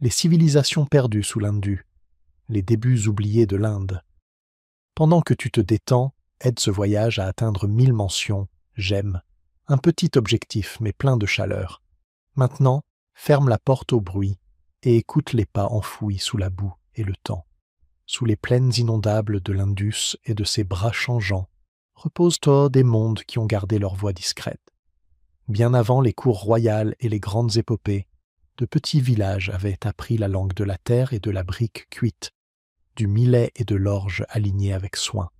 les civilisations perdues sous l'Hindu, les débuts oubliés de l'Inde. Pendant que tu te détends, aide ce voyage à atteindre 1000 mentions, j'aime, un petit objectif mais plein de chaleur. Maintenant, ferme la porte au bruit et écoute les pas enfouis sous la boue et le temps. Sous les plaines inondables de l'Indus et de ses bras changeants, repose-toi des mondes qui ont gardé leur voix discrète. Bien avant les cours royales et les grandes épopées, de petits villages avaient appris la langue de la terre et de la brique cuite, du millet et de l'orge alignés avec soin.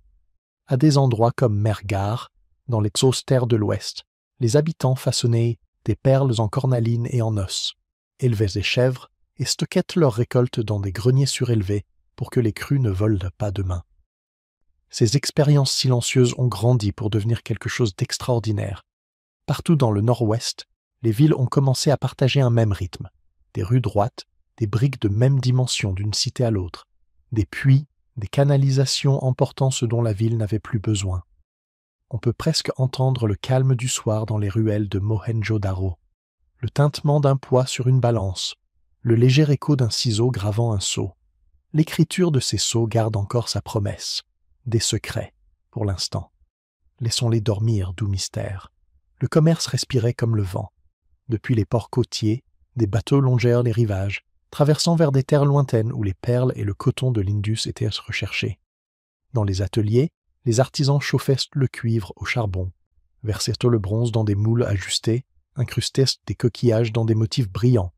À des endroits comme Mergar, dans les austères de l'Ouest, les habitants façonnaient des perles en cornaline et en os, élevaient des chèvres et stockaient leurs récoltes dans des greniers surélevés pour que les crues ne volent pas demain. Ces expériences silencieuses ont grandi pour devenir quelque chose d'extraordinaire. Partout dans le nord-ouest, les villes ont commencé à partager un même rythme. Des rues droites, des briques de même dimension d'une cité à l'autre, des puits, des canalisations emportant ce dont la ville n'avait plus besoin. On peut presque entendre le calme du soir dans les ruelles de Mohenjo-Daro, le tintement d'un poids sur une balance, le léger écho d'un ciseau gravant un sceau. L'écriture de ces sceaux garde encore sa promesse. Des secrets, pour l'instant. Laissons-les dormir, doux mystère. Le commerce respirait comme le vent. Depuis les ports côtiers, des bateaux longèrent les rivages, traversant vers des terres lointaines où les perles et le coton de l'Indus étaient recherchés. Dans les ateliers, les artisans chauffaient le cuivre au charbon, versaient le bronze dans des moules ajustés, incrustaient des coquillages dans des motifs brillants.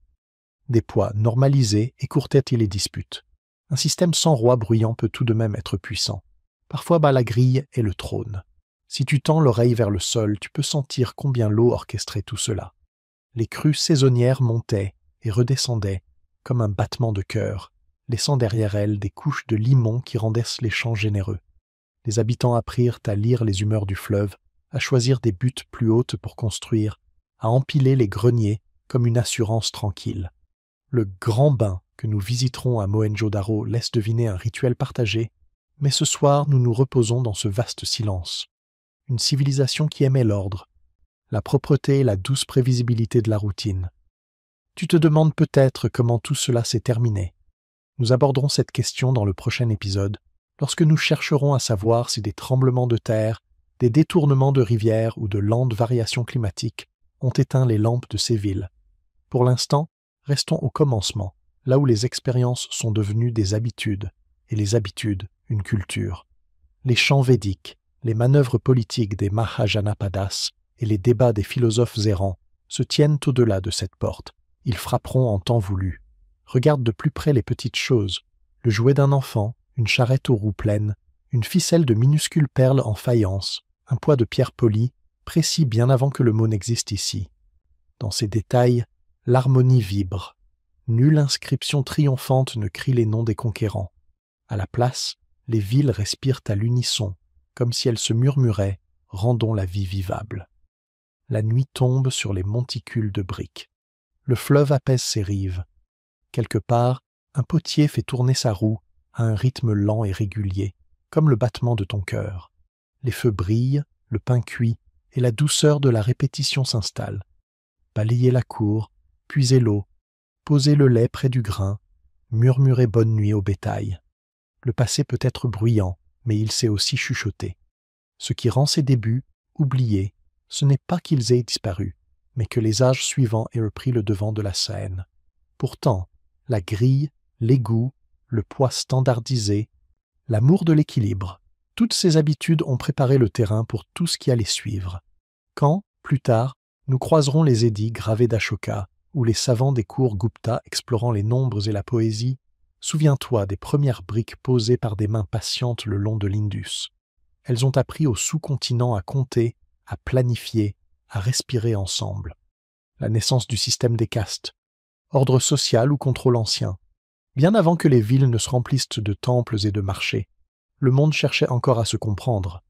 Des poids normalisés écourtaient les disputes. Un système sans roi bruyant peut tout de même être puissant. Parfois bas la grille et le trône. Si tu tends l'oreille vers le sol, tu peux sentir combien l'eau orchestrait tout cela. Les crues saisonnières montaient et redescendaient comme un battement de cœur, laissant derrière elles des couches de limon qui rendaient les champs généreux. Les habitants apprirent à lire les humeurs du fleuve, à choisir des buttes plus hautes pour construire, à empiler les greniers comme une assurance tranquille. Le grand bain que nous visiterons à Mohenjo-Daro laisse deviner un rituel partagé, mais ce soir nous nous reposons dans ce vaste silence. Une civilisation qui aimait l'ordre, la propreté et la douce prévisibilité de la routine. Tu te demandes peut-être comment tout cela s'est terminé. Nous aborderons cette question dans le prochain épisode, lorsque nous chercherons à savoir si des tremblements de terre, des détournements de rivières ou de lentes variations climatiques ont éteint les lampes de ces villes. Pour l'instant, restons au commencement, là où les expériences sont devenues des habitudes, et les habitudes une culture. Les chants védiques, les manœuvres politiques des Mahajanapadas et les débats des philosophes errants se tiennent au-delà de cette porte. Ils frapperont en temps voulu. Regarde de plus près les petites choses, le jouet d'un enfant, une charrette aux roues pleines, une ficelle de minuscules perles en faïence, un poids de pierre polie, précis bien avant que le mot n'existe ici. Dans ces détails, l'harmonie vibre. Nulle inscription triomphante ne crie les noms des conquérants. À la place, les villes respirent à l'unisson, comme si elles se murmuraient « Rendons la vie vivable ». La nuit tombe sur les monticules de briques. Le fleuve apaise ses rives. Quelque part, un potier fait tourner sa roue à un rythme lent et régulier, comme le battement de ton cœur. Les feux brillent, le pain cuit, et la douceur de la répétition s'installe. Balayez la cour, puisez l'eau, posez le lait près du grain, murmurez bonne nuit au bétail. Le passé peut être bruyant, mais il sait aussi chuchoter. Ce qui rend ses débuts oubliés, ce n'est pas qu'ils aient disparu, mais que les âges suivants aient repris le devant de la scène. Pourtant, la grille, l'égout, le poids standardisé, l'amour de l'équilibre, toutes ces habitudes ont préparé le terrain pour tout ce qui allait suivre. Quand, plus tard, nous croiserons les édits gravés d'Ashoka ou les savants des cours Gupta explorant les nombres et la poésie, souviens-toi des premières briques posées par des mains patientes le long de l'Indus. Elles ont appris au sous-continent à compter, à planifier, à respirer ensemble. La naissance du système des castes, ordre social ou contrôle ancien. Bien avant que les villes ne se remplissent de temples et de marchés, le monde cherchait encore à se comprendre.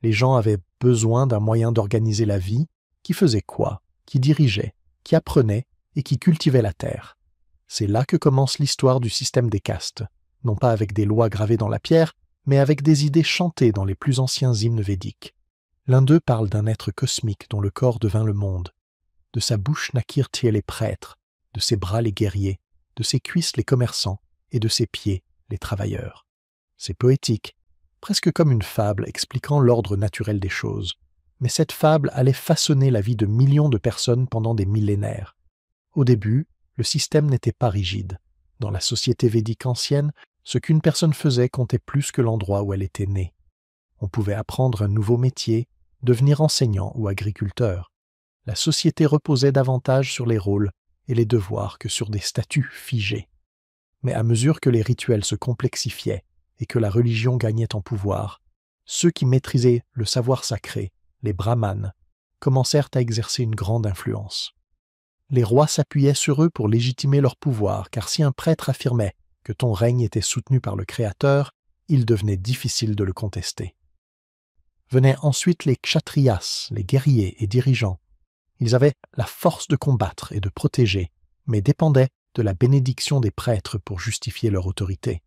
Les gens avaient besoin d'un moyen d'organiser la vie, qui faisait quoi, qui dirigeait, qui apprenait et qui cultivait la terre. C'est là que commence l'histoire du système des castes, non pas avec des lois gravées dans la pierre, mais avec des idées chantées dans les plus anciens hymnes védiques. L'un d'eux parle d'un être cosmique dont le corps devint le monde. De sa bouche naquirent les prêtres, de ses bras les guerriers, de ses cuisses les commerçants et de ses pieds les travailleurs. C'est poétique, presque comme une fable expliquant l'ordre naturel des choses. Mais cette fable allait façonner la vie de millions de personnes pendant des millénaires. Au début, le système n'était pas rigide. Dans la société védique ancienne, ce qu'une personne faisait comptait plus que l'endroit où elle était née. On pouvait apprendre un nouveau métier, devenir enseignant ou agriculteur. La société reposait davantage sur les rôles et les devoirs que sur des statuts figés. Mais à mesure que les rituels se complexifiaient et que la religion gagnait en pouvoir, ceux qui maîtrisaient le savoir sacré, les brahmanes, commencèrent à exercer une grande influence. Les rois s'appuyaient sur eux pour légitimer leur pouvoir, car si un prêtre affirmait que ton règne était soutenu par le Créateur, il devenait difficile de le contester. Venaient ensuite les kshatriyas, les guerriers et dirigeants. Ils avaient la force de combattre et de protéger, mais dépendaient de la bénédiction des prêtres pour justifier leur autorité.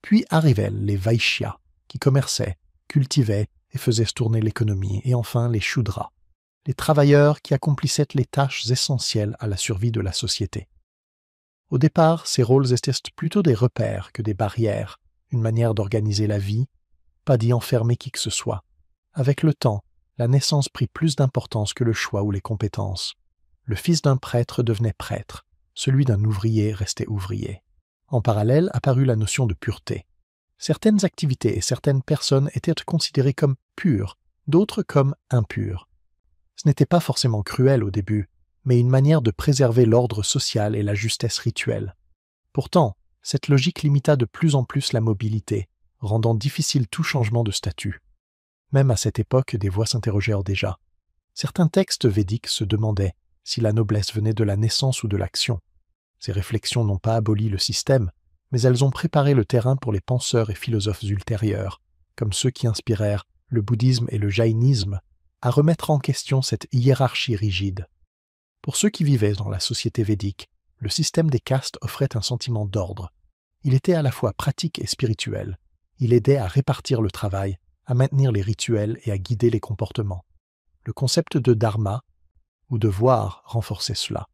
Puis arrivaient les vaishyas, qui commerçaient, cultivaient et faisaient tourner l'économie, et enfin les shudras, les travailleurs qui accomplissaient les tâches essentielles à la survie de la société. Au départ, ces rôles étaient plutôt des repères que des barrières, une manière d'organiser la vie, pas d'y enfermer qui que ce soit. Avec le temps, la naissance prit plus d'importance que le choix ou les compétences. Le fils d'un prêtre devenait prêtre, celui d'un ouvrier restait ouvrier. En parallèle apparut la notion de pureté. Certaines activités et certaines personnes étaient considérées comme pures, d'autres comme impures. Ce n'était pas forcément cruel au début, mais une manière de préserver l'ordre social et la justesse rituelle. Pourtant, cette logique limita de plus en plus la mobilité, rendant difficile tout changement de statut. Même à cette époque, des voix s'interrogèrent déjà. Certains textes védiques se demandaient si la noblesse venait de la naissance ou de l'action. Ces réflexions n'ont pas aboli le système, mais elles ont préparé le terrain pour les penseurs et philosophes ultérieurs, comme ceux qui inspirèrent le bouddhisme et le jaïnisme, à remettre en question cette hiérarchie rigide. Pour ceux qui vivaient dans la société védique, le système des castes offrait un sentiment d'ordre. Il était à la fois pratique et spirituel. Il aidait à répartir le travail, à maintenir les rituels et à guider les comportements. Le concept de dharma, ou devoir, renforçait cela.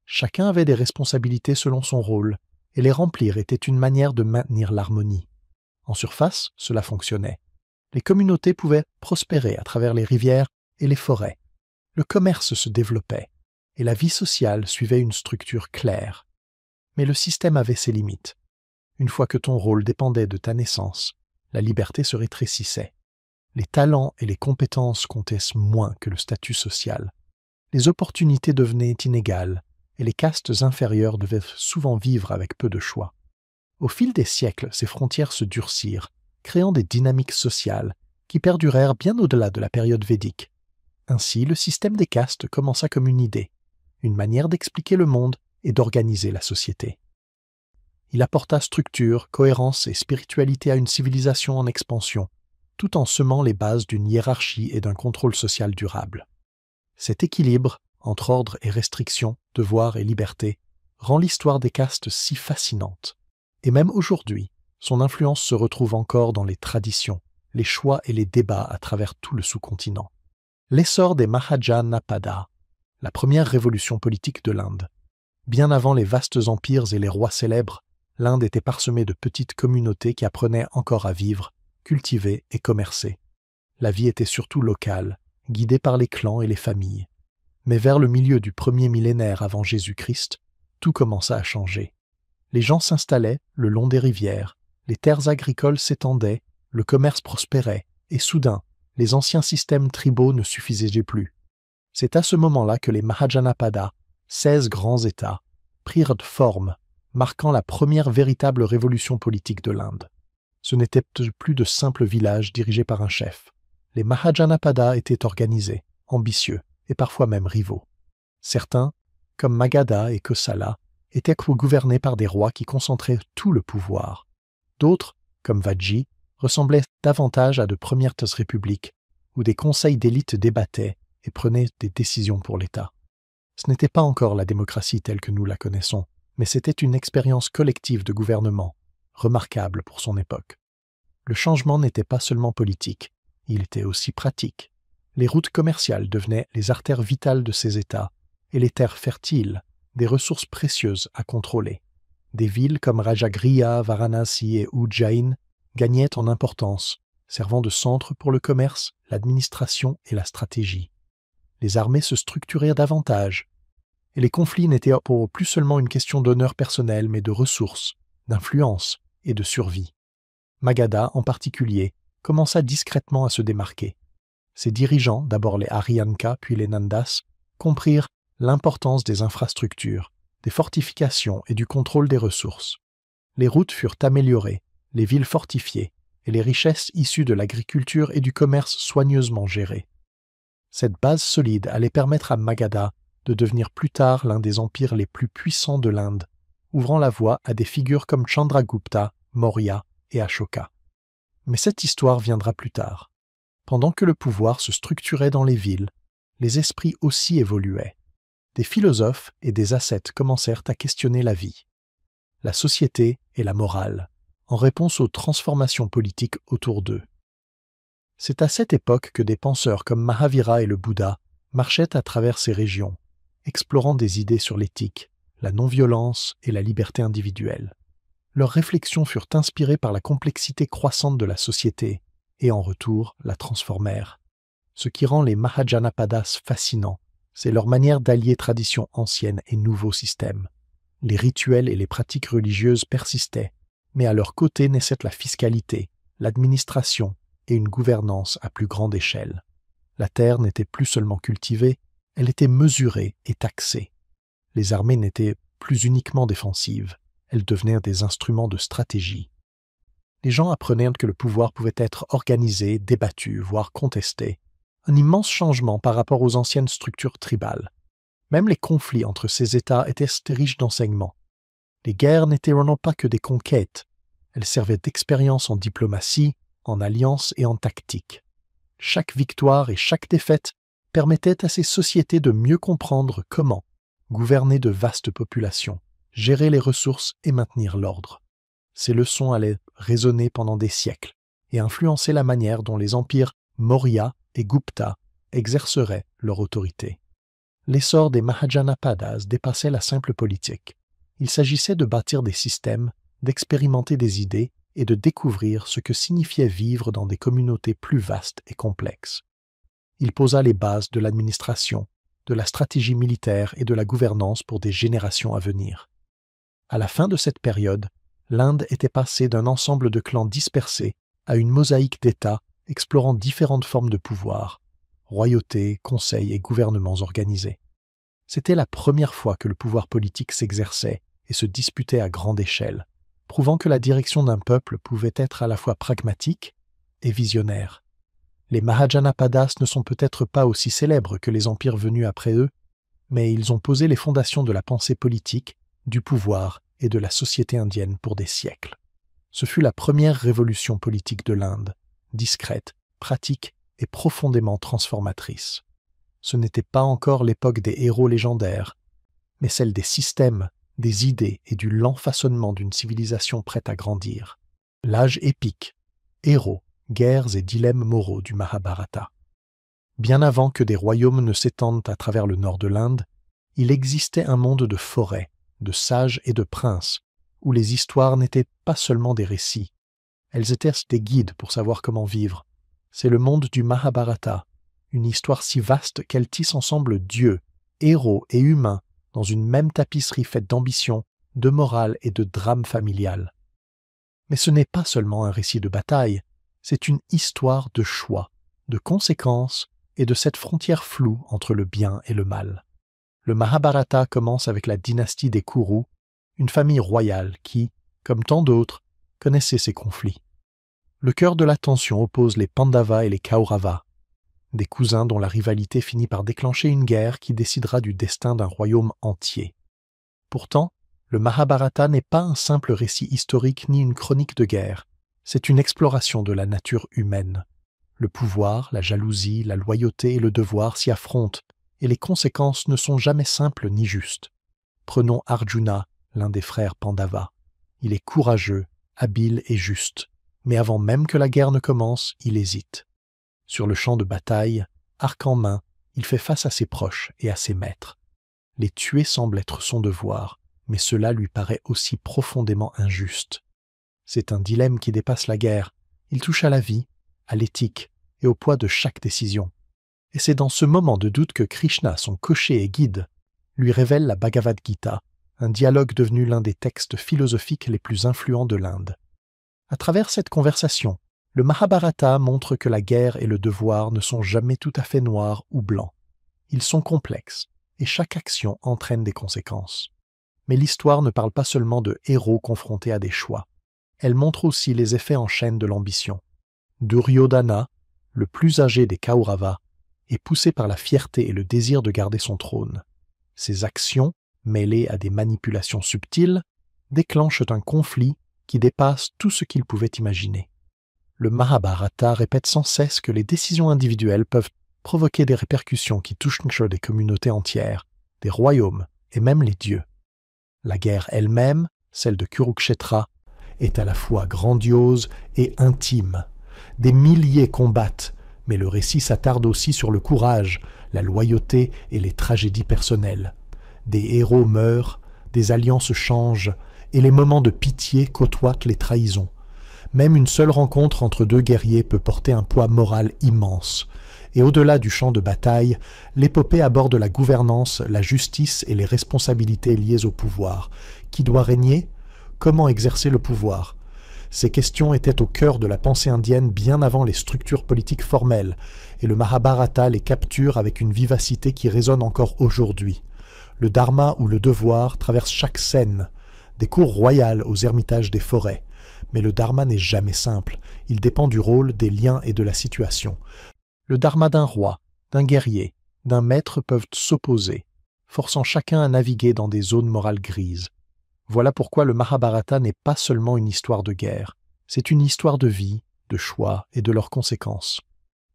Chacun avait des responsabilités selon son rôle, et les remplir était une manière de maintenir l'harmonie. En surface, cela fonctionnait. Les communautés pouvaient prospérer à travers les rivières et les forêts. Le commerce se développait, et la vie sociale suivait une structure claire. Mais le système avait ses limites. Une fois que ton rôle dépendait de ta naissance, la liberté se rétrécissait. Les talents et les compétences comptaient moins que le statut social. Les opportunités devenaient inégales, et les castes inférieures devaient souvent vivre avec peu de choix. Au fil des siècles, ces frontières se durcirent, créant des dynamiques sociales qui perdurèrent bien au-delà de la période védique. Ainsi, le système des castes commença comme une idée, une manière d'expliquer le monde et d'organiser la société. Il apporta structure, cohérence et spiritualité à une civilisation en expansion, tout en semant les bases d'une hiérarchie et d'un contrôle social durable. Cet équilibre, entre ordre et restriction, devoir et liberté, rend l'histoire des castes si fascinante. Et même aujourd'hui, son influence se retrouve encore dans les traditions, les choix et les débats à travers tout le sous-continent. L'essor des Mahajanapada, la première révolution politique de l'Inde. Bien avant les vastes empires et les rois célèbres, l'Inde était parsemée de petites communautés qui apprenaient encore à vivre, cultiver et commercer. La vie était surtout locale, guidée par les clans et les familles. Mais vers le milieu du premier millénaire avant Jésus-Christ, tout commença à changer. Les gens s'installaient le long des rivières, les terres agricoles s'étendaient, le commerce prospérait, et soudain, les anciens systèmes tribaux ne suffisaient plus. C'est à ce moment-là que les Mahajanapada, 16 grands États, prirent forme, marquant la première véritable révolution politique de l'Inde. Ce n'étaient plus de simples villages dirigés par un chef. Les Mahajanapada étaient organisés, ambitieux et parfois même rivaux. Certains, comme Magadha et Kosala, étaient gouvernés par des rois qui concentraient tout le pouvoir. D'autres, comme Vajji, ressemblaient davantage à de premières républiques, où des conseils d'élite débattaient et prenaient des décisions pour l'État. Ce n'était pas encore la démocratie telle que nous la connaissons, mais c'était une expérience collective de gouvernement, remarquable pour son époque. Le changement n'était pas seulement politique, il était aussi pratique. Les routes commerciales devenaient les artères vitales de ces États, et les terres fertiles, des ressources précieuses à contrôler. Des villes comme Rajagriha, Varanasi et Ujjain gagnaient en importance, servant de centre pour le commerce, l'administration et la stratégie. Les armées se structurèrent davantage, et les conflits n'étaient pour plus seulement une question d'honneur personnel, mais de ressources, d'influence et de survie. Magadha, en particulier, commença discrètement à se démarquer. Ses dirigeants, d'abord les Aryanka puis les Nandas, comprirent l'importance des infrastructures, des fortifications et du contrôle des ressources. Les routes furent améliorées, les villes fortifiées, et les richesses issues de l'agriculture et du commerce soigneusement gérées. Cette base solide allait permettre à Magadha de devenir plus tard l'un des empires les plus puissants de l'Inde, ouvrant la voie à des figures comme Chandragupta, Maurya et Ashoka. Mais cette histoire viendra plus tard. Pendant que le pouvoir se structurait dans les villes, les esprits aussi évoluaient. Des philosophes et des ascètes commencèrent à questionner la vie, la société et la morale, en réponse aux transformations politiques autour d'eux. C'est à cette époque que des penseurs comme Mahavira et le Bouddha marchaient à travers ces régions, explorant des idées sur l'éthique, la non-violence et la liberté individuelle. Leurs réflexions furent inspirées par la complexité croissante de la société et en retour la transformèrent. Ce qui rend les Mahajanapadas fascinants, c'est leur manière d'allier traditions anciennes et nouveaux systèmes. Les rituels et les pratiques religieuses persistaient, mais à leur côté naissait la fiscalité, l'administration et une gouvernance à plus grande échelle. La terre n'était plus seulement cultivée, elle était mesurée et taxée. Les armées n'étaient plus uniquement défensives, elles devenaient des instruments de stratégie. Les gens apprenèrent que le pouvoir pouvait être organisé, débattu, voire contesté. Un immense changement par rapport aux anciennes structures tribales. Même les conflits entre ces États étaient riches d'enseignements. Les guerres n'étaient non pas que des conquêtes, elles servaient d'expérience en diplomatie, en alliance et en tactique. Chaque victoire et chaque défaite permettaient à ces sociétés de mieux comprendre comment gouverner de vastes populations, gérer les ressources et maintenir l'ordre. Ces leçons allaient résonner pendant des siècles et influencer la manière dont les empires Maurya et Gupta exerceraient leur autorité. L'essor des Mahajanapadas dépassait la simple politique. Il s'agissait de bâtir des systèmes, d'expérimenter des idées et de découvrir ce que signifiait vivre dans des communautés plus vastes et complexes. Il posa les bases de l'administration, de la stratégie militaire et de la gouvernance pour des générations à venir. À la fin de cette période, l'Inde était passée d'un ensemble de clans dispersés à une mosaïque d'États explorant différentes formes de pouvoir, royautés, conseils et gouvernements organisés. C'était la première fois que le pouvoir politique s'exerçait et se disputait à grande échelle, prouvant que la direction d'un peuple pouvait être à la fois pragmatique et visionnaire. Les Mahajanapadas ne sont peut-être pas aussi célèbres que les empires venus après eux, mais ils ont posé les fondations de la pensée politique, du pouvoir et de la société indienne pour des siècles. Ce fut la première révolution politique de l'Inde, discrète, pratique et profondément transformatrice. Ce n'était pas encore l'époque des héros légendaires, mais celle des systèmes, des idées et du lent façonnement d'une civilisation prête à grandir. L'âge épique, héros, guerres et dilemmes moraux du Mahabharata. Bien avant que des royaumes ne s'étendent à travers le nord de l'Inde, il existait un monde de forêts, de sages et de princes, où les histoires n'étaient pas seulement des récits. Elles étaient des guides pour savoir comment vivre. C'est le monde du Mahabharata, une histoire si vaste qu'elle tisse ensemble dieux, héros et humains dans une même tapisserie faite d'ambition, de morale et de drame familial. Mais ce n'est pas seulement un récit de bataille, c'est une histoire de choix, de conséquences et de cette frontière floue entre le bien et le mal. Le Mahabharata commence avec la dynastie des Kuru, une famille royale qui, comme tant d'autres, connaissait ces conflits. Le cœur de la tension oppose les Pandavas et les Kaurava, des cousins dont la rivalité finit par déclencher une guerre qui décidera du destin d'un royaume entier. Pourtant, le Mahabharata n'est pas un simple récit historique ni une chronique de guerre, c'est une exploration de la nature humaine. Le pouvoir, la jalousie, la loyauté et le devoir s'y affrontent, et les conséquences ne sont jamais simples ni justes. Prenons Arjuna, l'un des frères Pandava. Il est courageux, habile et juste, mais avant même que la guerre ne commence, il hésite. Sur le champ de bataille, arc en main, il fait face à ses proches et à ses maîtres. Les tuer semble être son devoir, mais cela lui paraît aussi profondément injuste. C'est un dilemme qui dépasse la guerre. Il touche à la vie, à l'éthique et au poids de chaque décision. Et c'est dans ce moment de doute que Krishna, son cocher et guide, lui révèle la Bhagavad Gita, un dialogue devenu l'un des textes philosophiques les plus influents de l'Inde. À travers cette conversation, le Mahabharata montre que la guerre et le devoir ne sont jamais tout à fait noirs ou blancs. Ils sont complexes, et chaque action entraîne des conséquences. Mais l'histoire ne parle pas seulement de héros confrontés à des choix. Elle montre aussi les effets en chaîne de l'ambition. Duryodhana, le plus âgé des Kaurava, est poussé par la fierté et le désir de garder son trône. Ses actions, mêlées à des manipulations subtiles, déclenchent un conflit qui dépasse tout ce qu'il pouvait imaginer. Le Mahabharata répète sans cesse que les décisions individuelles peuvent provoquer des répercussions qui touchent des communautés entières, des royaumes et même les dieux. La guerre elle-même, celle de Kurukshetra, est à la fois grandiose et intime. Des milliers combattent, mais le récit s'attarde aussi sur le courage, la loyauté et les tragédies personnelles. Des héros meurent, des alliances changent, et les moments de pitié côtoient les trahisons. Même une seule rencontre entre deux guerriers peut porter un poids moral immense. Et au-delà du champ de bataille, l'épopée aborde la gouvernance, la justice et les responsabilités liées au pouvoir. Qui doit régner ? Comment exercer le pouvoir ? Ces questions étaient au cœur de la pensée indienne bien avant les structures politiques formelles, et le Mahabharata les capture avec une vivacité qui résonne encore aujourd'hui. Le dharma ou le devoir traverse chaque scène, des cours royales aux ermitages des forêts. Mais le dharma n'est jamais simple, il dépend du rôle, des liens et de la situation. Le dharma d'un roi, d'un guerrier, d'un maître peuvent s'opposer, forçant chacun à naviguer dans des zones morales grises. Voilà pourquoi le Mahabharata n'est pas seulement une histoire de guerre, c'est une histoire de vie, de choix et de leurs conséquences.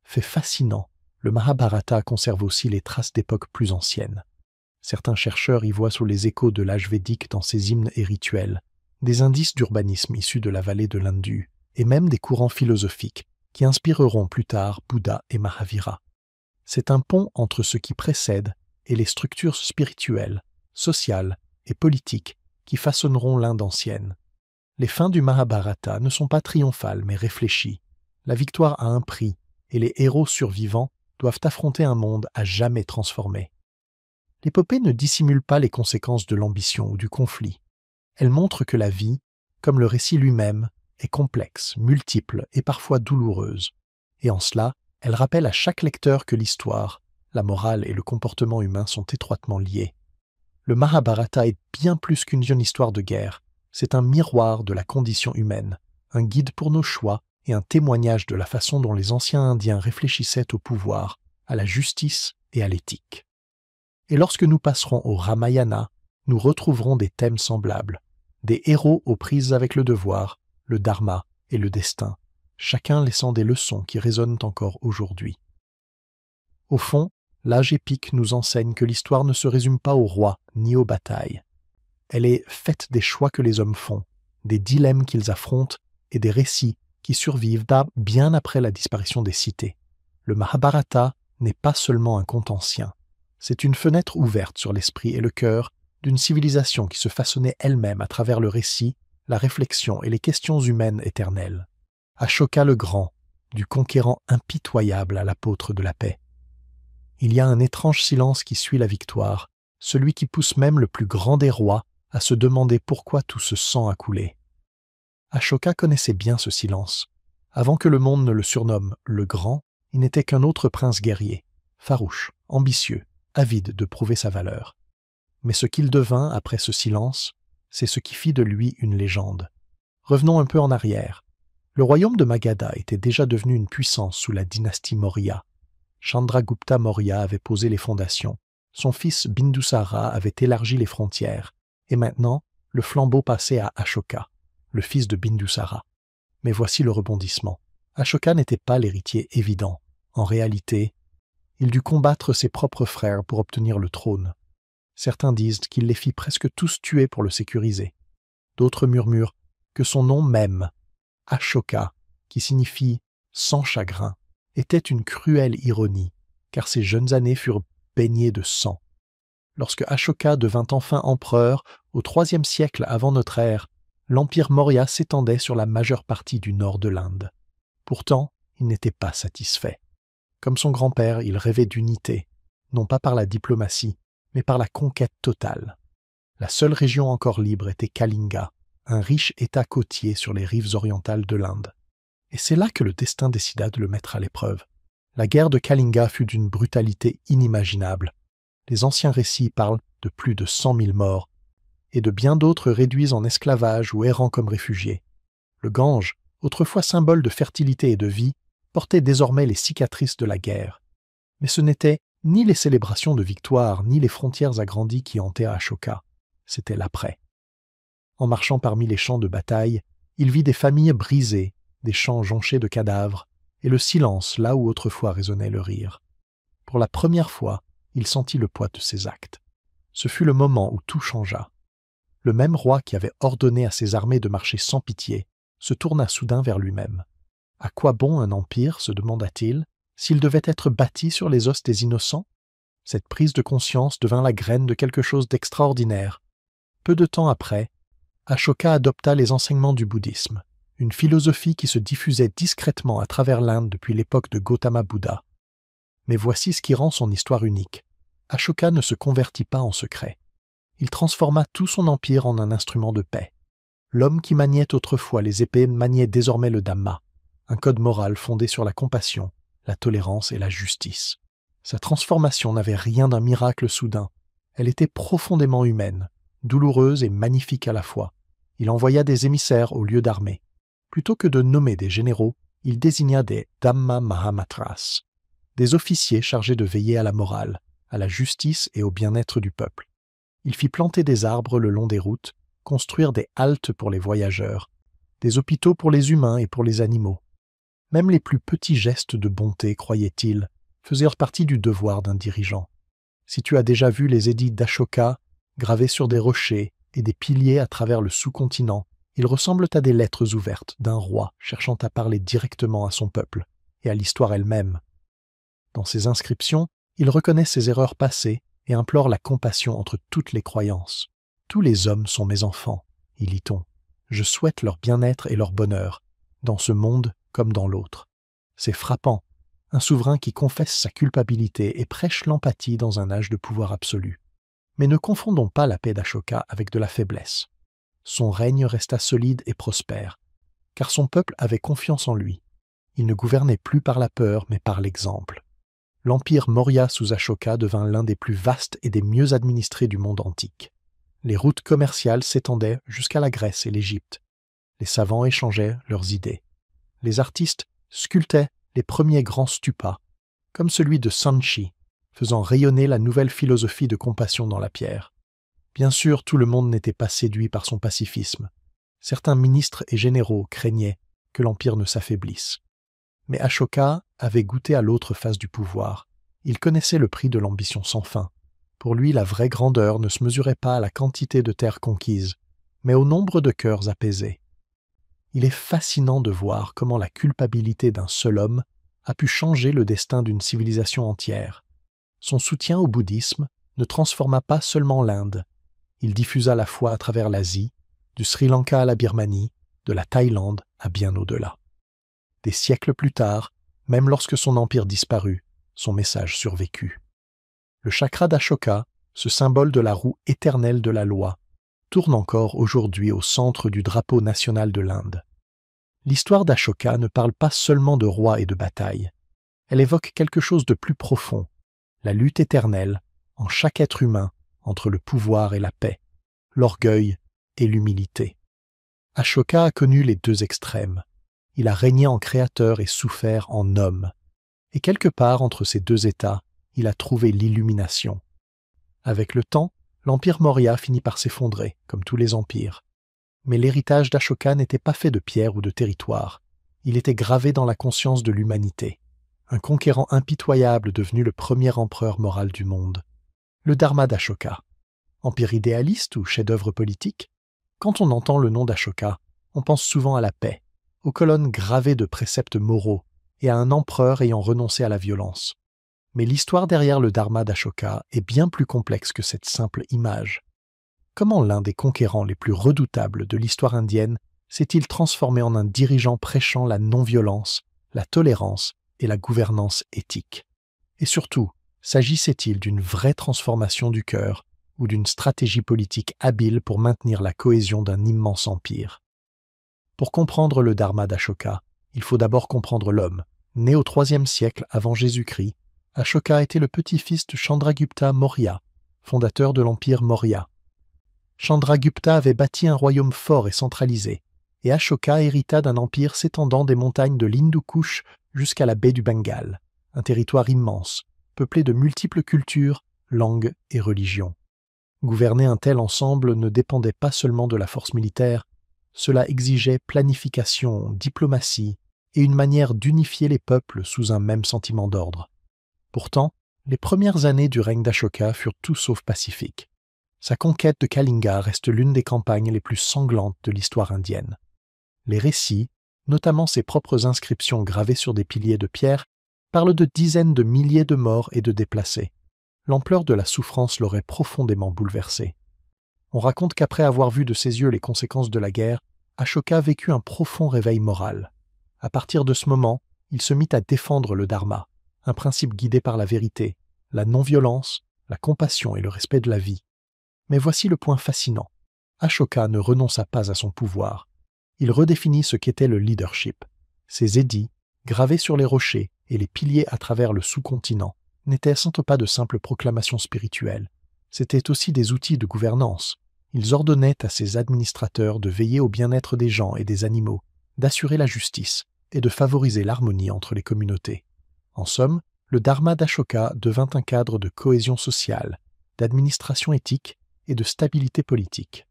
Fait fascinant, le Mahabharata conserve aussi les traces d'époques plus anciennes. Certains chercheurs y voient sous les échos de l'âge védique dans ses hymnes et rituels, des indices d'urbanisme issus de la vallée de l'Indu, et même des courants philosophiques qui inspireront plus tard Bouddha et Mahavira. C'est un pont entre ce qui précède et les structures spirituelles, sociales et politiques qui façonneront l'Inde ancienne. Les fins du Mahabharata ne sont pas triomphales mais réfléchies. La victoire a un prix et les héros survivants doivent affronter un monde à jamais transformé. L'épopée ne dissimule pas les conséquences de l'ambition ou du conflit. Elle montre que la vie, comme le récit lui-même, est complexe, multiple et parfois douloureuse. Et en cela, elle rappelle à chaque lecteur que l'histoire, la morale et le comportement humain sont étroitement liés. Le Mahabharata est bien plus qu'une jeune histoire de guerre. C'est un miroir de la condition humaine, un guide pour nos choix et un témoignage de la façon dont les anciens Indiens réfléchissaient au pouvoir, à la justice et à l'éthique. Et lorsque nous passerons au Ramayana, nous retrouverons des thèmes semblables, des héros aux prises avec le devoir, le dharma et le destin, chacun laissant des leçons qui résonnent encore aujourd'hui. Au fond, l'âge épique nous enseigne que l'histoire ne se résume pas aux rois ni aux batailles. Elle est faite des choix que les hommes font, des dilemmes qu'ils affrontent et des récits qui survivent bien après la disparition des cités. Le Mahabharata n'est pas seulement un conte ancien, c'est une fenêtre ouverte sur l'esprit et le cœur d'une civilisation qui se façonnait elle-même à travers le récit, la réflexion et les questions humaines éternelles. Ashoka le Grand, du conquérant impitoyable à l'apôtre de la paix. Il y a un étrange silence qui suit la victoire, celui qui pousse même le plus grand des rois à se demander pourquoi tout ce sang a coulé. Ashoka connaissait bien ce silence. Avant que le monde ne le surnomme le Grand, il n'était qu'un autre prince guerrier, farouche, ambitieux, avide de prouver sa valeur. Mais ce qu'il devint après ce silence, c'est ce qui fit de lui une légende. Revenons un peu en arrière. Le royaume de Magadha était déjà devenu une puissance sous la dynastie Maurya. Chandragupta Maurya avait posé les fondations. Son fils Bindusara avait élargi les frontières. Et maintenant, le flambeau passait à Ashoka, le fils de Bindusara. Mais voici le rebondissement. Ashoka n'était pas l'héritier évident. En réalité, il dut combattre ses propres frères pour obtenir le trône. Certains disent qu'il les fit presque tous tuer pour le sécuriser. D'autres murmurent que son nom même, Ashoka, qui signifie « sans chagrin », était une cruelle ironie, car ses jeunes années furent baignées de sang. Lorsque Ashoka devint enfin empereur, au IIIe siècle avant notre ère, l'empire Maurya s'étendait sur la majeure partie du nord de l'Inde. Pourtant, il n'était pas satisfait. Comme son grand-père, il rêvait d'unité, non pas par la diplomatie, mais par la conquête totale. La seule région encore libre était Kalinga, un riche état côtier sur les rives orientales de l'Inde. Et c'est là que le destin décida de le mettre à l'épreuve. La guerre de Kalinga fut d'une brutalité inimaginable. Les anciens récits parlent de plus de 100 000 morts, et de bien d'autres réduits en esclavage ou errant comme réfugiés. Le Gange, autrefois symbole de fertilité et de vie, portait désormais les cicatrices de la guerre. Mais ce n'étaient ni les célébrations de victoire, ni les frontières agrandies qui hantaient Ashoka. C'était l'après. En marchant parmi les champs de bataille, il vit des familles brisées, des champs jonchés de cadavres, et le silence là où autrefois résonnait le rire. Pour la première fois, il sentit le poids de ses actes. Ce fut le moment où tout changea. Le même roi qui avait ordonné à ses armées de marcher sans pitié se tourna soudain vers lui-même. À quoi bon un empire, se demanda-t-il, s'il devait être bâti sur les os des innocents? Cette prise de conscience devint la graine de quelque chose d'extraordinaire. Peu de temps après, Ashoka adopta les enseignements du bouddhisme, une philosophie qui se diffusait discrètement à travers l'Inde depuis l'époque de Gautama Bouddha. Mais voici ce qui rend son histoire unique. Ashoka ne se convertit pas en secret. Il transforma tout son empire en un instrument de paix. L'homme qui maniait autrefois les épées maniait désormais le Dhamma, un code moral fondé sur la compassion, la tolérance et la justice. Sa transformation n'avait rien d'un miracle soudain. Elle était profondément humaine, douloureuse et magnifique à la fois. Il envoya des émissaires au lieu d'armée. Plutôt que de nommer des généraux, il désigna des Dhamma Mahamatras, des officiers chargés de veiller à la morale, à la justice et au bien-être du peuple. Il fit planter des arbres le long des routes, construire des haltes pour les voyageurs, des hôpitaux pour les humains et pour les animaux. Même les plus petits gestes de bonté, croyait-il, faisaient partie du devoir d'un dirigeant. Si tu as déjà vu les édits d'Ashoka gravés sur des rochers et des piliers à travers le sous-continent, ils ressemblent à des lettres ouvertes d'un roi cherchant à parler directement à son peuple et à l'histoire elle-même. Dans ces inscriptions, il reconnaît ses erreurs passées et implore la compassion entre toutes les croyances. « Tous les hommes sont mes enfants », y lit-on. « Je souhaite leur bien-être et leur bonheur, dans ce monde comme dans l'autre. » C'est frappant, un souverain qui confesse sa culpabilité et prêche l'empathie dans un âge de pouvoir absolu. Mais ne confondons pas la paix d'Ashoka avec de la faiblesse. Son règne resta solide et prospère, car son peuple avait confiance en lui. Il ne gouvernait plus par la peur, mais par l'exemple. L'empire Maurya sous Ashoka devint l'un des plus vastes et des mieux administrés du monde antique. Les routes commerciales s'étendaient jusqu'à la Grèce et l'Égypte. Les savants échangeaient leurs idées. Les artistes sculptaient les premiers grands stupas, comme celui de Sanchi, faisant rayonner la nouvelle philosophie de compassion dans la pierre. Bien sûr, tout le monde n'était pas séduit par son pacifisme. Certains ministres et généraux craignaient que l'empire ne s'affaiblisse. Mais Ashoka avait goûté à l'autre face du pouvoir. Il connaissait le prix de l'ambition sans fin. Pour lui, la vraie grandeur ne se mesurait pas à la quantité de terres conquises, mais au nombre de cœurs apaisés. Il est fascinant de voir comment la culpabilité d'un seul homme a pu changer le destin d'une civilisation entière. Son soutien au bouddhisme ne transforma pas seulement l'Inde. Il diffusa la foi à travers l'Asie, du Sri Lanka à la Birmanie, de la Thaïlande à bien au-delà. Des siècles plus tard, même lorsque son empire disparut, son message survécut. Le chakra d'Ashoka, ce symbole de la roue éternelle de la loi, tourne encore aujourd'hui au centre du drapeau national de l'Inde. L'histoire d'Ashoka ne parle pas seulement de rois et de batailles. Elle évoque quelque chose de plus profond, la lutte éternelle, en chaque être humain, entre le pouvoir et la paix, l'orgueil et l'humilité. Ashoka a connu les deux extrêmes. Il a régné en créateur et souffert en homme. Et quelque part entre ces deux états, il a trouvé l'illumination. Avec le temps, l'empire Maurya finit par s'effondrer, comme tous les empires. Mais l'héritage d'Ashoka n'était pas fait de pierre ou de territoire. Il était gravé dans la conscience de l'humanité. Un conquérant impitoyable devenu le premier empereur moral du monde. Le Dharma d'Ashoka. Empire idéaliste ou chef-d'œuvre politique? Quand on entend le nom d'Ashoka, on pense souvent à la paix, aux colonnes gravées de préceptes moraux et à un empereur ayant renoncé à la violence. Mais l'histoire derrière le Dharma d'Ashoka est bien plus complexe que cette simple image. Comment l'un des conquérants les plus redoutables de l'histoire indienne s'est-il transformé en un dirigeant prêchant la non-violence, la tolérance et la gouvernance éthique? Et surtout, s'agissait-il d'une vraie transformation du cœur ou d'une stratégie politique habile pour maintenir la cohésion d'un immense empire? Pour comprendre le Dharma d'Ashoka, il faut d'abord comprendre l'homme. Né au IIIe siècle avant Jésus-Christ, Ashoka était le petit-fils de Chandragupta Maurya, fondateur de l'empire Maurya. Chandragupta avait bâti un royaume fort et centralisé, et Ashoka hérita d'un empire s'étendant des montagnes de l'Hindu-Kush jusqu'à la baie du Bengale, un territoire immense, peuplé de multiples cultures, langues et religions. Gouverner un tel ensemble ne dépendait pas seulement de la force militaire, cela exigeait planification, diplomatie et une manière d'unifier les peuples sous un même sentiment d'ordre. Pourtant, les premières années du règne d'Ashoka furent tout sauf pacifiques. Sa conquête de Kalinga reste l'une des campagnes les plus sanglantes de l'histoire indienne. Les récits, notamment ses propres inscriptions gravées sur des piliers de pierre, parlent de dizaines de milliers de morts et de déplacés. L'ampleur de la souffrance l'aurait profondément bouleversé. On raconte qu'après avoir vu de ses yeux les conséquences de la guerre, Ashoka vécut un profond réveil moral. À partir de ce moment, il se mit à défendre le Dharma, un principe guidé par la vérité, la non-violence, la compassion et le respect de la vie. Mais voici le point fascinant. Ashoka ne renonça pas à son pouvoir. Il redéfinit ce qu'était le leadership. Ses édits, gravés sur les rochers et les piliers à travers le sous-continent, n'étaient sans pas de simples proclamations spirituelles. C'étaient aussi des outils de gouvernance. Ils ordonnaient à ses administrateurs de veiller au bien-être des gens et des animaux, d'assurer la justice et de favoriser l'harmonie entre les communautés. En somme, le Dharma d'Ashoka devint un cadre de cohésion sociale, d'administration éthique et de stabilité politique.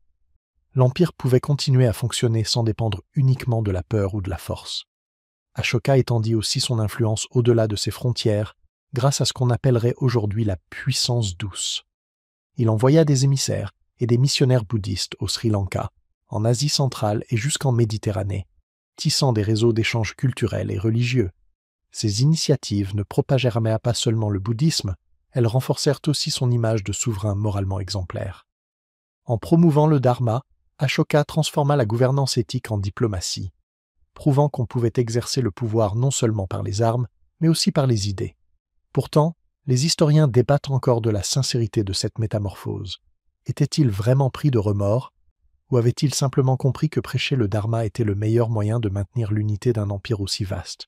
L'empire pouvait continuer à fonctionner sans dépendre uniquement de la peur ou de la force. Ashoka étendit aussi son influence au-delà de ses frontières grâce à ce qu'on appellerait aujourd'hui la puissance douce. Il envoya des émissaires et des missionnaires bouddhistes au Sri Lanka, en Asie centrale et jusqu'en Méditerranée, tissant des réseaux d'échanges culturels et religieux. Ces initiatives ne propagèrent pas seulement le bouddhisme, elles renforcèrent aussi son image de souverain moralement exemplaire. En promouvant le Dharma, Ashoka transforma la gouvernance éthique en diplomatie, prouvant qu'on pouvait exercer le pouvoir non seulement par les armes, mais aussi par les idées. Pourtant, les historiens débattent encore de la sincérité de cette métamorphose. Était-il vraiment pris de remords, ou avait-il simplement compris que prêcher le Dharma était le meilleur moyen de maintenir l'unité d'un empire aussi vaste?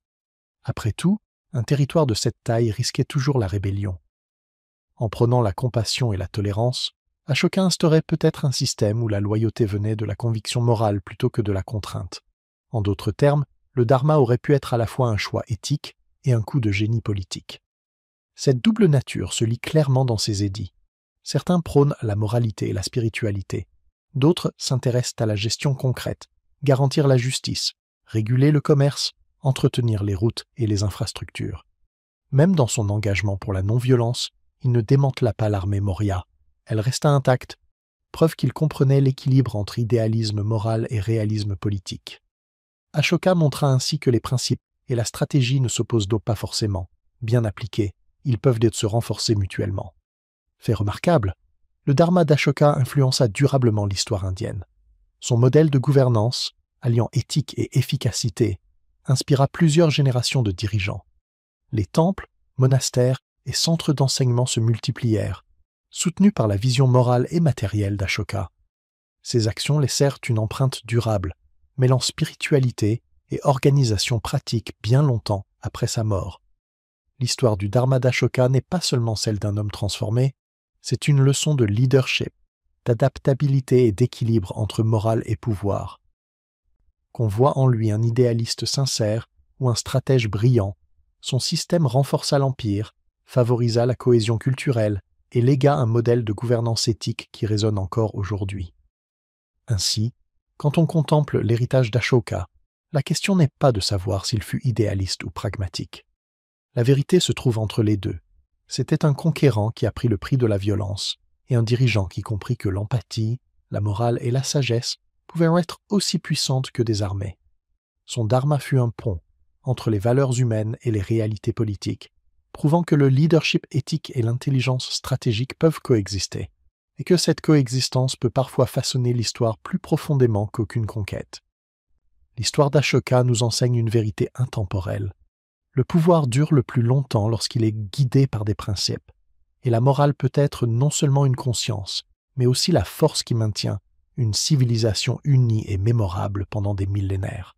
Après tout, un territoire de cette taille risquait toujours la rébellion. En prônant la compassion et la tolérance, Ashoka instaurait peut-être un système où la loyauté venait de la conviction morale plutôt que de la contrainte. En d'autres termes, le Dharma aurait pu être à la fois un choix éthique et un coup de génie politique. Cette double nature se lit clairement dans ses édits. Certains prônent la moralité et la spiritualité. D'autres s'intéressent à la gestion concrète, garantir la justice, réguler le commerce, entretenir les routes et les infrastructures. Même dans son engagement pour la non-violence, il ne démantela pas l'armée Maurya. Elle resta intacte, preuve qu'il comprenait l'équilibre entre idéalisme moral et réalisme politique. Ashoka montra ainsi que les principes et la stratégie ne s'opposent donc pas forcément. Bien appliqués, ils peuvent se renforcer mutuellement. Fait remarquable, le Dharma d'Ashoka influença durablement l'histoire indienne. Son modèle de gouvernance, alliant éthique et efficacité, inspira plusieurs générations de dirigeants. Les temples, monastères et centres d'enseignement se multiplièrent, soutenus par la vision morale et matérielle d'Ashoka. Ces actions laissèrent une empreinte durable, mêlant spiritualité et organisation pratique bien longtemps après sa mort. L'histoire du Dharma d'Ashoka n'est pas seulement celle d'un homme transformé, c'est une leçon de leadership, d'adaptabilité et d'équilibre entre morale et pouvoir. Qu'on voit en lui un idéaliste sincère ou un stratège brillant, son système renforça l'empire, favorisa la cohésion culturelle et légua un modèle de gouvernance éthique qui résonne encore aujourd'hui. Ainsi, quand on contemple l'héritage d'Ashoka, la question n'est pas de savoir s'il fut idéaliste ou pragmatique. La vérité se trouve entre les deux. C'était un conquérant qui a pris le prix de la violence et un dirigeant qui comprit que l'empathie, la morale et la sagesse pouvaient être aussi puissantes que des armées. Son dharma fut un pont entre les valeurs humaines et les réalités politiques, prouvant que le leadership éthique et l'intelligence stratégique peuvent coexister, et que cette coexistence peut parfois façonner l'histoire plus profondément qu'aucune conquête. L'histoire d'Ashoka nous enseigne une vérité intemporelle. Le pouvoir dure le plus longtemps lorsqu'il est guidé par des principes, et la morale peut être non seulement une conscience, mais aussi la force qui maintient une civilisation unie et mémorable pendant des millénaires.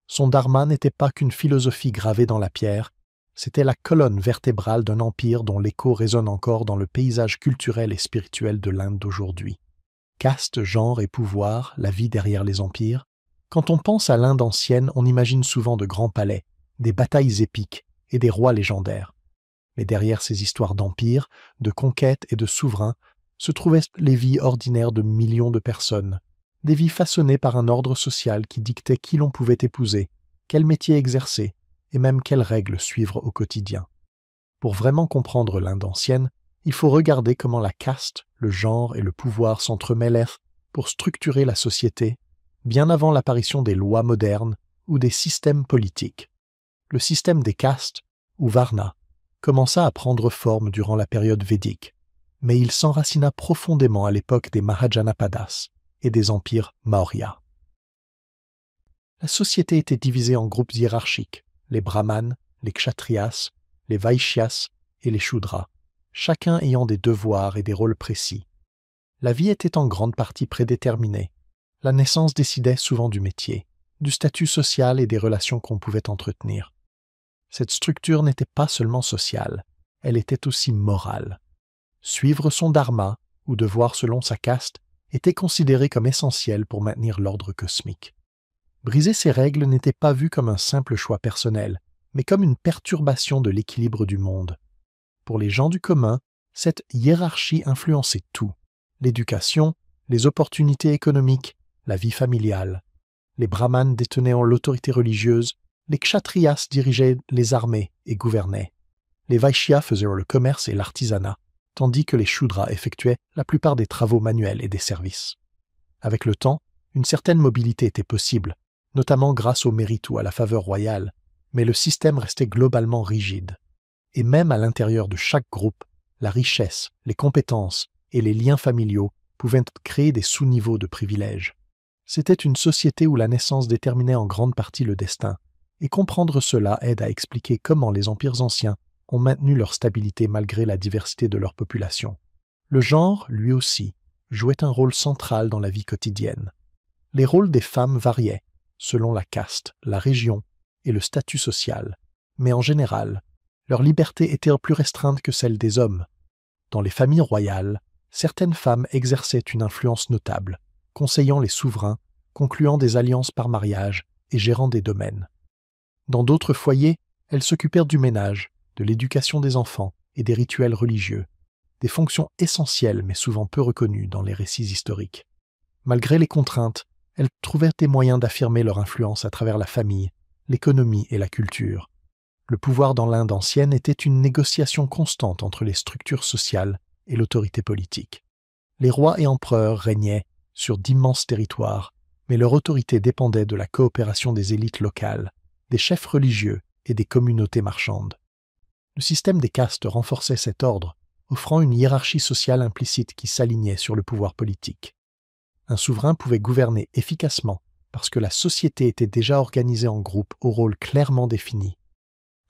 Son dharma n'était pas qu'une philosophie gravée dans la pierre, c'était la colonne vertébrale d'un empire dont l'écho résonne encore dans le paysage culturel et spirituel de l'Inde d'aujourd'hui. Caste, genre et pouvoir, la vie derrière les empires. Quand on pense à l'Inde ancienne, on imagine souvent de grands palais, des batailles épiques et des rois légendaires. Mais derrière ces histoires d'empires, de conquêtes et de souverains, se trouvaient les vies ordinaires de millions de personnes, des vies façonnées par un ordre social qui dictait qui l'on pouvait épouser, quel métier exercer, et même quelles règles suivre au quotidien. Pour vraiment comprendre l'Inde ancienne, il faut regarder comment la caste, le genre et le pouvoir s'entremêlèrent pour structurer la société, bien avant l'apparition des lois modernes ou des systèmes politiques. Le système des castes, ou Varna, commença à prendre forme durant la période védique, mais il s'enracina profondément à l'époque des Mahajanapadas et des empires Maurya. La société était divisée en groupes hiérarchiques, les brahmanes, les kshatriyas, les vaishyas et les shudras, chacun ayant des devoirs et des rôles précis. La vie était en grande partie prédéterminée. La naissance décidait souvent du métier, du statut social et des relations qu'on pouvait entretenir. Cette structure n'était pas seulement sociale, elle était aussi morale. Suivre son dharma, ou devoir selon sa caste, était considéré comme essentiel pour maintenir l'ordre cosmique. Briser ces règles n'était pas vu comme un simple choix personnel, mais comme une perturbation de l'équilibre du monde. Pour les gens du commun, cette hiérarchie influençait tout: l'éducation, les opportunités économiques, la vie familiale. Les brahmanes détenaient l'autorité religieuse, les kshatriyas dirigeaient les armées et gouvernaient. Les vaishyas faisaient le commerce et l'artisanat, tandis que les shudras effectuaient la plupart des travaux manuels et des services. Avec le temps, une certaine mobilité était possible, notamment grâce au mérite ou à la faveur royale, mais le système restait globalement rigide. Et même à l'intérieur de chaque groupe, la richesse, les compétences et les liens familiaux pouvaient créer des sous-niveaux de privilèges. C'était une société où la naissance déterminait en grande partie le destin, et comprendre cela aide à expliquer comment les empires anciens ont maintenu leur stabilité malgré la diversité de leur population. Le genre, lui aussi, jouait un rôle central dans la vie quotidienne. Les rôles des femmes variaient, selon la caste, la région et le statut social, mais en général, leur liberté était plus restreinte que celle des hommes. Dans les familles royales, certaines femmes exerçaient une influence notable, conseillant les souverains, concluant des alliances par mariage et gérant des domaines. Dans d'autres foyers, elles s'occupèrent du ménage, de l'éducation des enfants et des rituels religieux, des fonctions essentielles mais souvent peu reconnues dans les récits historiques. Malgré les contraintes, elles trouvèrent des moyens d'affirmer leur influence à travers la famille, l'économie et la culture. Le pouvoir dans l'Inde ancienne était une négociation constante entre les structures sociales et l'autorité politique. Les rois et empereurs régnaient sur d'immenses territoires, mais leur autorité dépendait de la coopération des élites locales, des chefs religieux et des communautés marchandes. Le système des castes renforçait cet ordre, offrant une hiérarchie sociale implicite qui s'alignait sur le pouvoir politique. Un souverain pouvait gouverner efficacement parce que la société était déjà organisée en groupes aux rôles clairement définis.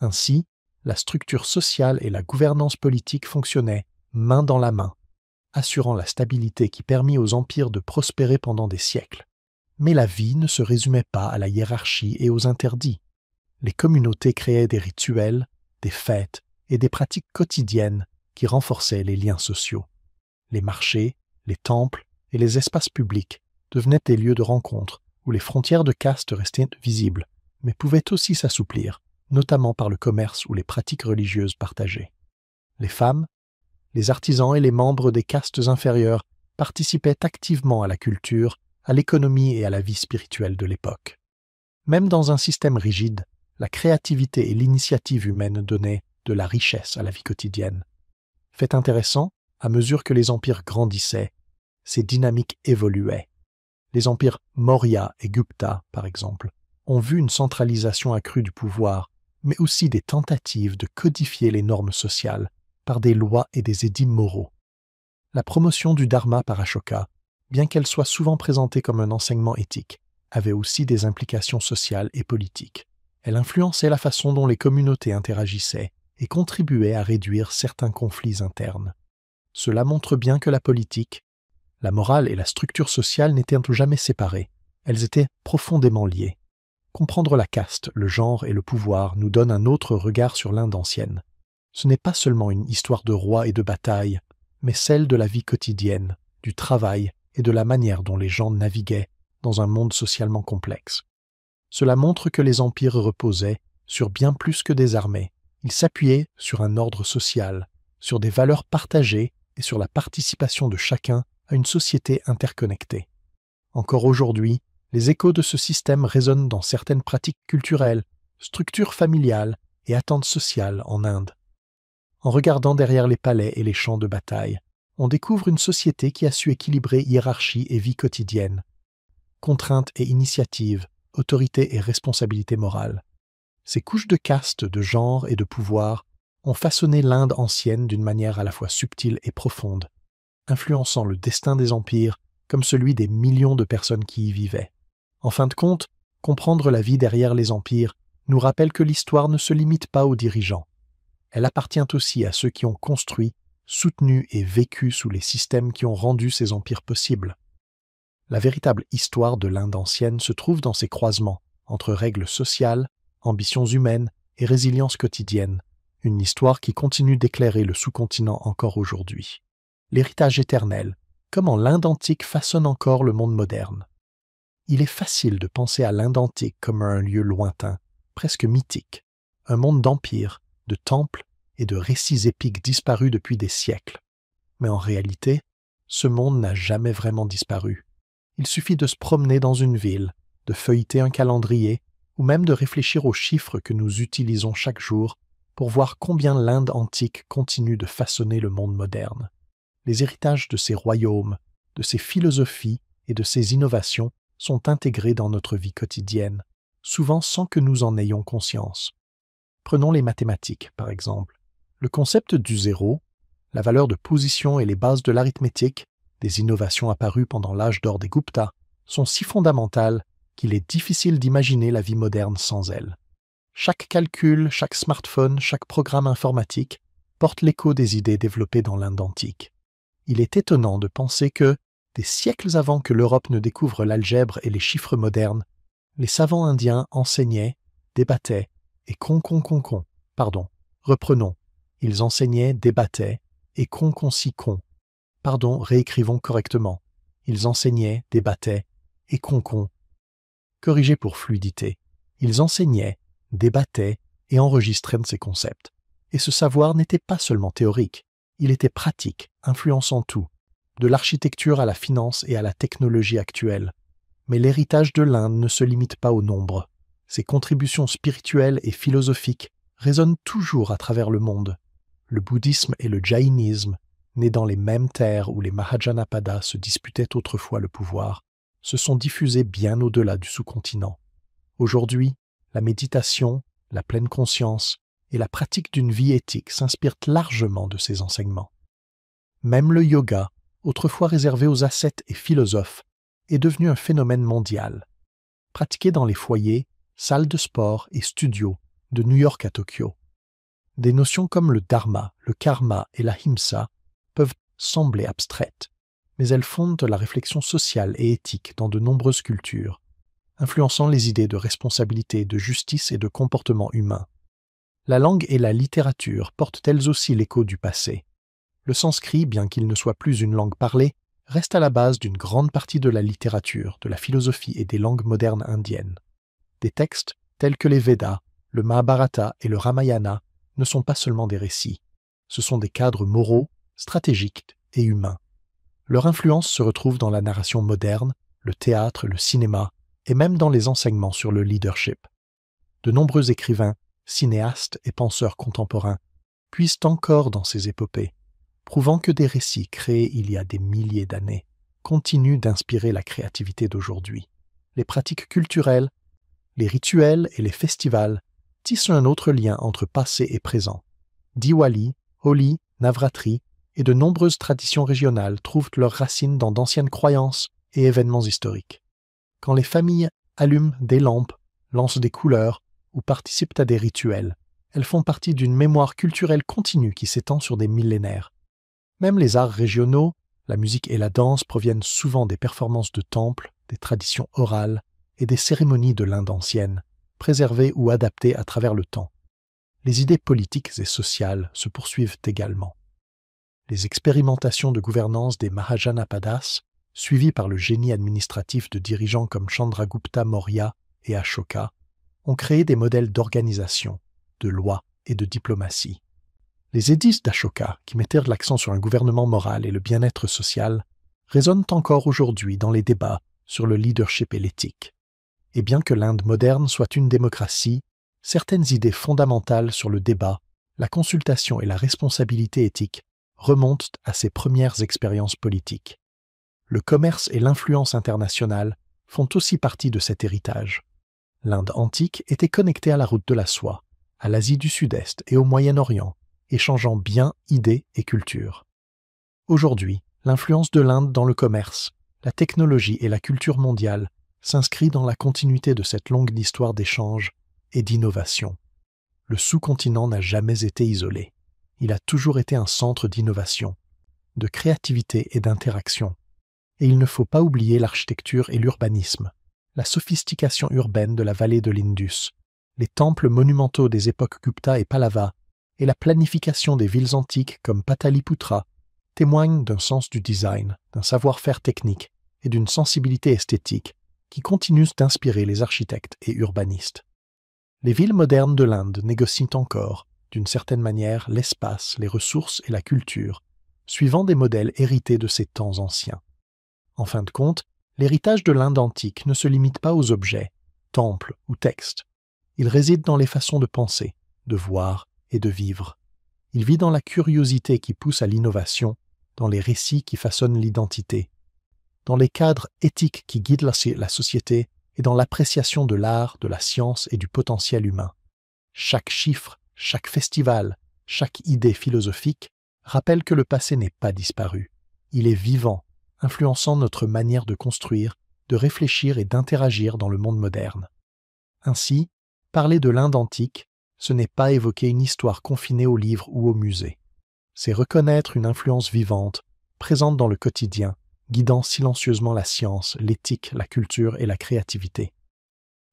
Ainsi, la structure sociale et la gouvernance politique fonctionnaient main dans la main, assurant la stabilité qui permit aux empires de prospérer pendant des siècles. Mais la vie ne se résumait pas à la hiérarchie et aux interdits. Les communautés créaient des rituels, des fêtes et des pratiques quotidiennes qui renforçaient les liens sociaux. Les marchés, les temples et les espaces publics devenaient des lieux de rencontre où les frontières de caste restaient visibles, mais pouvaient aussi s'assouplir, notamment par le commerce ou les pratiques religieuses partagées. Les femmes, les artisans et les membres des castes inférieures participaient activement à la culture, à l'économie et à la vie spirituelle de l'époque. Même dans un système rigide, la créativité et l'initiative humaine donnaient de la richesse à la vie quotidienne. Fait intéressant, à mesure que les empires grandissaient, ces dynamiques évoluaient. Les empires Maurya et Gupta, par exemple, ont vu une centralisation accrue du pouvoir, mais aussi des tentatives de codifier les normes sociales par des lois et des édits moraux. La promotion du dharma par Ashoka, bien qu'elle soit souvent présentée comme un enseignement éthique, avait aussi des implications sociales et politiques. Elle influençait la façon dont les communautés interagissaient et contribuait à réduire certains conflits internes. Cela montre bien que la politique, la morale et la structure sociale n'étaient jamais séparées, elles étaient profondément liées. Comprendre la caste, le genre et le pouvoir nous donne un autre regard sur l'Inde ancienne. Ce n'est pas seulement une histoire de rois et de batailles, mais celle de la vie quotidienne, du travail et de la manière dont les gens naviguaient dans un monde socialement complexe. Cela montre que les empires reposaient sur bien plus que des armées. Ils s'appuyaient sur un ordre social, sur des valeurs partagées et sur la participation de chacun à une société interconnectée. Encore aujourd'hui, les échos de ce système résonnent dans certaines pratiques culturelles, structures familiales et attentes sociales en Inde. En regardant derrière les palais et les champs de bataille, on découvre une société qui a su équilibrer hiérarchie et vie quotidienne, contraintes et initiatives, autorité et responsabilité morale. Ces couches de caste, de genre et de pouvoir ont façonné l'Inde ancienne d'une manière à la fois subtile et profonde, influençant le destin des empires comme celui des millions de personnes qui y vivaient. En fin de compte, comprendre la vie derrière les empires nous rappelle que l'histoire ne se limite pas aux dirigeants. Elle appartient aussi à ceux qui ont construit, soutenu et vécu sous les systèmes qui ont rendu ces empires possibles. La véritable histoire de l'Inde ancienne se trouve dans ces croisements entre règles sociales, ambitions humaines et résilience quotidienne, une histoire qui continue d'éclairer le sous-continent encore aujourd'hui. L'héritage éternel, comment l'Inde antique façonne encore le monde moderne. Il est facile de penser à l'Inde antique comme un lieu lointain, presque mythique, un monde d'empires, de temples et de récits épiques disparus depuis des siècles. Mais en réalité, ce monde n'a jamais vraiment disparu. Il suffit de se promener dans une ville, de feuilleter un calendrier ou même de réfléchir aux chiffres que nous utilisons chaque jour pour voir combien l'Inde antique continue de façonner le monde moderne. Les héritages de ces royaumes, de ces philosophies et de ces innovations sont intégrés dans notre vie quotidienne, souvent sans que nous en ayons conscience. Prenons les mathématiques, par exemple. Le concept du zéro, la valeur de position et les bases de l'arithmétique, des innovations apparues pendant l'âge d'or des Gupta, sont si fondamentales qu'il est difficile d'imaginer la vie moderne sans elles. Chaque calcul, chaque smartphone, chaque programme informatique porte l'écho des idées développées dans l'Inde antique. Il est étonnant de penser que, des siècles avant que l'Europe ne découvre l'algèbre et les chiffres modernes, les savants indiens enseignaient, débattaient et reprenons. Ils enseignaient, débattaient et réécrivons correctement. Ils enseignaient, débattaient et corrigez pour fluidité. Ils enseignaient, débattaient et enregistraient ces concepts. Et ce savoir n'était pas seulement théorique, il était pratique, influençant tout, de l'architecture à la finance et à la technologie actuelle. Mais l'héritage de l'Inde ne se limite pas au nombre. Ses contributions spirituelles et philosophiques résonnent toujours à travers le monde. Le bouddhisme et le jaïnisme, nés dans les mêmes terres où les Mahajanapadas se disputaient autrefois le pouvoir, se sont diffusés bien au-delà du sous-continent. Aujourd'hui, la méditation, la pleine conscience et la pratique d'une vie éthique s'inspirent largement de ces enseignements. Même le yoga, autrefois réservé aux ascètes et philosophes, est devenu un phénomène mondial. Pratiqué dans les foyers, salles de sport et studios de New York à Tokyo. Des notions comme le dharma, le karma et la himsa peuvent sembler abstraites, mais elles fondent la réflexion sociale et éthique dans de nombreuses cultures, influençant les idées de responsabilité, de justice et de comportement humain. La langue et la littérature portent elles aussi l'écho du passé. Le sanskrit, bien qu'il ne soit plus une langue parlée, reste à la base d'une grande partie de la littérature, de la philosophie et des langues modernes indiennes. Des textes tels que les Védas, le Mahabharata et le Ramayana ne sont pas seulement des récits, ce sont des cadres moraux, stratégiques et humains. Leur influence se retrouve dans la narration moderne, le théâtre, le cinéma et même dans les enseignements sur le leadership. De nombreux écrivains, cinéastes et penseurs contemporains puisent encore dans ces épopées, prouvant que des récits créés il y a des milliers d'années continuent d'inspirer la créativité d'aujourd'hui. Les pratiques culturelles, les rituels et les festivals tissent un autre lien entre passé et présent. Diwali, Holi, Navratri et de nombreuses traditions régionales trouvent leurs racines dans d'anciennes croyances et événements historiques. Quand les familles allument des lampes, lancent des couleurs ou participent à des rituels, elles font partie d'une mémoire culturelle continue qui s'étend sur des millénaires. Même les arts régionaux, la musique et la danse proviennent souvent des performances de temples, des traditions orales et des cérémonies de l'Inde ancienne, préservées ou adaptées à travers le temps. Les idées politiques et sociales se poursuivent également. Les expérimentations de gouvernance des Mahajanapadas, suivies par le génie administratif de dirigeants comme Chandragupta Maurya et Ashoka, ont créé des modèles d'organisation, de loi et de diplomatie. Les édicts d'Ashoka, qui mettaient l'accent sur un gouvernement moral et le bien-être social, résonnent encore aujourd'hui dans les débats sur le leadership et l'éthique. Et bien que l'Inde moderne soit une démocratie, certaines idées fondamentales sur le débat, la consultation et la responsabilité éthique remontent à ses premières expériences politiques. Le commerce et l'influence internationale font aussi partie de cet héritage. L'Inde antique était connectée à la route de la soie, à l'Asie du Sud-Est et au Moyen-Orient, échangeant biens, idées et cultures. Aujourd'hui, l'influence de l'Inde dans le commerce, la technologie et la culture mondiale s'inscrit dans la continuité de cette longue histoire d'échanges et d'innovation. Le sous-continent n'a jamais été isolé. Il a toujours été un centre d'innovation, de créativité et d'interaction. Et il ne faut pas oublier l'architecture et l'urbanisme, la sophistication urbaine de la vallée de l'Indus, les temples monumentaux des époques Gupta et Pallava, et la planification des villes antiques comme Pataliputra témoignent d'un sens du design, d'un savoir-faire technique et d'une sensibilité esthétique qui continuent d'inspirer les architectes et urbanistes. Les villes modernes de l'Inde négocient encore, d'une certaine manière, l'espace, les ressources et la culture, suivant des modèles hérités de ces temps anciens. En fin de compte, l'héritage de l'Inde antique ne se limite pas aux objets, temples ou textes. Il réside dans les façons de penser, de voir et de vivre. Il vit dans la curiosité qui pousse à l'innovation, dans les récits qui façonnent l'identité, dans les cadres éthiques qui guident la société et dans l'appréciation de l'art, de la science et du potentiel humain. Chaque chiffre, chaque festival, chaque idée philosophique rappelle que le passé n'est pas disparu. Il est vivant, influençant notre manière de construire, de réfléchir et d'interagir dans le monde moderne. Ainsi, parler de l'Inde antique, ce n'est pas évoquer une histoire confinée aux livres ou au musée. C'est reconnaître une influence vivante, présente dans le quotidien, guidant silencieusement la science, l'éthique, la culture et la créativité.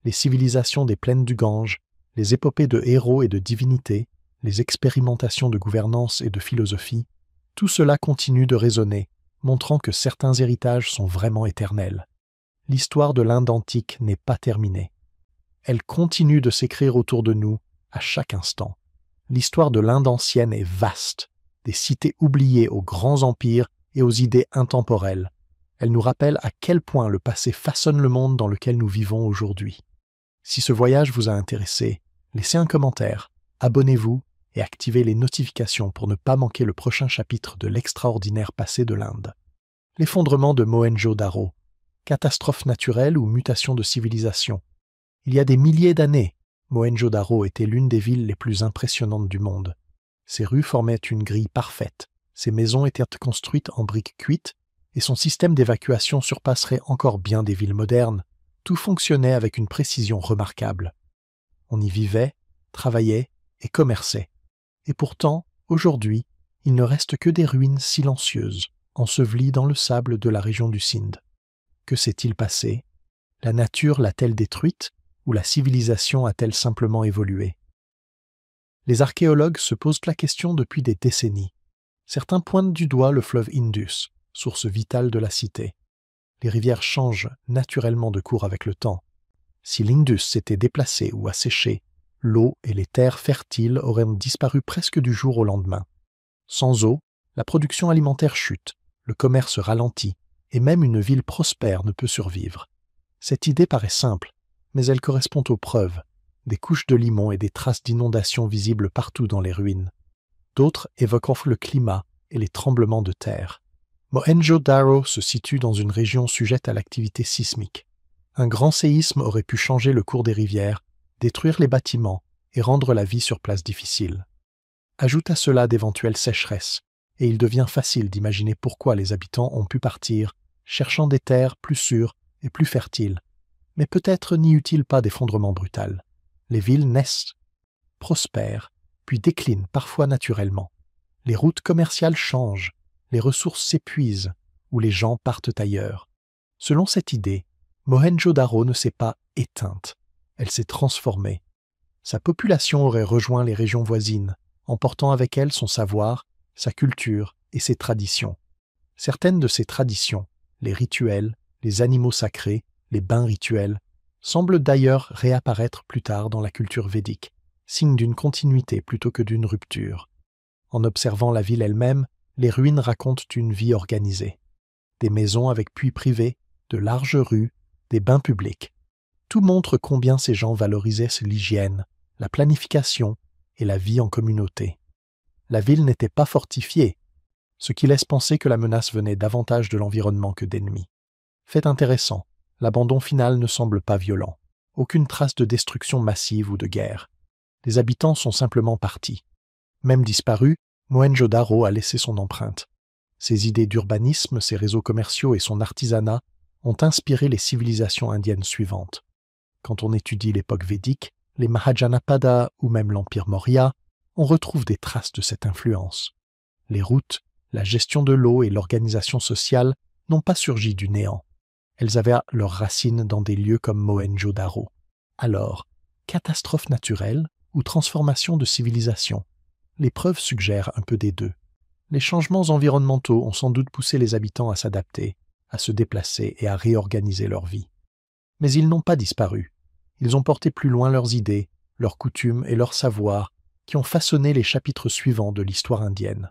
Les civilisations des plaines du Gange, les épopées de héros et de divinités, les expérimentations de gouvernance et de philosophie, tout cela continue de résonner, montrant que certains héritages sont vraiment éternels. L'histoire de l'Inde antique n'est pas terminée. Elle continue de s'écrire autour de nous à chaque instant. L'histoire de l'Inde ancienne est vaste, des cités oubliées aux grands empires et aux idées intemporelles. Elle nous rappelle à quel point le passé façonne le monde dans lequel nous vivons aujourd'hui. Si ce voyage vous a intéressé, laissez un commentaire, abonnez-vous et activez les notifications pour ne pas manquer le prochain chapitre de l'extraordinaire passé de l'Inde. L'effondrement de Mohenjo-Daro, catastrophe naturelle ou mutation de civilisation. Il y a des milliers d'années, Mohenjo-Daro était l'une des villes les plus impressionnantes du monde. Ses rues formaient une grille parfaite, ses maisons étaient construites en briques cuites et son système d'évacuation surpasserait encore bien des villes modernes. Tout fonctionnait avec une précision remarquable. On y vivait, travaillait et commerçait. Et pourtant, aujourd'hui, il ne reste que des ruines silencieuses, ensevelies dans le sable de la région du Sindh. Que s'est-il passé? La nature l'a-t-elle détruite ou la civilisation a-t-elle simplement évolué? Les archéologues se posent la question depuis des décennies. Certains pointent du doigt le fleuve Indus, source vitale de la cité. Les rivières changent naturellement de cours avec le temps. Si l'Indus s'était déplacé ou asséché, l'eau et les terres fertiles auraient disparu presque du jour au lendemain. Sans eau, la production alimentaire chute, le commerce ralentit, et même une ville prospère ne peut survivre. Cette idée paraît simple, mais elle correspond aux preuves, des couches de limon et des traces d'inondations visibles partout dans les ruines. D'autres évoquent le climat et les tremblements de terre. Mohenjo-Daro se situe dans une région sujette à l'activité sismique. Un grand séisme aurait pu changer le cours des rivières, détruire les bâtiments et rendre la vie sur place difficile. Ajoute à cela d'éventuelles sécheresses, et il devient facile d'imaginer pourquoi les habitants ont pu partir, cherchant des terres plus sûres et plus fertiles. Mais peut-être n'y eut-il pas d'effondrement brutal. Les villes naissent, prospèrent, puis déclinent parfois naturellement. Les routes commerciales changent, les ressources s'épuisent, ou les gens partent ailleurs. Selon cette idée, Mohenjo-Daro ne s'est pas éteinte, elle s'est transformée. Sa population aurait rejoint les régions voisines, emportant avec elle son savoir, sa culture et ses traditions. Certaines de ces traditions, les rituels, les animaux sacrés, les bains rituels, semblent d'ailleurs réapparaître plus tard dans la culture védique, signe d'une continuité plutôt que d'une rupture. En observant la ville elle-même, les ruines racontent une vie organisée. Des maisons avec puits privés, de larges rues, des bains publics. Tout montre combien ces gens valorisaient l'hygiène, la planification et la vie en communauté. La ville n'était pas fortifiée, ce qui laisse penser que la menace venait davantage de l'environnement que d'ennemis. Fait intéressant, l'abandon final ne semble pas violent. Aucune trace de destruction massive ou de guerre. Les habitants sont simplement partis. Même disparu, Mohenjo-Daro a laissé son empreinte. Ses idées d'urbanisme, ses réseaux commerciaux et son artisanat ont inspiré les civilisations indiennes suivantes. Quand on étudie l'époque védique, les Mahajanapada ou même l'Empire Maurya, on retrouve des traces de cette influence. Les routes, la gestion de l'eau et l'organisation sociale n'ont pas surgi du néant. Elles avaient leurs racines dans des lieux comme Mohenjo-Daro. Alors, catastrophe naturelle ou transformation de civilisation? Les preuves suggèrent un peu des deux. Les changements environnementaux ont sans doute poussé les habitants à s'adapter, à se déplacer et à réorganiser leur vie. Mais ils n'ont pas disparu. Ils ont porté plus loin leurs idées, leurs coutumes et leurs savoirs qui ont façonné les chapitres suivants de l'histoire indienne.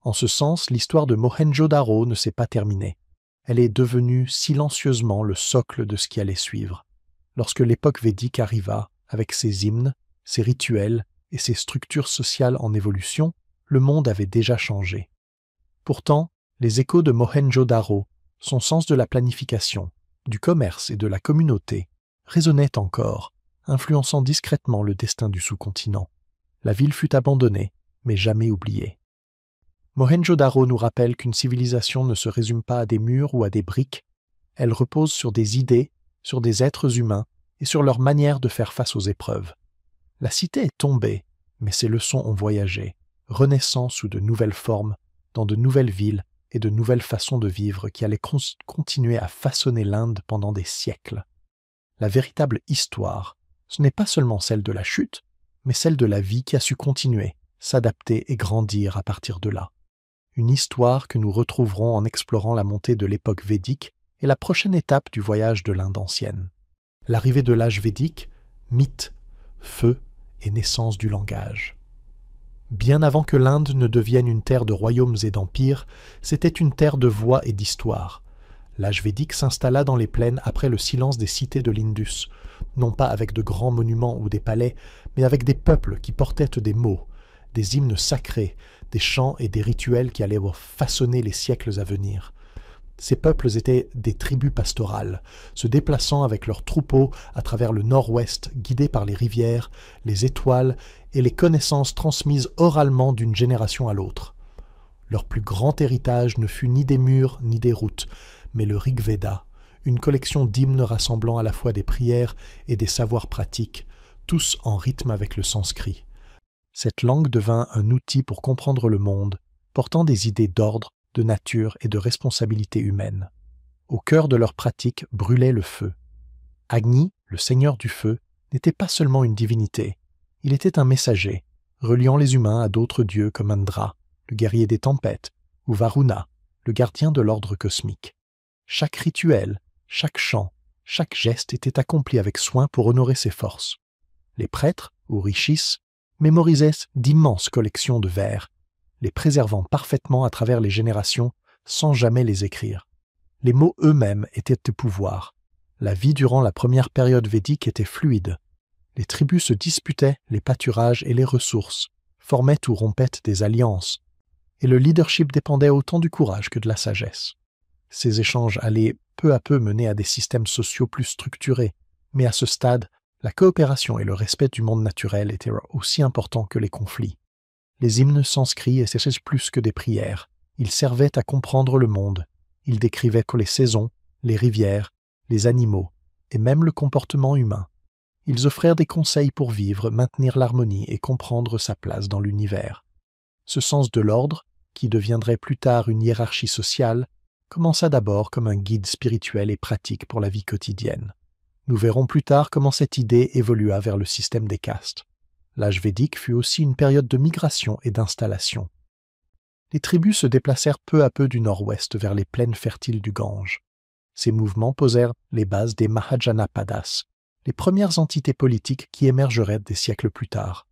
En ce sens, l'histoire de Mohenjo-Daro ne s'est pas terminée. Elle est devenue silencieusement le socle de ce qui allait suivre. Lorsque l'époque védique arriva, avec ses hymnes, ses rituels et ses structures sociales en évolution, le monde avait déjà changé. Pourtant, les échos de Mohenjo-Daro, son sens de la planification, du commerce et de la communauté, résonnaient encore, influençant discrètement le destin du sous-continent. La ville fut abandonnée, mais jamais oubliée. Mohenjo-Daro nous rappelle qu'une civilisation ne se résume pas à des murs ou à des briques, elle repose sur des idées, sur des êtres humains et sur leur manière de faire face aux épreuves. La cité est tombée, mais ses leçons ont voyagé, renaissant sous de nouvelles formes, dans de nouvelles villes et de nouvelles façons de vivre qui allaient continuer à façonner l'Inde pendant des siècles. La véritable histoire, ce n'est pas seulement celle de la chute, mais celle de la vie qui a su continuer, s'adapter et grandir à partir de là. Une histoire que nous retrouverons en explorant la montée de l'époque védique et la prochaine étape du voyage de l'Inde ancienne. L'arrivée de l'âge védique, mythe, feu et naissance du langage. Bien avant que l'Inde ne devienne une terre de royaumes et d'empires, c'était une terre de voix et d'histoire. L'âge védique s'installa dans les plaines après le silence des cités de l'Indus, non pas avec de grands monuments ou des palais, mais avec des peuples qui portaient des mots, des hymnes sacrés, des chants et des rituels qui allaient façonner les siècles à venir. Ces peuples étaient des tribus pastorales, se déplaçant avec leurs troupeaux à travers le nord-ouest, guidés par les rivières, les étoiles et les connaissances transmises oralement d'une génération à l'autre. Leur plus grand héritage ne fut ni des murs ni des routes, mais le Rig Veda, une collection d'hymnes rassemblant à la fois des prières et des savoirs pratiques, tous en rythme avec le sanskrit. Cette langue devint un outil pour comprendre le monde, portant des idées d'ordre, de nature et de responsabilité humaine. Au cœur de leur pratique brûlait le feu. Agni, le seigneur du feu, n'était pas seulement une divinité, il était un messager, reliant les humains à d'autres dieux comme Indra, le guerrier des tempêtes, ou Varuna, le gardien de l'ordre cosmique. Chaque rituel, chaque chant, chaque geste était accompli avec soin pour honorer ses forces. Les prêtres, ou rishis, mémorisaient d'immenses collections de vers, les préservant parfaitement à travers les générations sans jamais les écrire. Les mots eux-mêmes étaient de pouvoir. La vie durant la première période védique était fluide. Les tribus se disputaient les pâturages et les ressources, formaient ou rompaient des alliances, et le leadership dépendait autant du courage que de la sagesse. Ces échanges allaient peu à peu mener à des systèmes sociaux plus structurés, mais à ce stade, La coopération et le respect du monde naturel étaient aussi importants que les conflits. Les hymnes sanscrits étaient plus que des prières. Ils servaient à comprendre le monde. Ils décrivaient les saisons, les rivières, les animaux et même le comportement humain. Ils offrirent des conseils pour vivre, maintenir l'harmonie et comprendre sa place dans l'univers. Ce sens de l'ordre, qui deviendrait plus tard une hiérarchie sociale, commença d'abord comme un guide spirituel et pratique pour la vie quotidienne. Nous verrons plus tard comment cette idée évolua vers le système des castes. L'âge védique fut aussi une période de migration et d'installation. Les tribus se déplacèrent peu à peu du nord-ouest vers les plaines fertiles du Gange. Ces mouvements posèrent les bases des Mahajanapadas, les premières entités politiques qui émergeraient des siècles plus tard.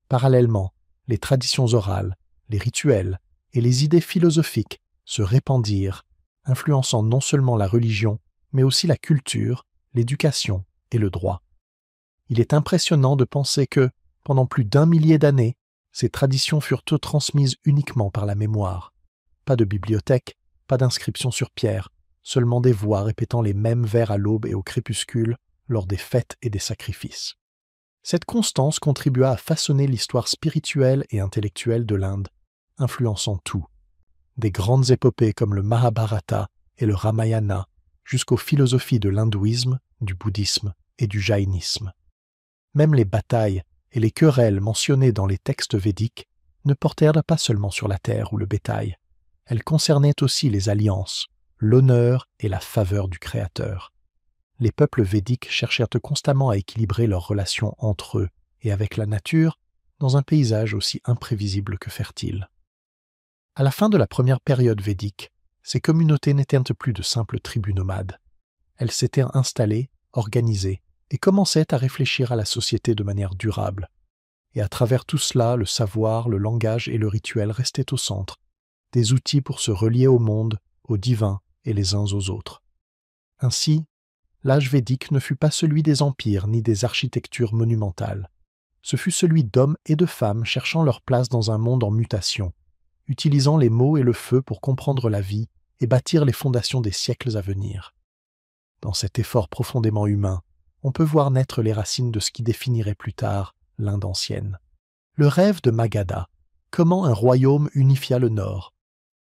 Parallèlement, les traditions orales, les rituels et les idées philosophiques se répandirent, influençant non seulement la religion, mais aussi la culture, l'éducation et le droit. Il est impressionnant de penser que, pendant plus d'1 millier d'années, ces traditions furent toutes transmises uniquement par la mémoire. Pas de bibliothèque, pas d'inscription sur pierre, seulement des voix répétant les mêmes vers à l'aube et au crépuscule, lors des fêtes et des sacrifices. Cette constance contribua à façonner l'histoire spirituelle et intellectuelle de l'Inde, influençant tout, des grandes épopées comme le Mahabharata et le Ramayana, jusqu'aux philosophies de l'hindouisme, du bouddhisme et du jaïnisme. Même les batailles et les querelles mentionnées dans les textes védiques ne portèrent pas seulement sur la terre ou le bétail. Elles concernaient aussi les alliances, l'honneur et la faveur du Créateur. Les peuples védiques cherchèrent constamment à équilibrer leurs relations entre eux et avec la nature dans un paysage aussi imprévisible que fertile. À la fin de la première période védique, ces communautés n'étaient plus de simples tribus nomades. Elles s'étaient installées, organisées, et commençaient à réfléchir à la société de manière durable. Et à travers tout cela, le savoir, le langage et le rituel restaient au centre, des outils pour se relier au monde, au divin et les uns aux autres. Ainsi, l'âge védique ne fut pas celui des empires ni des architectures monumentales. Ce fut celui d'hommes et de femmes cherchant leur place dans un monde en mutation, utilisant les mots et le feu pour comprendre la vie et bâtir les fondations des siècles à venir. Dans cet effort profondément humain, on peut voir naître les racines de ce qui définirait plus tard l'Inde ancienne. Le rêve de Magadha, comment un royaume unifia le Nord.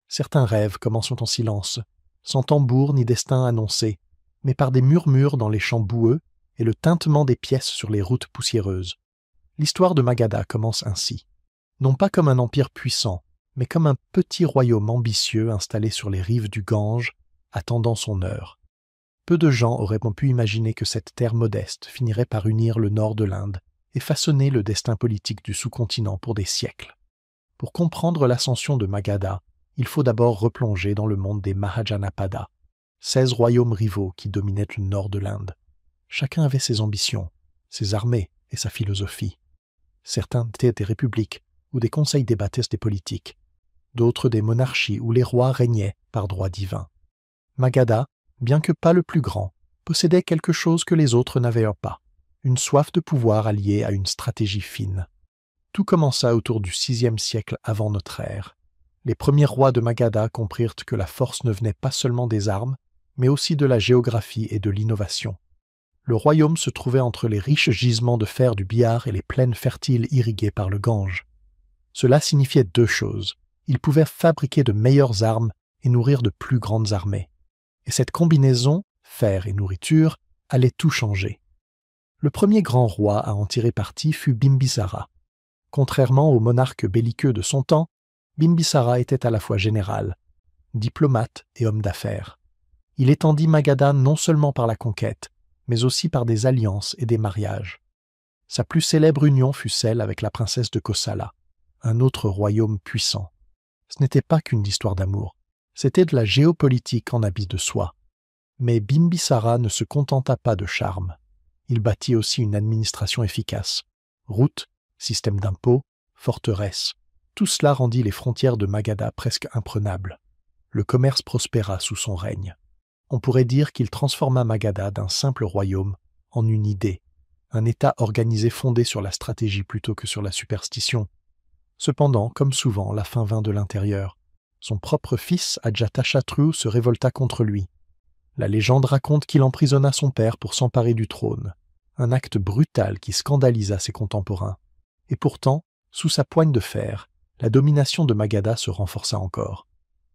Certains rêves commencent en silence, sans tambour ni destin annoncé, mais par des murmures dans les champs boueux et le tintement des pièces sur les routes poussiéreuses. L'histoire de Magadha commence ainsi, non pas comme un empire puissant, mais comme un petit royaume ambitieux installé sur les rives du Gange, attendant son heure. Peu de gens auraient pu imaginer que cette terre modeste finirait par unir le nord de l'Inde et façonner le destin politique du sous-continent pour des siècles. Pour comprendre l'ascension de Magadha, il faut d'abord replonger dans le monde des Mahajanapadas, 16 royaumes rivaux qui dominaient le nord de l'Inde. Chacun avait ses ambitions, ses armées et sa philosophie. Certains étaient des républiques où des conseils débattaient des politiques, d'autres des monarchies où les rois régnaient par droit divin. Magadha, bien que pas le plus grand, possédait quelque chose que les autres n'avaient pas, une soif de pouvoir alliée à une stratégie fine. Tout commença autour du VIe siècle avant notre ère. Les premiers rois de Magadha comprirent que la force ne venait pas seulement des armes, mais aussi de la géographie et de l'innovation. Le royaume se trouvait entre les riches gisements de fer du Bihar et les plaines fertiles irriguées par le Gange. Cela signifiait deux choses. Ils pouvaient fabriquer de meilleures armes et nourrir de plus grandes armées. Et cette combinaison, fer et nourriture, allait tout changer. Le premier grand roi à en tirer parti fut Bimbisara. Contrairement aux monarques belliqueux de son temps, Bimbisara était à la fois général, diplomate et homme d'affaires. Il étendit Magadha non seulement par la conquête, mais aussi par des alliances et des mariages. Sa plus célèbre union fut celle avec la princesse de Kosala, un autre royaume puissant. Ce n'était pas qu'une histoire d'amour, c'était de la géopolitique en habit de soie. Mais Bimbisara ne se contenta pas de charme. Il bâtit aussi une administration efficace. Routes, système d'impôts, forteresses. Tout cela rendit les frontières de Magadha presque imprenables. Le commerce prospéra sous son règne. On pourrait dire qu'il transforma Magadha d'un simple royaume en une idée, un État organisé fondé sur la stratégie plutôt que sur la superstition. Cependant, comme souvent, la fin vint de l'intérieur. Son propre fils, Ajatashatru, se révolta contre lui. La légende raconte qu'il emprisonna son père pour s'emparer du trône. un acte brutal qui scandalisa ses contemporains. Et pourtant, sous sa poigne de fer, la domination de Magadha se renforça encore.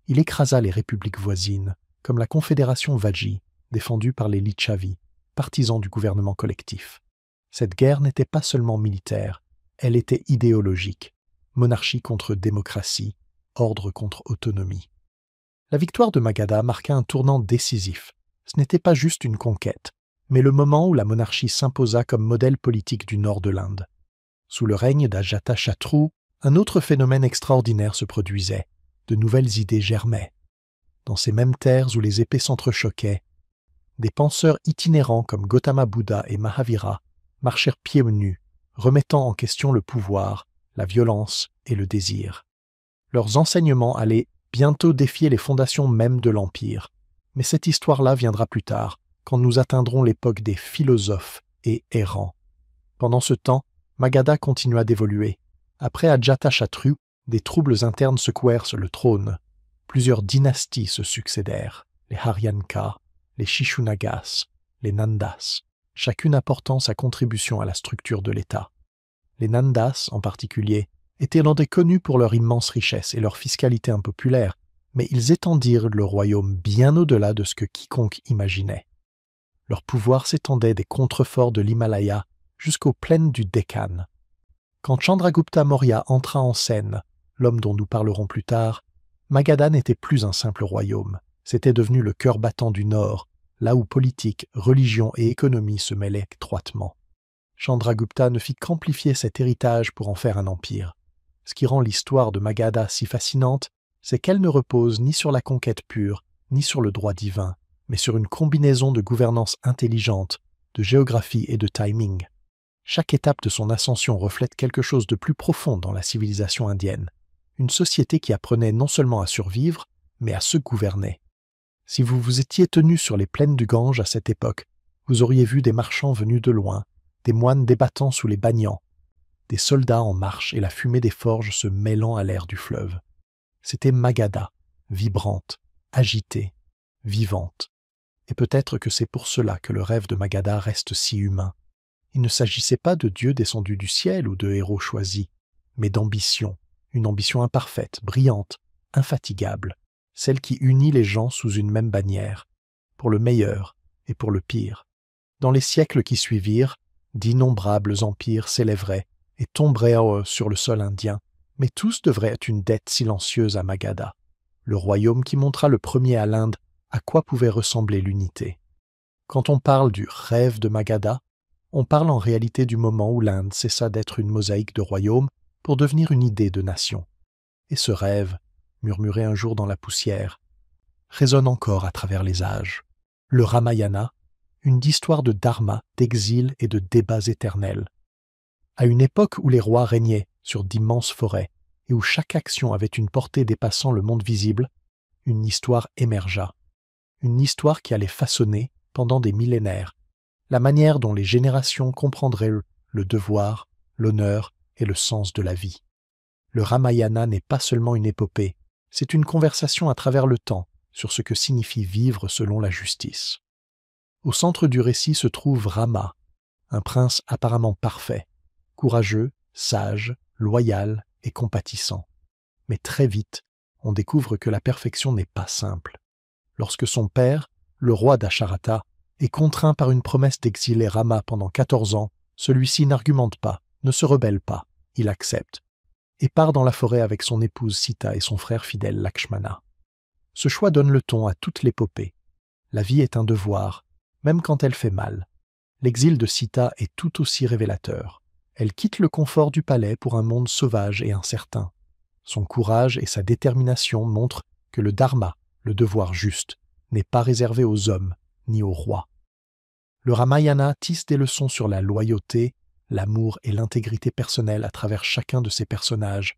Il écrasa les républiques voisines, comme la confédération Vajji, défendue par les Licchavis, partisans du gouvernement collectif. Cette guerre n'était pas seulement militaire, elle était idéologique. Monarchie contre démocratie, ordre contre autonomie. La victoire de Magadha marqua un tournant décisif. Ce n'était pas juste une conquête, mais le moment où la monarchie s'imposa comme modèle politique du nord de l'Inde. Sous le règne d'Ajatashatru, un autre phénomène extraordinaire se produisait. De nouvelles idées germaient. Dans ces mêmes terres où les épées s'entrechoquaient, des penseurs itinérants comme Gautama Bouddha et Mahavira marchèrent pieds nus, remettant en question le pouvoir, la violence et le désir. Leurs enseignements allaient bientôt défier les fondations mêmes de l'Empire. Mais cette histoire-là viendra plus tard, quand nous atteindrons l'époque des philosophes et errants. Pendant ce temps, Magadha continua d'évoluer. Après Ajatashatru, des troubles internes secouèrent le trône. Plusieurs dynasties se succédèrent, les Haryanka, les Shishunagas, les Nandas, chacune apportant sa contribution à la structure de l'État. Les Nandas, en particulier, étaient connus pour leur immense richesse et leur fiscalité impopulaire, mais ils étendirent le royaume bien au-delà de ce que quiconque imaginait. Leur pouvoir s'étendait des contreforts de l'Himalaya jusqu'aux plaines du Deccan. Quand Chandragupta Maurya entra en scène, l'homme dont nous parlerons plus tard, Magadha n'était plus un simple royaume, c'était devenu le cœur battant du Nord, là où politique, religion et économie se mêlaient étroitement. Chandragupta ne fit qu'amplifier cet héritage pour en faire un empire. Ce qui rend l'histoire de Magadha si fascinante, c'est qu'elle ne repose ni sur la conquête pure, ni sur le droit divin, mais sur une combinaison de gouvernance intelligente, de géographie et de timing. Chaque étape de son ascension reflète quelque chose de plus profond dans la civilisation indienne, une société qui apprenait non seulement à survivre, mais à se gouverner. Si vous vous étiez tenu sur les plaines du Gange à cette époque, vous auriez vu des marchands venus de loin, des moines débattant sous les banians, des soldats en marche et la fumée des forges se mêlant à l'air du fleuve. C'était Magadha, vibrante, agitée, vivante. Et peut-être que c'est pour cela que le rêve de Magadha reste si humain. Il ne s'agissait pas de dieux descendus du ciel ou de héros choisis, mais d'ambition, une ambition imparfaite, brillante, infatigable, celle qui unit les gens sous une même bannière, pour le meilleur et pour le pire. Dans les siècles qui suivirent, d'innombrables empires s'élèveraient et tomberaient sur le sol indien, mais tous devraient être une dette silencieuse à Magadha, le royaume qui montra le premier à l'Inde à quoi pouvait ressembler l'unité. Quand on parle du rêve de Magadha, on parle en réalité du moment où l'Inde cessa d'être une mosaïque de royaumes pour devenir une idée de nation. Et ce rêve, murmuré un jour dans la poussière, résonne encore à travers les âges. Le Ramayana, une histoire de dharma, d'exil et de débats éternels. À une époque où les rois régnaient sur d'immenses forêts et où chaque action avait une portée dépassant le monde visible, une histoire émergea. Une histoire qui allait façonner, pendant des millénaires, la manière dont les générations comprendraient le devoir, l'honneur et le sens de la vie. Le Ramayana n'est pas seulement une épopée, c'est une conversation à travers le temps sur ce que signifie vivre selon la justice. Au centre du récit se trouve Rama, un prince apparemment parfait, courageux, sage, loyal et compatissant. Mais très vite, on découvre que la perfection n'est pas simple. Lorsque son père, le roi Dasharata, est contraint par une promesse d'exiler Rama pendant 14 ans, celui-ci n'argumente pas, ne se rebelle pas, il accepte, et part dans la forêt avec son épouse Sita et son frère fidèle Lakshmana. Ce choix donne le ton à toute l'épopée. La vie est un devoir, même quand elle fait mal. L'exil de Sita est tout aussi révélateur. Elle quitte le confort du palais pour un monde sauvage et incertain. Son courage et sa détermination montrent que le dharma, le devoir juste, n'est pas réservé aux hommes ni aux rois. Le Ramayana tisse des leçons sur la loyauté, l'amour et l'intégrité personnelle à travers chacun de ses personnages,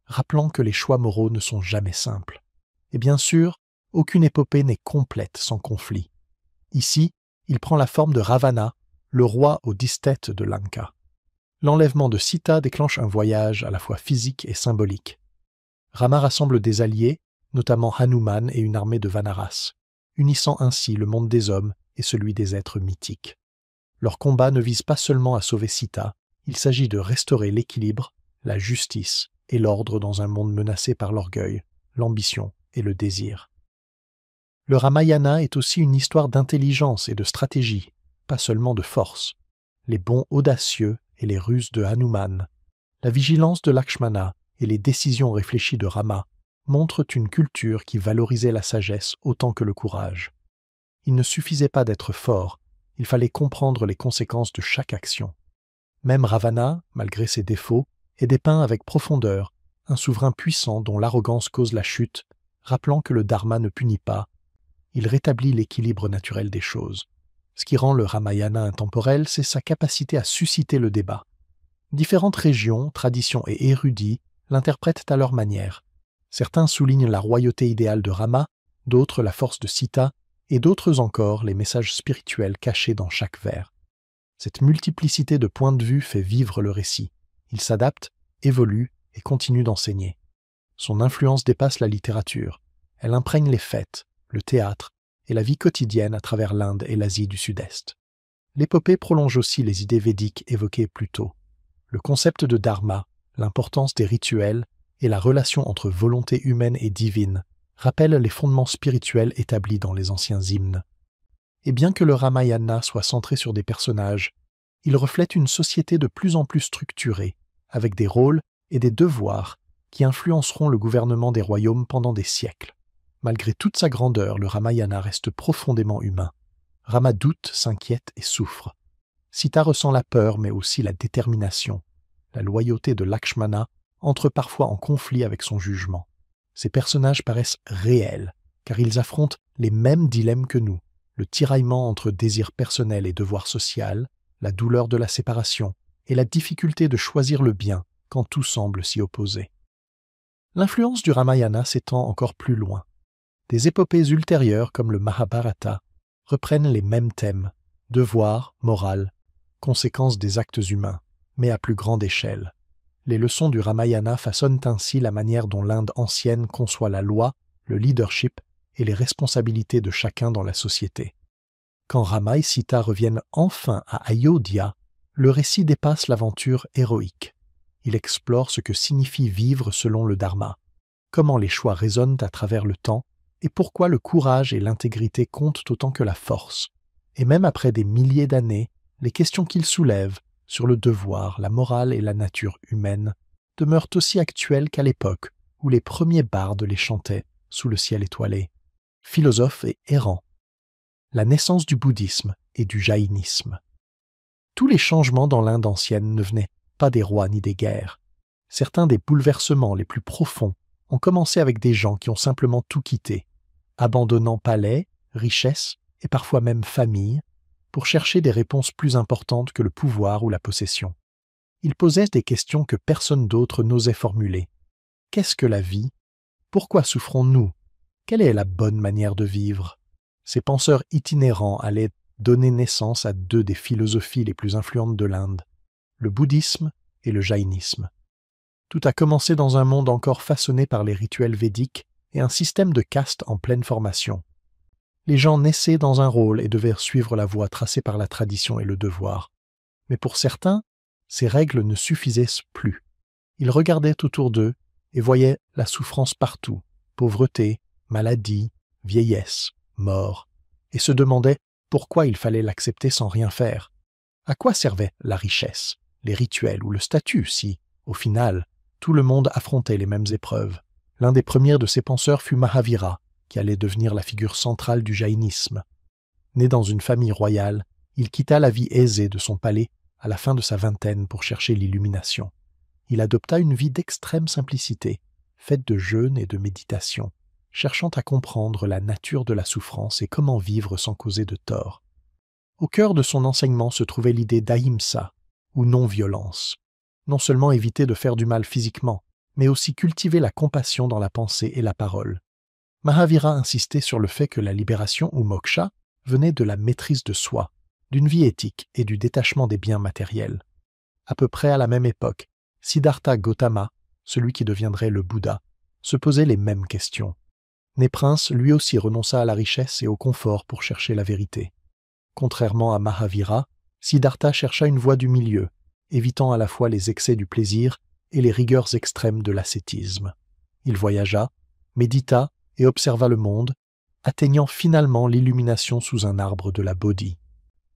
rappelant que les choix moraux ne sont jamais simples. Et bien sûr, aucune épopée n'est complète sans conflit. Ici, il prend la forme de Ravana, le roi aux 10 têtes de Lanka. L'enlèvement de Sita déclenche un voyage à la fois physique et symbolique. Rama rassemble des alliés, notamment Hanuman et une armée de Vanaras, unissant ainsi le monde des hommes et celui des êtres mythiques. Leur combat ne vise pas seulement à sauver Sita, il s'agit de restaurer l'équilibre, la justice et l'ordre dans un monde menacé par l'orgueil, l'ambition et le désir. Le Ramayana est aussi une histoire d'intelligence et de stratégie, pas seulement de force. Les bonds audacieux et les ruses de Hanuman, la vigilance de Lakshmana et les décisions réfléchies de Rama montrent une culture qui valorisait la sagesse autant que le courage. Il ne suffisait pas d'être fort, il fallait comprendre les conséquences de chaque action. Même Ravana, malgré ses défauts, est dépeint avec profondeur, un souverain puissant dont l'arrogance cause la chute, rappelant que le dharma ne punit pas, il rétablit l'équilibre naturel des choses. Ce qui rend le Ramayana intemporel, c'est sa capacité à susciter le débat. Différentes régions, traditions et érudits l'interprètent à leur manière. Certains soulignent la royauté idéale de Rama, d'autres la force de Sita, et d'autres encore les messages spirituels cachés dans chaque vers. Cette multiplicité de points de vue fait vivre le récit. Il s'adapte, évolue et continue d'enseigner. Son influence dépasse la littérature. Elle imprègne les fêtes, le théâtre et la vie quotidienne à travers l'Inde et l'Asie du Sud-Est. L'épopée prolonge aussi les idées védiques évoquées plus tôt. Le concept de dharma, l'importance des rituels et la relation entre volonté humaine et divine rappellent les fondements spirituels établis dans les anciens hymnes. Et bien que le Ramayana soit centré sur des personnages, il reflète une société de plus en plus structurée, avec des rôles et des devoirs qui influenceront le gouvernement des royaumes pendant des siècles. Malgré toute sa grandeur, le Ramayana reste profondément humain. Rama doute, s'inquiète et souffre. Sita ressent la peur mais aussi la détermination. La loyauté de Lakshmana entre parfois en conflit avec son jugement. Ces personnages paraissent réels, car ils affrontent les mêmes dilemmes que nous, le tiraillement entre désir personnel et devoir social, la douleur de la séparation et la difficulté de choisir le bien quand tout semble s'y opposer. L'influence du Ramayana s'étend encore plus loin. Des épopées ultérieures comme le Mahabharata reprennent les mêmes thèmes, devoir, morale, conséquences des actes humains, mais à plus grande échelle. Les leçons du Ramayana façonnent ainsi la manière dont l'Inde ancienne conçoit la loi, le leadership et les responsabilités de chacun dans la société. Quand Rama et Sita reviennent enfin à Ayodhya, le récit dépasse l'aventure héroïque. Il explore ce que signifie vivre selon le dharma, comment les choix résonnent à travers le temps et pourquoi le courage et l'intégrité comptent autant que la force. Et même après des milliers d'années, les questions qu'il soulève sur le devoir, la morale et la nature humaine demeurent aussi actuelles qu'à l'époque où les premiers bardes les chantaient sous le ciel étoilé. Philosophes et errants. La naissance du bouddhisme et du jaïnisme. Tous les changements dans l'Inde ancienne ne venaient pas des rois ni des guerres. Certains des bouleversements les plus profonds ont commencé avec des gens qui ont simplement tout quitté, abandonnant palais, richesses et parfois même famille, pour chercher des réponses plus importantes que le pouvoir ou la possession. Ils posaient des questions que personne d'autre n'osait formuler. Qu'est-ce que la vie? Pourquoi souffrons-nous? Quelle est la bonne manière de vivre? Ces penseurs itinérants allaient donner naissance à deux des philosophies les plus influentes de l'Inde, le bouddhisme et le jaïnisme. Tout a commencé dans un monde encore façonné par les rituels védiques et un système de castes en pleine formation. Les gens naissaient dans un rôle et devaient suivre la voie tracée par la tradition et le devoir. Mais pour certains, ces règles ne suffisaient plus. Ils regardaient autour d'eux et voyaient la souffrance partout, pauvreté, maladie, vieillesse, mort, et se demandaient pourquoi il fallait l'accepter sans rien faire. À quoi servait la richesse, les rituels ou le statut si, au final, tout le monde affrontait les mêmes épreuves? L'un des premiers de ces penseurs fut Mahavira, qui allait devenir la figure centrale du jaïnisme. Né dans une famille royale, il quitta la vie aisée de son palais à la fin de sa vingtaine pour chercher l'illumination. Il adopta une vie d'extrême simplicité, faite de jeûne et de méditation, cherchant à comprendre la nature de la souffrance et comment vivre sans causer de tort. Au cœur de son enseignement se trouvait l'idée d'ahimsa, ou non-violence. Non seulement éviter de faire du mal physiquement, mais aussi cultiver la compassion dans la pensée et la parole. Mahavira insistait sur le fait que la libération ou moksha venait de la maîtrise de soi, d'une vie éthique et du détachement des biens matériels. À peu près à la même époque, Siddhartha Gautama, celui qui deviendrait le Bouddha, se posait les mêmes questions. Né prince, lui aussi renonça à la richesse et au confort pour chercher la vérité. Contrairement à Mahavira, Siddhartha chercha une voie du milieu, évitant à la fois les excès du plaisir et les rigueurs extrêmes de l'ascétisme. Il voyagea, médita et observa le monde, atteignant finalement l'illumination sous un arbre de la Bodhi.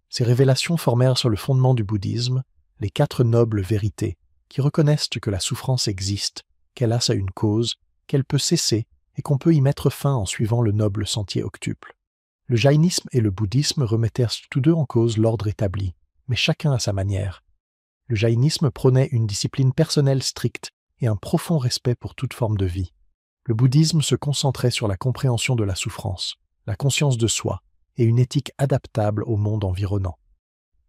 Ces révélations formèrent sur le fondement du bouddhisme les 4 nobles vérités qui reconnaissent que la souffrance existe, qu'elle a une cause, qu'elle peut cesser et qu'on peut y mettre fin en suivant le noble sentier octuple. Le jaïnisme et le bouddhisme remettèrent tous deux en cause l'ordre établi, mais chacun à sa manière. Le jaïnisme prônait une discipline personnelle stricte et un profond respect pour toute forme de vie. Le bouddhisme se concentrait sur la compréhension de la souffrance, la conscience de soi et une éthique adaptable au monde environnant.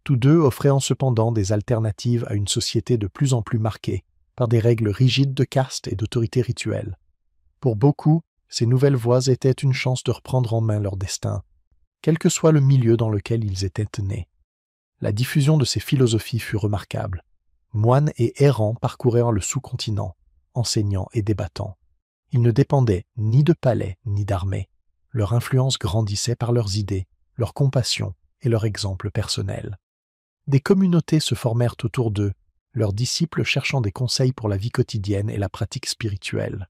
Tous deux offraient cependant des alternatives à une société de plus en plus marquée par des règles rigides de caste et d'autorité rituelle. Pour beaucoup, ces nouvelles voies étaient une chance de reprendre en main leur destin, quel que soit le milieu dans lequel ils étaient nés. La diffusion de ces philosophies fut remarquable. Moines et errants parcoururent le sous-continent, enseignant et débattant. Ils ne dépendaient ni de palais ni d'armée. Leur influence grandissait par leurs idées, leur compassion et leur exemple personnel. Des communautés se formèrent autour d'eux, leurs disciples cherchant des conseils pour la vie quotidienne et la pratique spirituelle.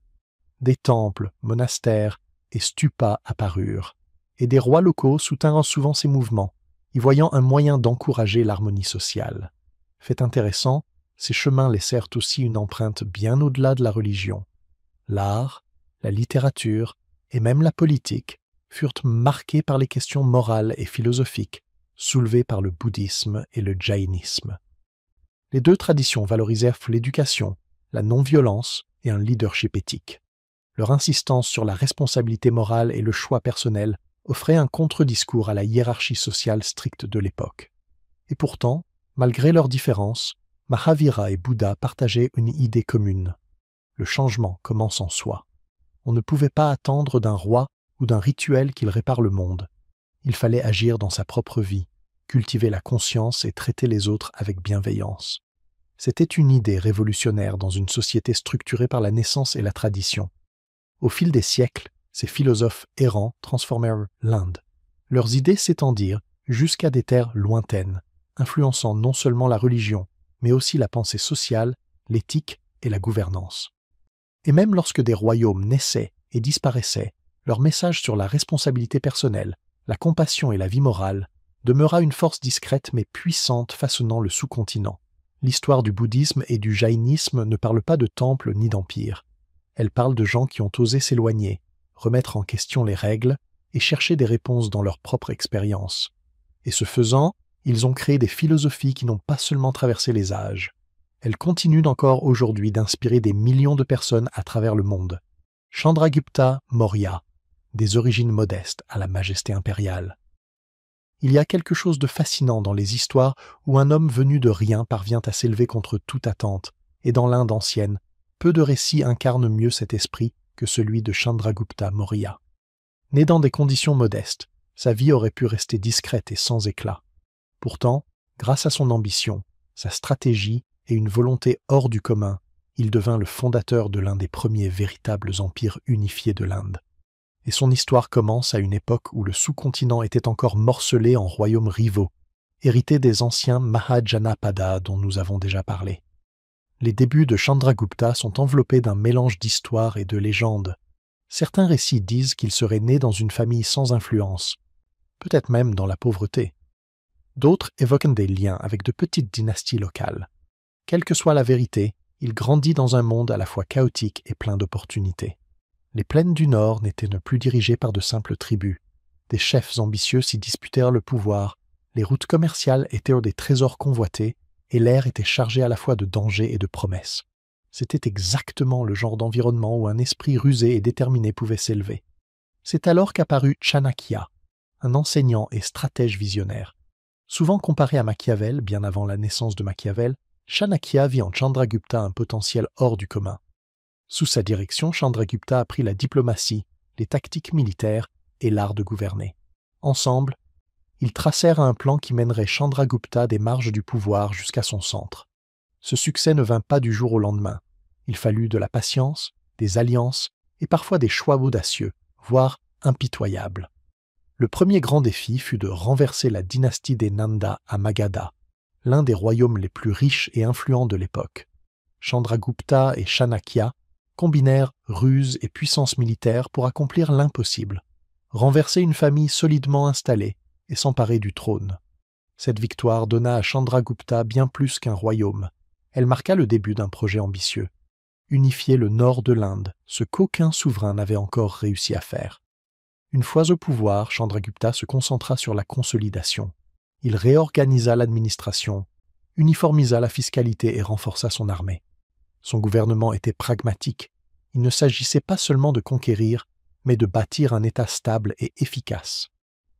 Des temples, monastères et stupas apparurent, et des rois locaux soutinrent souvent ces mouvements, y voyant un moyen d'encourager l'harmonie sociale. Fait intéressant, ces chemins laissèrent aussi une empreinte bien au-delà de la religion. L'art, la littérature et même la politique furent marqués par les questions morales et philosophiques soulevées par le bouddhisme et le jaïnisme. Les deux traditions valorisèrent l'éducation, la non-violence et un leadership éthique. Leur insistance sur la responsabilité morale et le choix personnel offrait un contre-discours à la hiérarchie sociale stricte de l'époque. Et pourtant, malgré leurs différences, Mahavira et Bouddha partageaient une idée commune. Le changement commence en soi. On ne pouvait pas attendre d'un roi ou d'un rituel qu'il répare le monde. Il fallait agir dans sa propre vie, cultiver la conscience et traiter les autres avec bienveillance. C'était une idée révolutionnaire dans une société structurée par la naissance et la tradition. Au fil des siècles, ces philosophes errants transformèrent l'Inde. Leurs idées s'étendirent jusqu'à des terres lointaines, influençant non seulement la religion, mais aussi la pensée sociale, l'éthique et la gouvernance. Et même lorsque des royaumes naissaient et disparaissaient, leur message sur la responsabilité personnelle, la compassion et la vie morale demeura une force discrète mais puissante façonnant le sous-continent. L'histoire du bouddhisme et du jaïnisme ne parle pas de temples ni d'empires. Elle parle de gens qui ont osé s'éloigner, remettre en question les règles et chercher des réponses dans leur propre expérience. Et ce faisant, ils ont créé des philosophies qui n'ont pas seulement traversé les âges. Elles continuent encore aujourd'hui d'inspirer des millions de personnes à travers le monde. Chandragupta Maurya, des origines modestes à la majesté impériale. Il y a quelque chose de fascinant dans les histoires où un homme venu de rien parvient à s'élever contre toute attente, et dans l'Inde ancienne, peu de récits incarnent mieux cet esprit que celui de Chandragupta Maurya. Né dans des conditions modestes, sa vie aurait pu rester discrète et sans éclat. Pourtant, grâce à son ambition, sa stratégie et une volonté hors du commun, il devint le fondateur de l'un des premiers véritables empires unifiés de l'Inde. Et son histoire commence à une époque où le sous-continent était encore morcelé en royaumes rivaux, hérités des anciens Mahajanapada dont nous avons déjà parlé. Les débuts de Chandragupta sont enveloppés d'un mélange d'histoires et de légendes. Certains récits disent qu'il serait né dans une famille sans influence, peut-être même dans la pauvreté. D'autres évoquent des liens avec de petites dynasties locales. Quelle que soit la vérité, il grandit dans un monde à la fois chaotique et plein d'opportunités. Les plaines du Nord n'étaient plus dirigées par de simples tribus. Des chefs ambitieux s'y disputèrent le pouvoir, les routes commerciales étaient des trésors convoités, et l'air était chargé à la fois de dangers et de promesses. C'était exactement le genre d'environnement où un esprit rusé et déterminé pouvait s'élever. C'est alors qu'apparut Chanakya, un enseignant et stratège visionnaire. Souvent comparé à Machiavel, bien avant la naissance de Machiavel, Chanakya vit en Chandragupta un potentiel hors du commun. Sous sa direction, Chandragupta apprit la diplomatie, les tactiques militaires et l'art de gouverner. Ensemble, ils tracèrent un plan qui mènerait Chandragupta des marges du pouvoir jusqu'à son centre. Ce succès ne vint pas du jour au lendemain. Il fallut de la patience, des alliances et parfois des choix audacieux, voire impitoyables. Le premier grand défi fut de renverser la dynastie des Nanda à Magadha, l'un des royaumes les plus riches et influents de l'époque. Chandragupta et Chanakya combinèrent ruse et puissance militaire pour accomplir l'impossible, renverser une famille solidement installée et s'emparer du trône. Cette victoire donna à Chandragupta bien plus qu'un royaume. Elle marqua le début d'un projet ambitieux: unifier le nord de l'Inde, ce qu'aucun souverain n'avait encore réussi à faire. Une fois au pouvoir, Chandragupta se concentra sur la consolidation. Il réorganisa l'administration, uniformisa la fiscalité et renforça son armée. Son gouvernement était pragmatique. Il ne s'agissait pas seulement de conquérir, mais de bâtir un État stable et efficace.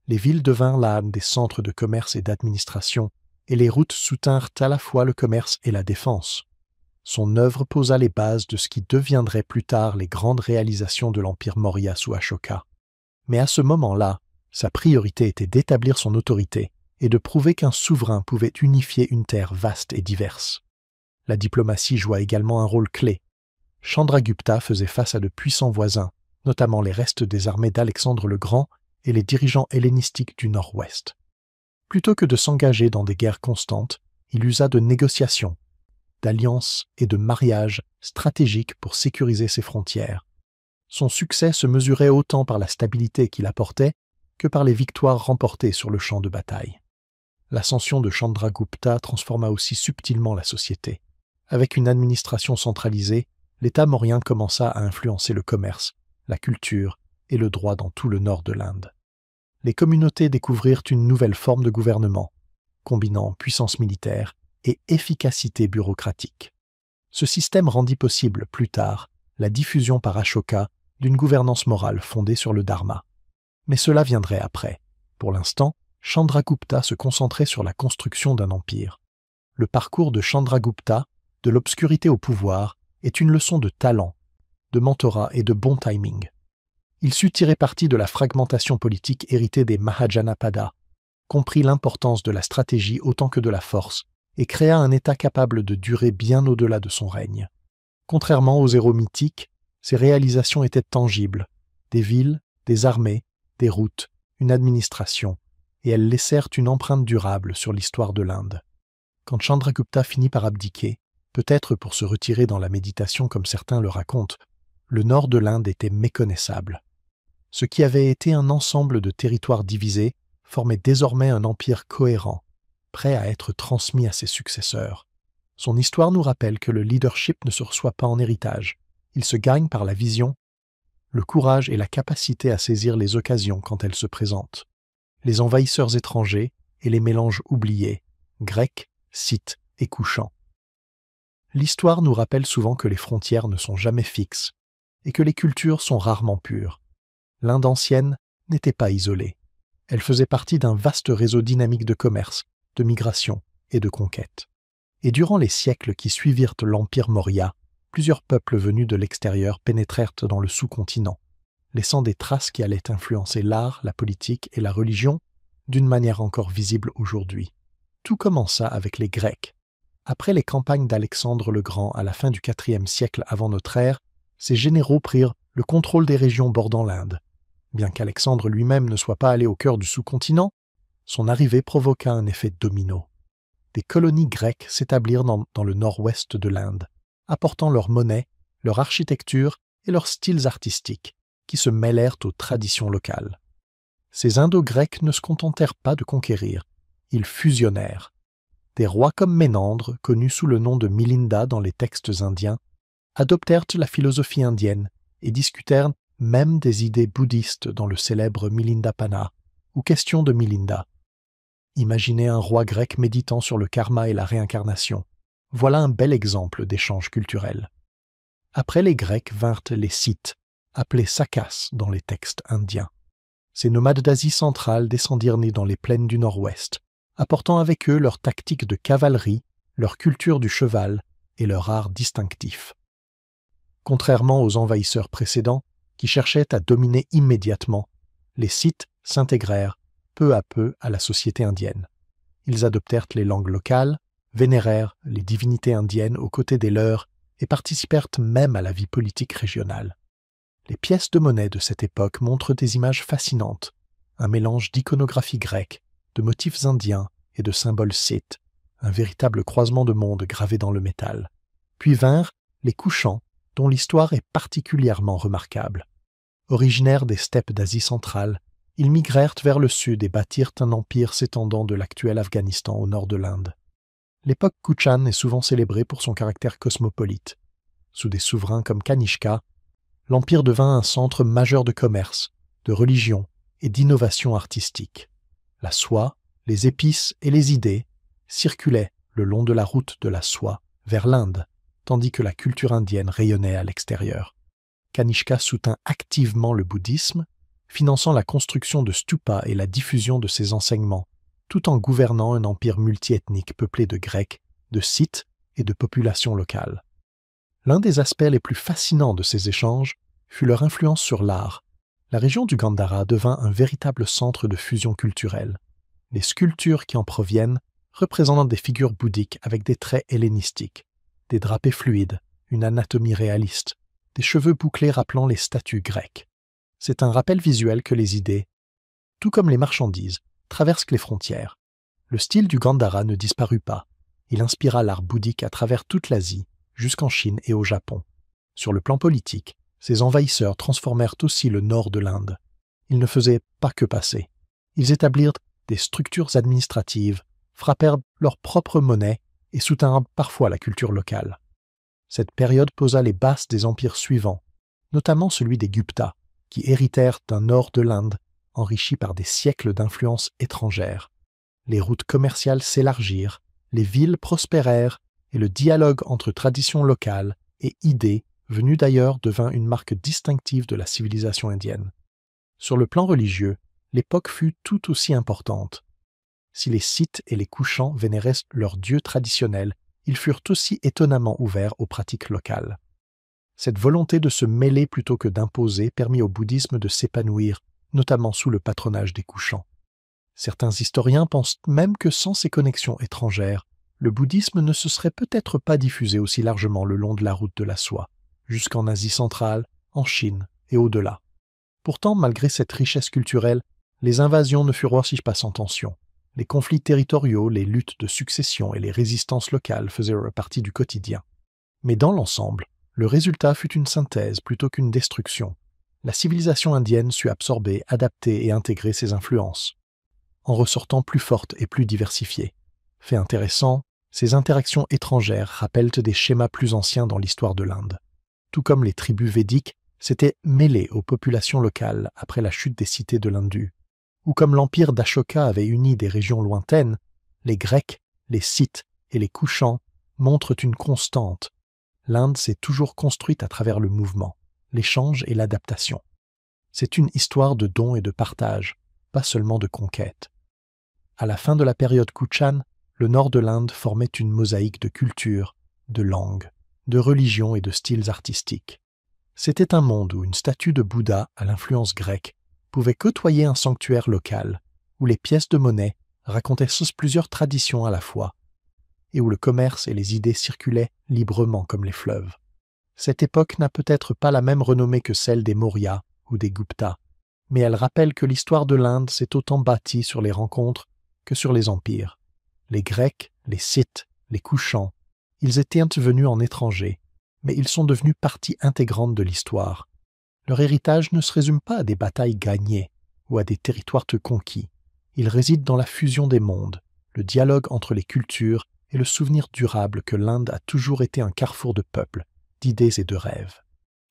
Les villes devinrent là des centres de commerce et d'administration, et les routes soutinrent à la fois le commerce et la défense. Son œuvre posa les bases de ce qui deviendrait plus tard les grandes réalisations de l'Empire Maurya sous Ashoka. Mais à ce moment-là, sa priorité était d'établir son autorité et de prouver qu'un souverain pouvait unifier une terre vaste et diverse. La diplomatie joua également un rôle clé. Chandragupta faisait face à de puissants voisins, notamment les restes des armées d'Alexandre le Grand et les dirigeants hellénistiques du Nord-Ouest. Plutôt que de s'engager dans des guerres constantes, il usa de négociations, d'alliances et de mariages stratégiques pour sécuriser ses frontières. Son succès se mesurait autant par la stabilité qu'il apportait que par les victoires remportées sur le champ de bataille. L'ascension de Chandragupta transforma aussi subtilement la société. Avec une administration centralisée, l'État mauryen commença à influencer le commerce, la culture et le droit dans tout le nord de l'Inde. Les communautés découvrirent une nouvelle forme de gouvernement, combinant puissance militaire et efficacité bureaucratique. Ce système rendit possible, plus tard, la diffusion par Ashoka d'une gouvernance morale fondée sur le dharma. Mais cela viendrait après. Pour l'instant, Chandragupta se concentrait sur la construction d'un empire. Le parcours de Chandragupta, de l'obscurité au pouvoir, est une leçon de talent, de mentorat et de bon timing. Il sut tirer parti de la fragmentation politique héritée des Mahajanapada, comprit l'importance de la stratégie autant que de la force, et créa un État capable de durer bien au-delà de son règne. Contrairement aux héros mythiques, ses réalisations étaient tangibles: des villes, des armées, des routes, une administration, et elles laissèrent une empreinte durable sur l'histoire de l'Inde. Quand Chandragupta finit par abdiquer, peut-être pour se retirer dans la méditation comme certains le racontent, le nord de l'Inde était méconnaissable. Ce qui avait été un ensemble de territoires divisés formait désormais un empire cohérent, prêt à être transmis à ses successeurs. Son histoire nous rappelle que le leadership ne se reçoit pas en héritage, il se gagne par la vision, le courage et la capacité à saisir les occasions quand elles se présentent. Les envahisseurs étrangers et les mélanges oubliés, grecs, scythes et couchants. L'histoire nous rappelle souvent que les frontières ne sont jamais fixes et que les cultures sont rarement pures. L'Inde ancienne n'était pas isolée. Elle faisait partie d'un vaste réseau dynamique de commerce, de migration et de conquête. Et durant les siècles qui suivirent l'Empire Maurya, plusieurs peuples venus de l'extérieur pénétrèrent dans le sous-continent, laissant des traces qui allaient influencer l'art, la politique et la religion d'une manière encore visible aujourd'hui. Tout commença avec les Grecs. Après les campagnes d'Alexandre le Grand à la fin du IVe siècle avant notre ère, ces généraux prirent le contrôle des régions bordant l'Inde. Bien qu'Alexandre lui-même ne soit pas allé au cœur du sous-continent, son arrivée provoqua un effet domino. Des colonies grecques s'établirent dans le nord-ouest de l'Inde, apportant leur monnaie, leur architecture et leurs styles artistiques, qui se mêlèrent aux traditions locales. Ces Indo-Grecs ne se contentèrent pas de conquérir, ils fusionnèrent. Des rois comme Ménandre, connu sous le nom de Milinda dans les textes indiens, adoptèrent la philosophie indienne et discutèrent même des idées bouddhistes dans le célèbre Milindapana, ou Question de Milinda. Imaginez un roi grec méditant sur le karma et la réincarnation. Voilà un bel exemple d'échange culturel. Après les Grecs vinrent les Scythes, appelés Sakas dans les textes indiens. Ces nomades d'Asie centrale descendirent nés dans les plaines du nord-ouest, apportant avec eux leur tactique de cavalerie, leur culture du cheval et leur art distinctif. Contrairement aux envahisseurs précédents, qui cherchaient à dominer immédiatement, les Scythes s'intégrèrent peu à peu à la société indienne. Ils adoptèrent les langues locales, vénérèrent les divinités indiennes aux côtés des leurs et participèrent même à la vie politique régionale. Les pièces de monnaie de cette époque montrent des images fascinantes, un mélange d'iconographie grecque, de motifs indiens et de symboles scythes, un véritable croisement de mondes gravé dans le métal. Puis vinrent les Kushans, dont l'histoire est particulièrement remarquable. Originaires des steppes d'Asie centrale, ils migrèrent vers le sud et bâtirent un empire s'étendant de l'actuel Afghanistan au nord de l'Inde. L'époque Kushan est souvent célébrée pour son caractère cosmopolite. Sous des souverains comme Kanishka, l'empire devint un centre majeur de commerce, de religion et d'innovation artistique. La soie, les épices et les idées circulaient le long de la route de la soie vers l'Inde, tandis que la culture indienne rayonnait à l'extérieur. Kanishka soutint activement le bouddhisme, finançant la construction de stupas et la diffusion de ses enseignements, tout en gouvernant un empire multiethnique peuplé de Grecs, de Scythes et de populations locales. L'un des aspects les plus fascinants de ces échanges fut leur influence sur l'art. La région du Gandhara devint un véritable centre de fusion culturelle. Les sculptures qui en proviennent représentent des figures bouddhiques avec des traits hellénistiques, des drapés fluides, une anatomie réaliste, des cheveux bouclés rappelant les statues grecques. C'est un rappel visuel que les idées, tout comme les marchandises, traversent les frontières. Le style du Gandhara ne disparut pas. Il inspira l'art bouddhique à travers toute l'Asie, jusqu'en Chine et au Japon. Sur le plan politique, ces envahisseurs transformèrent aussi le nord de l'Inde. Ils ne faisaient pas que passer. Ils établirent des structures administratives, frappèrent leur propre monnaie et soutinrent parfois la culture locale. Cette période posa les bases des empires suivants, notamment celui des Guptas, qui héritèrent d'un nord de l'Inde enrichi par des siècles d'influences étrangères. Les routes commerciales s'élargirent, les villes prospérèrent et le dialogue entre traditions locales et idées venues d'ailleurs devint une marque distinctive de la civilisation indienne. Sur le plan religieux, l'époque fut tout aussi importante. Si les Scythes et les Kushans vénéraient leurs dieux traditionnels, ils furent aussi étonnamment ouverts aux pratiques locales. Cette volonté de se mêler plutôt que d'imposer permit au bouddhisme de s'épanouir, notamment sous le patronage des Kushans. Certains historiens pensent même que sans ces connexions étrangères, le bouddhisme ne se serait peut-être pas diffusé aussi largement le long de la route de la soie, jusqu'en Asie centrale, en Chine et au-delà. Pourtant, malgré cette richesse culturelle, les invasions ne furent aussi pas sans tension. Les conflits territoriaux, les luttes de succession et les résistances locales faisaient partie du quotidien. Mais dans l'ensemble, le résultat fut une synthèse plutôt qu'une destruction. La civilisation indienne sut absorber, adapter et intégrer ses influences, en ressortant plus forte et plus diversifiée. Fait intéressant, ces interactions étrangères rappellent des schémas plus anciens dans l'histoire de l'Inde. Tout comme les tribus védiques s'étaient mêlées aux populations locales après la chute des cités de l'Hindu, ou comme l'empire d'Ashoka avait uni des régions lointaines, les Grecs, les Scythes et les Kushans montrent une constante. L'Inde s'est toujours construite à travers le mouvement, l'échange et l'adaptation. C'est une histoire de don et de partage, pas seulement de conquête. À la fin de la période Kushan, le nord de l'Inde formait une mosaïque de cultures, de langues, de religions et de styles artistiques. C'était un monde où une statue de Bouddha à l'influence grecque pouvait côtoyer un sanctuaire local, où les pièces de monnaie racontaient plusieurs traditions à la fois, et où le commerce et les idées circulaient librement comme les fleuves. Cette époque n'a peut-être pas la même renommée que celle des Maurya ou des Gupta, mais elle rappelle que l'histoire de l'Inde s'est autant bâtie sur les rencontres que sur les empires. Les Grecs, les Scythes, les Kushans, ils étaient intervenus en étrangers, mais ils sont devenus partie intégrante de l'histoire. Leur héritage ne se résume pas à des batailles gagnées ou à des territoires conquis. Il réside dans la fusion des mondes, le dialogue entre les cultures et le souvenir durable que l'Inde a toujours été un carrefour de peuples, d'idées et de rêves.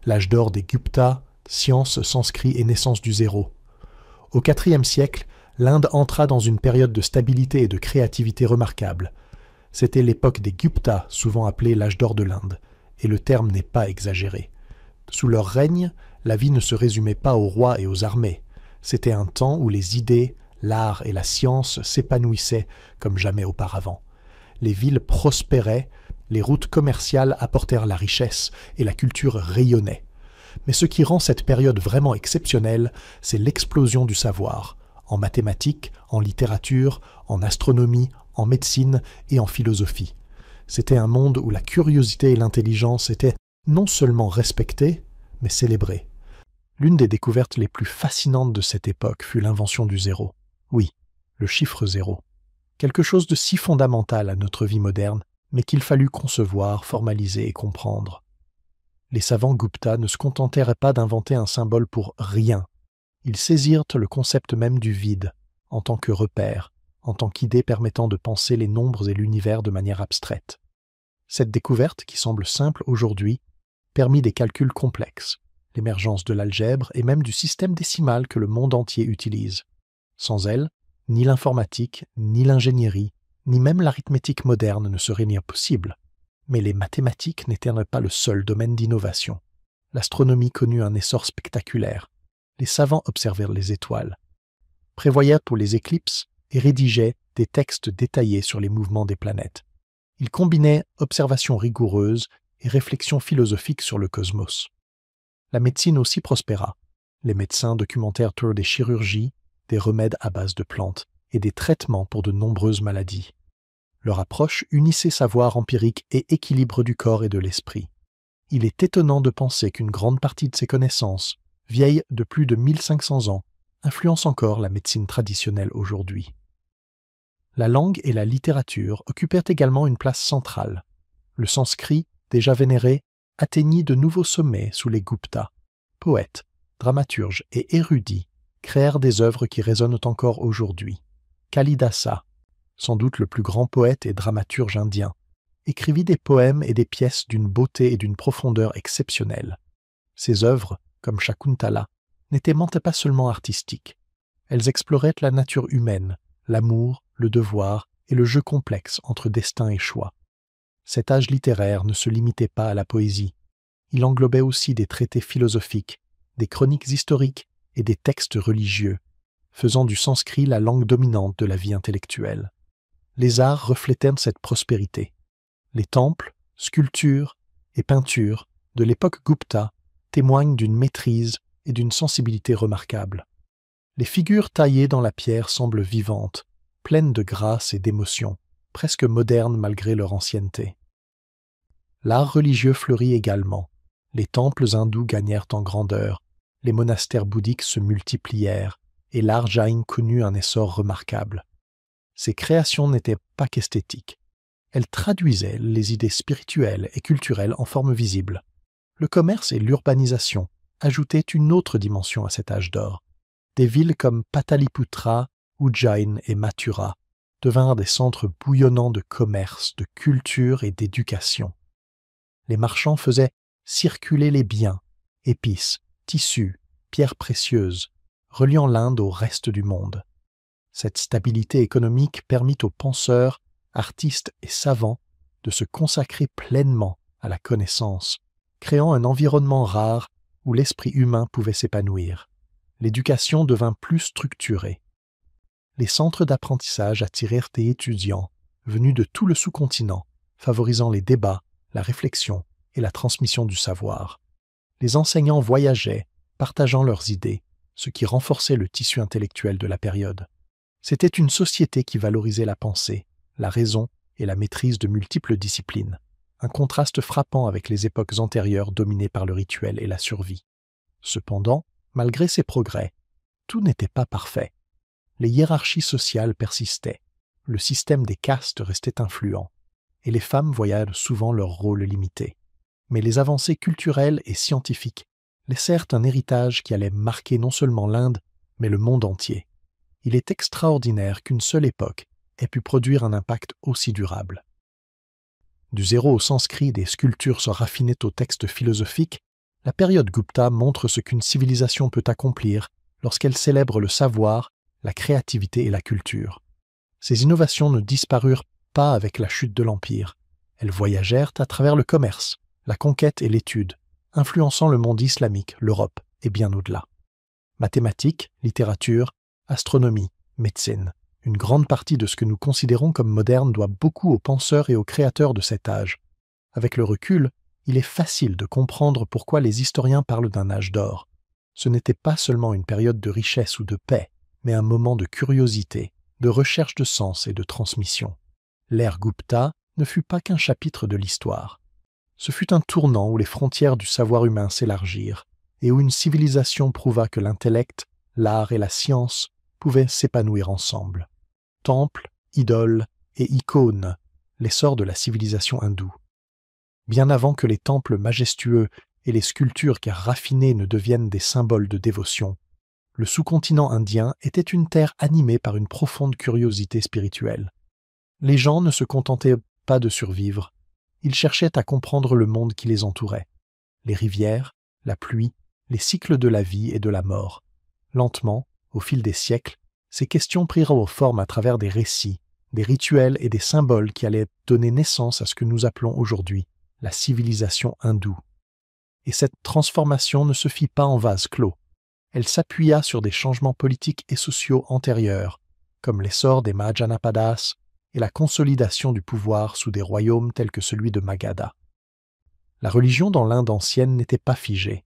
L'âge d'or des Guptas, science, sanskrit et naissance du zéro. Au IVe siècle, l'Inde entra dans une période de stabilité et de créativité remarquable. C'était l'époque des Guptas, souvent appelée l'âge d'or de l'Inde, et le terme n'est pas exagéré. Sous leur règne, la vie ne se résumait pas aux rois et aux armées. C'était un temps où les idées, l'art et la science s'épanouissaient comme jamais auparavant. Les villes prospéraient, les routes commerciales apportèrent la richesse et la culture rayonnait. Mais ce qui rend cette période vraiment exceptionnelle, c'est l'explosion du savoir, en mathématiques, en littérature, en astronomie, en médecine et en philosophie. C'était un monde où la curiosité et l'intelligence étaient non seulement respectées, mais célébrées. L'une des découvertes les plus fascinantes de cette époque fut l'invention du zéro. Oui, le chiffre zéro. quelque chose de si fondamental à notre vie moderne, mais qu'il fallut concevoir, formaliser et comprendre. Les savants Gupta ne se contentèrent pas d'inventer un symbole pour rien. Ils saisirent le concept même du vide, en tant que repère, en tant qu'idée permettant de penser les nombres et l'univers de manière abstraite. Cette découverte, qui semble simple aujourd'hui, permit des calculs complexes, l'émergence de l'algèbre et même du système décimal que le monde entier utilise. Sans elle, ni l'informatique, ni l'ingénierie, ni même l'arithmétique moderne ne seraient ni possibles. Mais les mathématiques n'étaient pas le seul domaine d'innovation. L'astronomie connut un essor spectaculaire. Les savants observèrent les étoiles, prévoyèrent pour les éclipses et rédigeaient des textes détaillés sur les mouvements des planètes. Ils combinaient observations rigoureuses et réflexions philosophiques sur le cosmos. La médecine aussi prospéra. Les médecins documentèrent des chirurgies, des remèdes à base de plantes et des traitements pour de nombreuses maladies. Leur approche unissait savoir empirique et équilibre du corps et de l'esprit. Il est étonnant de penser qu'une grande partie de ces connaissances, vieilles de plus de 1500 ans, influencent encore la médecine traditionnelle aujourd'hui. La langue et la littérature occupèrent également une place centrale. Le sanskrit, déjà vénéré, atteignit de nouveaux sommets sous les Gupta. Poètes, dramaturges et érudits créèrent des œuvres qui résonnent encore aujourd'hui. Kalidasa, sans doute le plus grand poète et dramaturge indien, écrivit des poèmes et des pièces d'une beauté et d'une profondeur exceptionnelles. Ses œuvres, comme Shakuntala, n'étaient pas seulement artistiques. Elles exploraient la nature humaine, l'amour, le devoir et le jeu complexe entre destin et choix. Cet âge littéraire ne se limitait pas à la poésie. Il englobait aussi des traités philosophiques, des chroniques historiques et des textes religieux, faisant du sanskrit la langue dominante de la vie intellectuelle. Les arts reflétaient cette prospérité. Les temples, sculptures et peintures de l'époque Gupta témoignent d'une maîtrise et d'une sensibilité remarquables. Les figures taillées dans la pierre semblent vivantes, pleines de grâce et d'émotion, presque modernes malgré leur ancienneté. L'art religieux fleurit également. Les temples hindous gagnèrent en grandeur, les monastères bouddhiques se multiplièrent, et l'art jain connut un essor remarquable. Ces créations n'étaient pas qu'esthétiques. Elles traduisaient les idées spirituelles et culturelles en forme visible. Le commerce et l'urbanisation ajoutaient une autre dimension à cet âge d'or. Des villes comme Pataliputra, Ujjain et Mathura devinrent des centres bouillonnants de commerce, de culture et d'éducation. Les marchands faisaient circuler les biens, épices, tissus, pierres précieuses, reliant l'Inde au reste du monde. Cette stabilité économique permit aux penseurs, artistes et savants de se consacrer pleinement à la connaissance, créant un environnement rare où l'esprit humain pouvait s'épanouir. L'éducation devint plus structurée. Les centres d'apprentissage attirèrent des étudiants venus de tout le sous-continent, favorisant les débats, la réflexion et la transmission du savoir. Les enseignants voyageaient, partageant leurs idées, ce qui renforçait le tissu intellectuel de la période. C'était une société qui valorisait la pensée, la raison et la maîtrise de multiples disciplines, un contraste frappant avec les époques antérieures dominées par le rituel et la survie. Cependant, malgré ces progrès, tout n'était pas parfait. Les hiérarchies sociales persistaient, le système des castes restait influent, et les femmes voyaient souvent leur rôle limité. Mais les avancées culturelles et scientifiques laissèrent un héritage qui allait marquer non seulement l'Inde, mais le monde entier. Il est extraordinaire qu'une seule époque ait pu produire un impact aussi durable. Du zéro au sanskrit des sculptures se raffinaient aux textes philosophiques, la période Gupta montre ce qu'une civilisation peut accomplir lorsqu'elle célèbre le savoir, la créativité et la culture. Ces innovations ne disparurent pas avec la chute de l'Empire. Elles voyagèrent à travers le commerce, la conquête et l'étude, influençant le monde islamique, l'Europe et bien au-delà. Mathématiques, littérature, astronomie, médecine. Une grande partie de ce que nous considérons comme moderne doit beaucoup aux penseurs et aux créateurs de cet âge. Avec le recul, il est facile de comprendre pourquoi les historiens parlent d'un âge d'or. Ce n'était pas seulement une période de richesse ou de paix, mais un moment de curiosité, de recherche de sens et de transmission. L'ère Gupta ne fut pas qu'un chapitre de l'histoire. Ce fut un tournant où les frontières du savoir humain s'élargirent et où une civilisation prouva que l'intellect, l'art et la science pouvaient s'épanouir ensemble. Temples, idoles et icônes, l'essor de la civilisation hindoue. Bien avant que les temples majestueux et les sculptures raffinées ne deviennent des symboles de dévotion, le sous-continent indien était une terre animée par une profonde curiosité spirituelle. Les gens ne se contentaient pas de survivre, ils cherchaient à comprendre le monde qui les entourait. Les rivières, la pluie, les cycles de la vie et de la mort. Lentement, au fil des siècles, ces questions prirent forme à travers des récits, des rituels et des symboles qui allaient donner naissance à ce que nous appelons aujourd'hui la civilisation hindoue. Et cette transformation ne se fit pas en vase clos. Elle s'appuya sur des changements politiques et sociaux antérieurs, comme l'essor des Mahajanapadas et la consolidation du pouvoir sous des royaumes tels que celui de Magadha. La religion dans l'Inde ancienne n'était pas figée.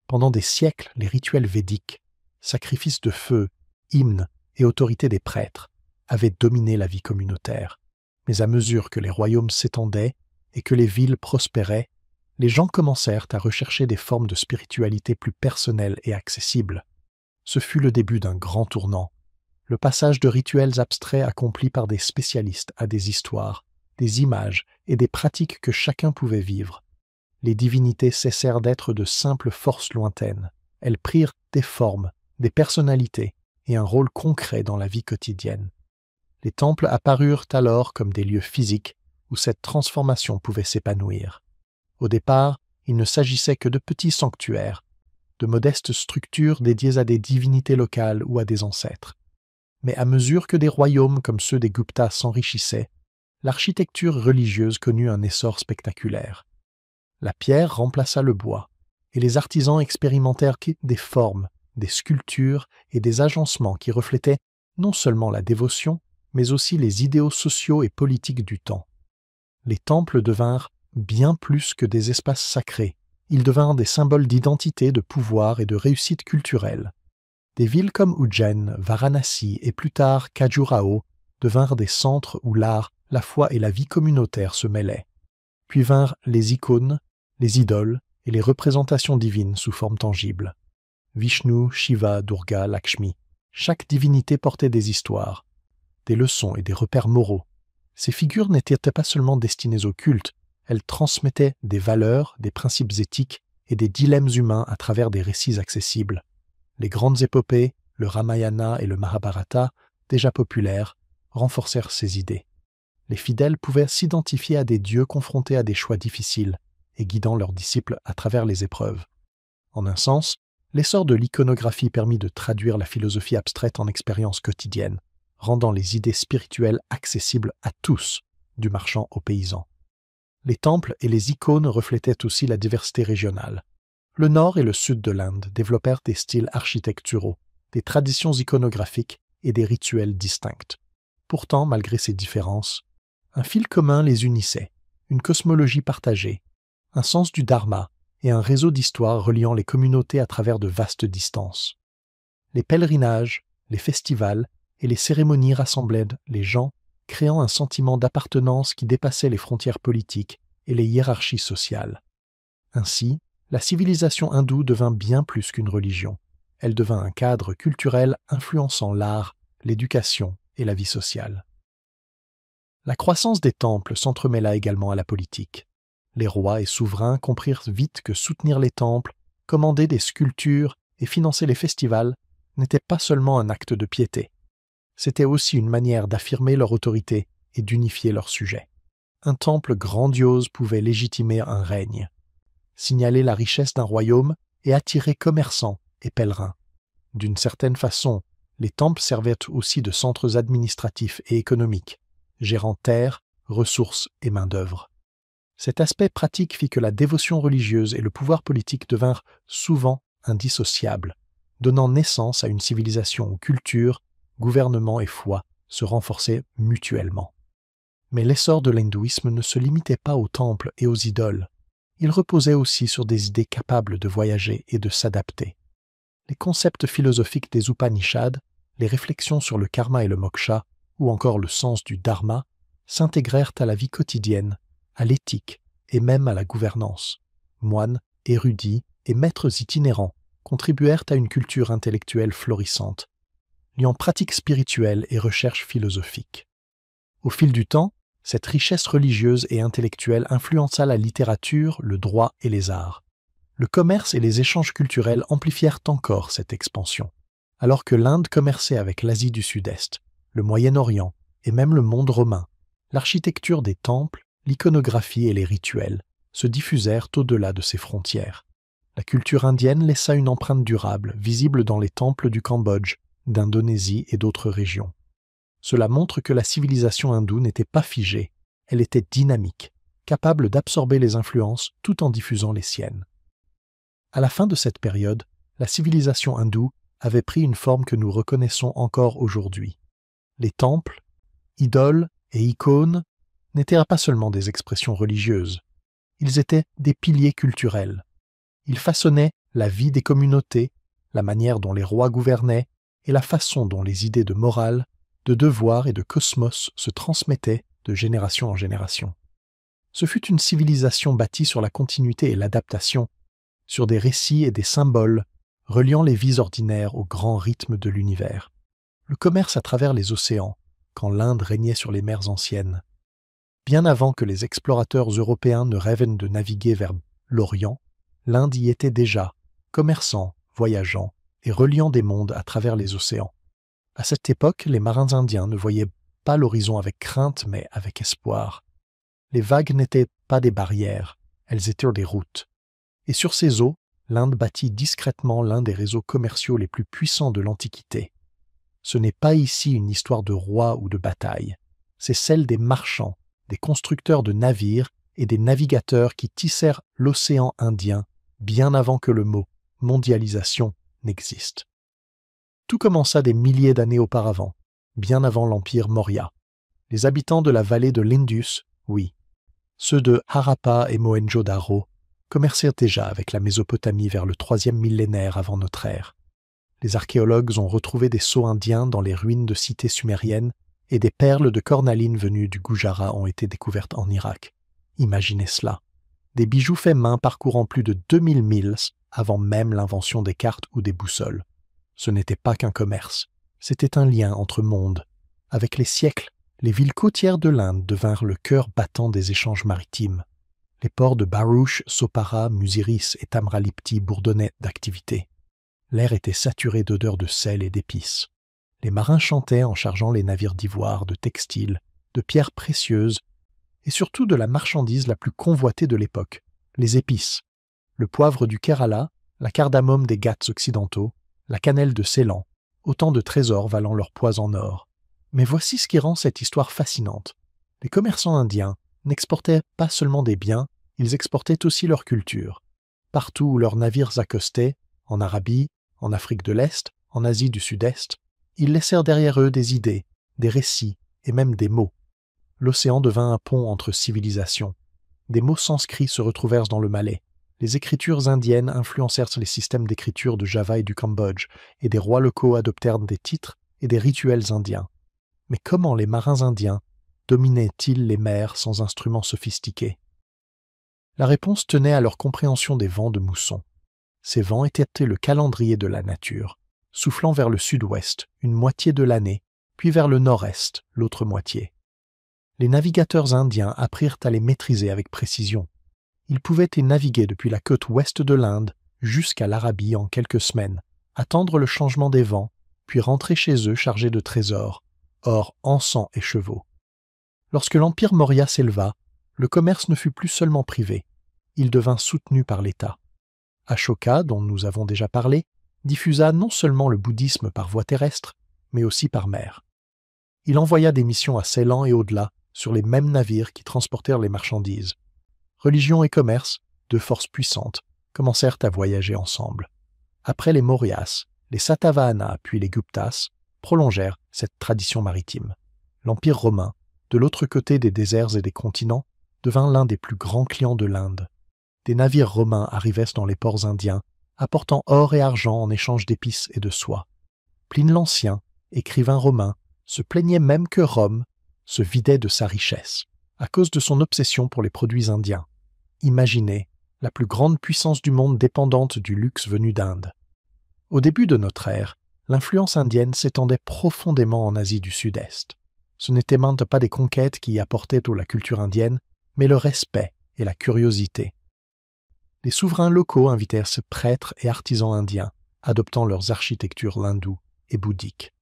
Pendant des siècles, les rituels védiques, sacrifices de feu, hymnes et autorité des prêtres, avaient dominé la vie communautaire. Mais à mesure que les royaumes s'étendaient et que les villes prospéraient, les gens commencèrent à rechercher des formes de spiritualité plus personnelles et accessibles. Ce fut le début d'un grand tournant, le passage de rituels abstraits accomplis par des spécialistes à des histoires, des images et des pratiques que chacun pouvait vivre. Les divinités cessèrent d'être de simples forces lointaines. Elles prirent des formes, des personnalités et un rôle concret dans la vie quotidienne. Les temples apparurent alors comme des lieux physiques où cette transformation pouvait s'épanouir. Au départ, il ne s'agissait que de petits sanctuaires, de modestes structures dédiées à des divinités locales ou à des ancêtres. Mais à mesure que des royaumes comme ceux des Guptas s'enrichissaient, l'architecture religieuse connut un essor spectaculaire. La pierre remplaça le bois, et les artisans expérimentèrent des formes, des sculptures et des agencements qui reflétaient non seulement la dévotion, mais aussi les idéaux sociaux et politiques du temps. Les temples devinrent bien plus que des espaces sacrés. Ils devinrent des symboles d'identité, de pouvoir et de réussite culturelle. Des villes comme Ujjain, Varanasi et plus tard Khajuraho devinrent des centres où l'art, la foi et la vie communautaire se mêlaient. Puis vinrent les icônes, les idoles et les représentations divines sous forme tangible. Vishnu, Shiva, Durga, Lakshmi. Chaque divinité portait des histoires, des leçons et des repères moraux. Ces figures n'étaient pas seulement destinées au culte, elles transmettaient des valeurs, des principes éthiques et des dilemmes humains à travers des récits accessibles. Les grandes épopées, le Ramayana et le Mahabharata, déjà populaires, renforcèrent ces idées. Les fidèles pouvaient s'identifier à des dieux confrontés à des choix difficiles et guidant leurs disciples à travers les épreuves. En un sens, l'essor de l'iconographie permit de traduire la philosophie abstraite en expériences quotidiennes, rendant les idées spirituelles accessibles à tous, du marchand au paysan. Les temples et les icônes reflétaient aussi la diversité régionale. Le nord et le sud de l'Inde développèrent des styles architecturaux, des traditions iconographiques et des rituels distincts. Pourtant, malgré ces différences, un fil commun les unissait, une cosmologie partagée, un sens du dharma et un réseau d'histoires reliant les communautés à travers de vastes distances. Les pèlerinages, les festivals et les cérémonies rassemblaient les gens, créant un sentiment d'appartenance qui dépassait les frontières politiques et les hiérarchies sociales. Ainsi, la civilisation hindoue devint bien plus qu'une religion. Elle devint un cadre culturel influençant l'art, l'éducation et la vie sociale. La croissance des temples s'entremêla également à la politique. Les rois et souverains comprirent vite que soutenir les temples, commander des sculptures et financer les festivals n'était pas seulement un acte de piété. C'était aussi une manière d'affirmer leur autorité et d'unifier leurs sujets. Un temple grandiose pouvait légitimer un règne, signaler la richesse d'un royaume et attirer commerçants et pèlerins. D'une certaine façon, les temples servaient aussi de centres administratifs et économiques, gérant terres, ressources et main-d'œuvre. Cet aspect pratique fit que la dévotion religieuse et le pouvoir politique devinrent souvent indissociables, donnant naissance à une civilisation où culture, gouvernement et foi se renforçaient mutuellement. Mais l'essor de l'hindouisme ne se limitait pas aux temples et aux idoles. Il reposait aussi sur des idées capables de voyager et de s'adapter. Les concepts philosophiques des Upanishads, les réflexions sur le karma et le moksha, ou encore le sens du dharma, s'intégrèrent à la vie quotidienne, à l'éthique et même à la gouvernance. Moines, érudits et maîtres itinérants contribuèrent à une culture intellectuelle florissante, liant pratique spirituelle et recherche philosophique. Au fil du temps, cette richesse religieuse et intellectuelle influença la littérature, le droit et les arts. Le commerce et les échanges culturels amplifièrent encore cette expansion. Alors que l'Inde commerçait avec l'Asie du Sud-Est, le Moyen-Orient et même le monde romain, l'architecture des temples, l'iconographie et les rituels se diffusèrent au-delà de ses frontières. La culture indienne laissa une empreinte durable, visible dans les temples du Cambodge, d'Indonésie et d'autres régions. Cela montre que la civilisation hindoue n'était pas figée, elle était dynamique, capable d'absorber les influences tout en diffusant les siennes. À la fin de cette période, la civilisation hindoue avait pris une forme que nous reconnaissons encore aujourd'hui. Les temples, idoles et icônes n'étaient pas seulement des expressions religieuses, ils étaient des piliers culturels. Ils façonnaient la vie des communautés, la manière dont les rois gouvernaient et la façon dont les idées de morale, de devoir et de cosmos se transmettaient de génération en génération. Ce fut une civilisation bâtie sur la continuité et l'adaptation, sur des récits et des symboles, reliant les vies ordinaires au grand rythme de l'univers. Le commerce à travers les océans, quand l'Inde régnait sur les mers anciennes. Bien avant que les explorateurs européens ne rêvent de naviguer vers l'Orient, l'Inde y était déjà, commerçant, voyageant et reliant des mondes à travers les océans. À cette époque, les marins indiens ne voyaient pas l'horizon avec crainte, mais avec espoir. Les vagues n'étaient pas des barrières, elles étaient des routes. Et sur ces eaux, l'Inde bâtit discrètement l'un des réseaux commerciaux les plus puissants de l'Antiquité. Ce n'est pas ici une histoire de roi ou de bataille, c'est celle des marchands, des constructeurs de navires et des navigateurs qui tissèrent l'océan Indien bien avant que le mot « mondialisation » n'existe. Tout commença des milliers d'années auparavant, bien avant l'Empire Maurya. Les habitants de la vallée de l'Indus, oui, ceux de Harappa et Mohenjo-Daro, commerçèrent déjà avec la Mésopotamie vers le 3e millénaire avant notre ère. Les archéologues ont retrouvé des sceaux indiens dans les ruines de cités sumériennes et des perles de cornaline venues du Gujarat ont été découvertes en Irak. Imaginez cela. Des bijoux faits main parcourant plus de 2000 milles avant même l'invention des cartes ou des boussoles. Ce n'était pas qu'un commerce, c'était un lien entre mondes. Avec les siècles, les villes côtières de l'Inde devinrent le cœur battant des échanges maritimes. Les ports de Bharuch, Sopara, Muziris et Tamralipti bourdonnaient d'activité. L'air était saturé d'odeurs de sel et d'épices. Les marins chantaient en chargeant les navires d'ivoire, de textiles, de pierres précieuses et surtout de la marchandise la plus convoitée de l'époque, les épices. Le poivre du Kerala, la cardamome des Ghats occidentaux, la cannelle de Ceylan, autant de trésors valant leur poids en or. Mais voici ce qui rend cette histoire fascinante. Les commerçants indiens n'exportaient pas seulement des biens, ils exportaient aussi leur culture. Partout où leurs navires accostaient, en Arabie, en Afrique de l'Est, en Asie du Sud-Est, ils laissèrent derrière eux des idées, des récits et même des mots. L'océan devint un pont entre civilisations. Des mots sanscrits se retrouvèrent dans le malais. Les écritures indiennes influencèrent les systèmes d'écriture de Java et du Cambodge, et des rois locaux adoptèrent des titres et des rituels indiens. Mais comment les marins indiens dominaient-ils les mers sans instruments sophistiqués? La réponse tenait à leur compréhension des vents de mousson. Ces vents étaient le calendrier de la nature, soufflant vers le sud-ouest une moitié de l'année, puis vers le nord-est l'autre moitié. Les navigateurs indiens apprirent à les maîtriser avec précision. Ils pouvaient y naviguer depuis la côte ouest de l'Inde jusqu'à l'Arabie en quelques semaines, attendre le changement des vents, puis rentrer chez eux chargés de trésors, or, encens et chevaux. Lorsque l'Empire Maurya s'éleva, le commerce ne fut plus seulement privé, il devint soutenu par l'État. Ashoka, dont nous avons déjà parlé, diffusa non seulement le bouddhisme par voie terrestre, mais aussi par mer. Il envoya des missions à Ceylan et au-delà, sur les mêmes navires qui transportèrent les marchandises. Religion et commerce, deux forces puissantes, commencèrent à voyager ensemble. Après les Mauryas, les Satavahanas puis les Guptas prolongèrent cette tradition maritime. L'Empire romain, de l'autre côté des déserts et des continents, devint l'un des plus grands clients de l'Inde. Des navires romains arrivaient dans les ports indiens, apportant or et argent en échange d'épices et de soie. Pline l'Ancien, écrivain romain, se plaignait même que Rome se vidait de sa richesse, à cause de son obsession pour les produits indiens. Imaginez la plus grande puissance du monde dépendante du luxe venu d'Inde. Au début de notre ère, l'influence indienne s'étendait profondément en Asie du Sud-Est. Ce n'étaient maintes pas des conquêtes qui y apportaient à la culture indienne, mais le respect et la curiosité. Les souverains locaux invitèrent ces prêtres et artisans indiens, adoptant leurs architectures hindoues et bouddhiques.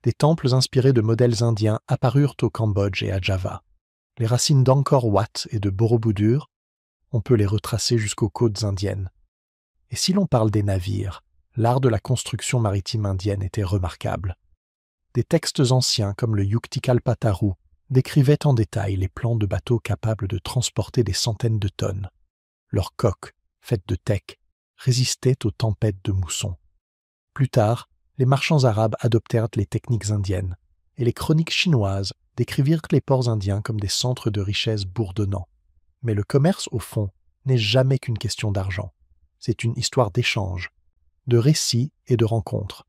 Des temples inspirés de modèles indiens apparurent au Cambodge et à Java. Les racines d'Angkor Wat et de Borobudur, on peut les retracer jusqu'aux côtes indiennes. Et si l'on parle des navires, l'art de la construction maritime indienne était remarquable. Des textes anciens comme le Yuktikalpataru décrivaient en détail les plans de bateaux capables de transporter des centaines de tonnes. Leurs coques, faites de teck, résistaient aux tempêtes de mousson. Plus tard, les marchands arabes adoptèrent les techniques indiennes, et les chroniques chinoises décrivirent les ports indiens comme des centres de richesse bourdonnants. Mais le commerce, au fond, n'est jamais qu'une question d'argent. C'est une histoire d'échanges, de récits et de rencontres.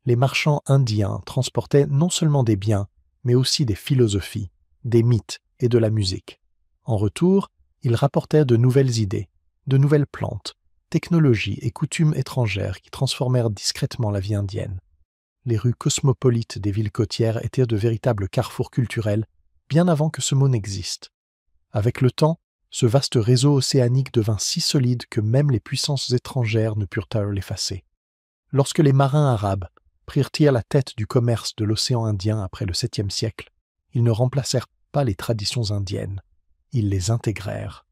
Les marchands indiens transportaient non seulement des biens, mais aussi des philosophies, des mythes et de la musique. En retour, ils rapportèrent de nouvelles idées, de nouvelles plantes, technologies et coutumes étrangères qui transformèrent discrètement la vie indienne. Les rues cosmopolites des villes côtières étaient de véritables carrefours culturels bien avant que ce mot n'existe. Avec le temps, ce vaste réseau océanique devint si solide que même les puissances étrangères ne purent l'effacer. Lorsque les marins arabes prirent la tête du commerce de l'océan Indien après le 7e siècle, ils ne remplacèrent pas les traditions indiennes, ils les intégrèrent.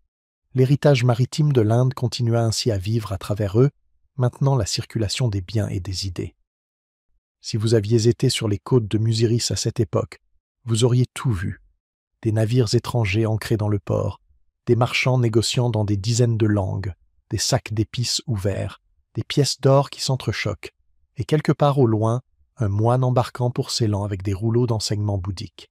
L'héritage maritime de l'Inde continua ainsi à vivre à travers eux, maintenant la circulation des biens et des idées. Si vous aviez été sur les côtes de Muziris à cette époque, vous auriez tout vu. Des navires étrangers ancrés dans le port, des marchands négociant dans des dizaines de langues, des sacs d'épices ouverts, des pièces d'or qui s'entrechoquent, et quelque part au loin, un moine embarquant pour Ceylan avec des rouleaux d'enseignements bouddhiques.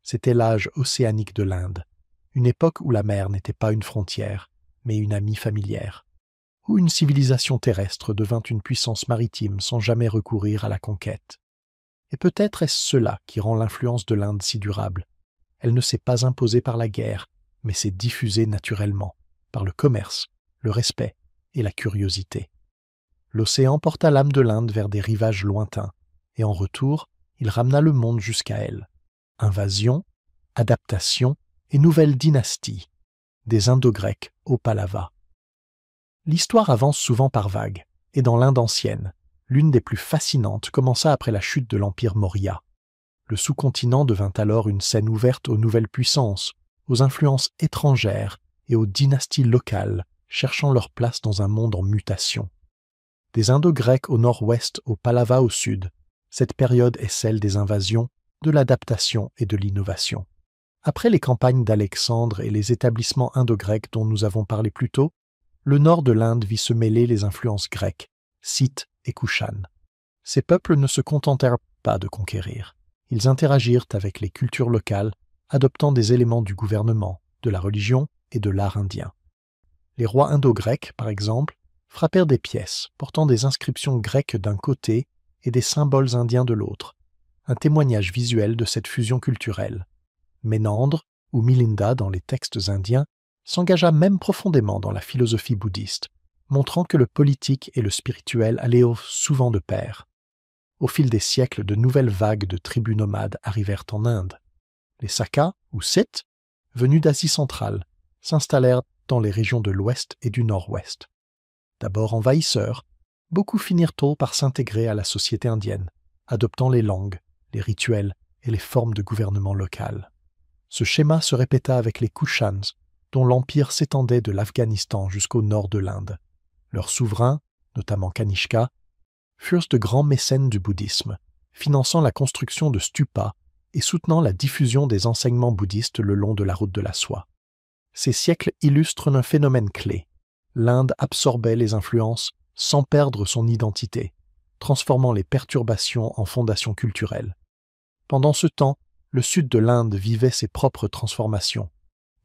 C'était l'âge océanique de l'Inde, une époque où la mer n'était pas une frontière, mais une amie familière, où une civilisation terrestre devint une puissance maritime sans jamais recourir à la conquête. Et peut-être est-ce cela qui rend l'influence de l'Inde si durable. Elle ne s'est pas imposée par la guerre, mais s'est diffusée naturellement, par le commerce, le respect et la curiosité. L'océan porta l'âme de l'Inde vers des rivages lointains, et en retour, il ramena le monde jusqu'à elle. Invasion, adaptation et nouvelle dynastie, des Indo-Grecs au Pallava. L'histoire avance souvent par vagues, et dans l'Inde ancienne, l'une des plus fascinantes commença après la chute de l'Empire Maurya. Le sous-continent devint alors une scène ouverte aux nouvelles puissances, aux influences étrangères et aux dynasties locales cherchant leur place dans un monde en mutation. Des Indo-Grecs au nord-ouest au Pallava au sud, cette période est celle des invasions, de l'adaptation et de l'innovation. Après les campagnes d'Alexandre et les établissements indo-grecs dont nous avons parlé plus tôt, le nord de l'Inde vit se mêler les influences grecques, scythes et kushanes. Ces peuples ne se contentèrent pas de conquérir. Ils interagirent avec les cultures locales, adoptant des éléments du gouvernement, de la religion et de l'art indien. Les rois indo-grecs, par exemple, frappèrent des pièces portant des inscriptions grecques d'un côté et des symboles indiens de l'autre, un témoignage visuel de cette fusion culturelle. Ménandre, ou Milinda dans les textes indiens, s'engagea même profondément dans la philosophie bouddhiste, montrant que le politique et le spirituel allaient souvent de pair. Au fil des siècles, de nouvelles vagues de tribus nomades arrivèrent en Inde. Les Sakas, ou Scythes, venus d'Asie centrale, s'installèrent dans les régions de l'ouest et du nord-ouest. D'abord envahisseurs, beaucoup finirent tôt par s'intégrer à la société indienne, adoptant les langues, les rituels et les formes de gouvernement local. Ce schéma se répéta avec les Kushans, dont l'empire s'étendait de l'Afghanistan jusqu'au nord de l'Inde. Leurs souverains, notamment Kanishka, furent de grands mécènes du bouddhisme, finançant la construction de stupas et soutenant la diffusion des enseignements bouddhistes le long de la route de la soie. Ces siècles illustrent un phénomène clé. L'Inde absorbait les influences sans perdre son identité, transformant les perturbations en fondations culturelles. Pendant ce temps, le sud de l'Inde vivait ses propres transformations.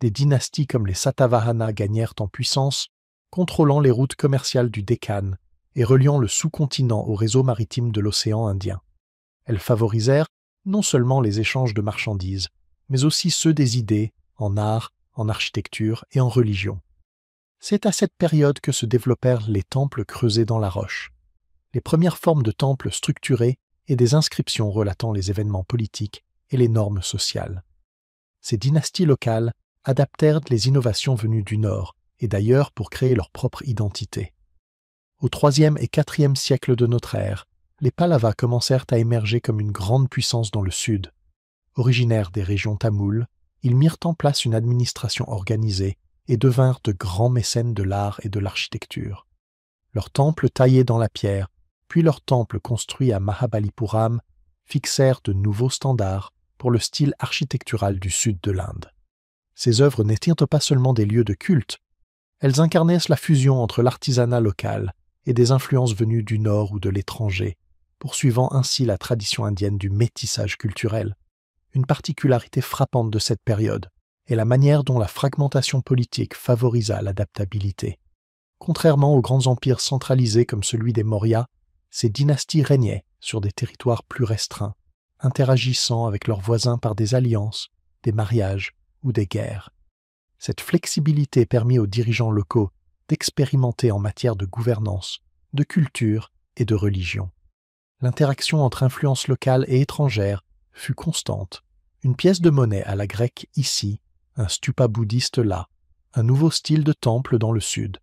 Des dynasties comme les Satavahana gagnèrent en puissance, contrôlant les routes commerciales du Décan et reliant le sous-continent au réseau maritime de l'océan Indien. Elles favorisèrent non seulement les échanges de marchandises, mais aussi ceux des idées, en art, en architecture et en religion. C'est à cette période que se développèrent les temples creusés dans la roche. Les premières formes de temples structurés et des inscriptions relatant les événements politiques et les normes sociales. Ces dynasties locales adaptèrent les innovations venues du Nord et d'ailleurs pour créer leur propre identité. Au IIIe et IVe siècle de notre ère, les Pallavas commencèrent à émerger comme une grande puissance dans le sud. Originaires des régions tamoules, ils mirent en place une administration organisée et devinrent de grands mécènes de l'art et de l'architecture. Leurs temples taillés dans la pierre, puis leurs temples construits à Mahabalipuram, fixèrent de nouveaux standards pour le style architectural du sud de l'Inde. Ces œuvres n'étaient pas seulement des lieux de culte, elles incarnaient la fusion entre l'artisanat local et des influences venues du nord ou de l'étranger, poursuivant ainsi la tradition indienne du métissage culturel. Une particularité frappante de cette période est la manière dont la fragmentation politique favorisa l'adaptabilité. Contrairement aux grands empires centralisés comme celui des Mauryas, ces dynasties régnaient sur des territoires plus restreints, interagissant avec leurs voisins par des alliances, des mariages ou des guerres. Cette flexibilité permit aux dirigeants locaux d'expérimenter en matière de gouvernance, de culture et de religion. L'interaction entre influences locales et étrangères fut constante. Une pièce de monnaie à la grecque ici, un stupa bouddhiste là, un nouveau style de temple dans le sud.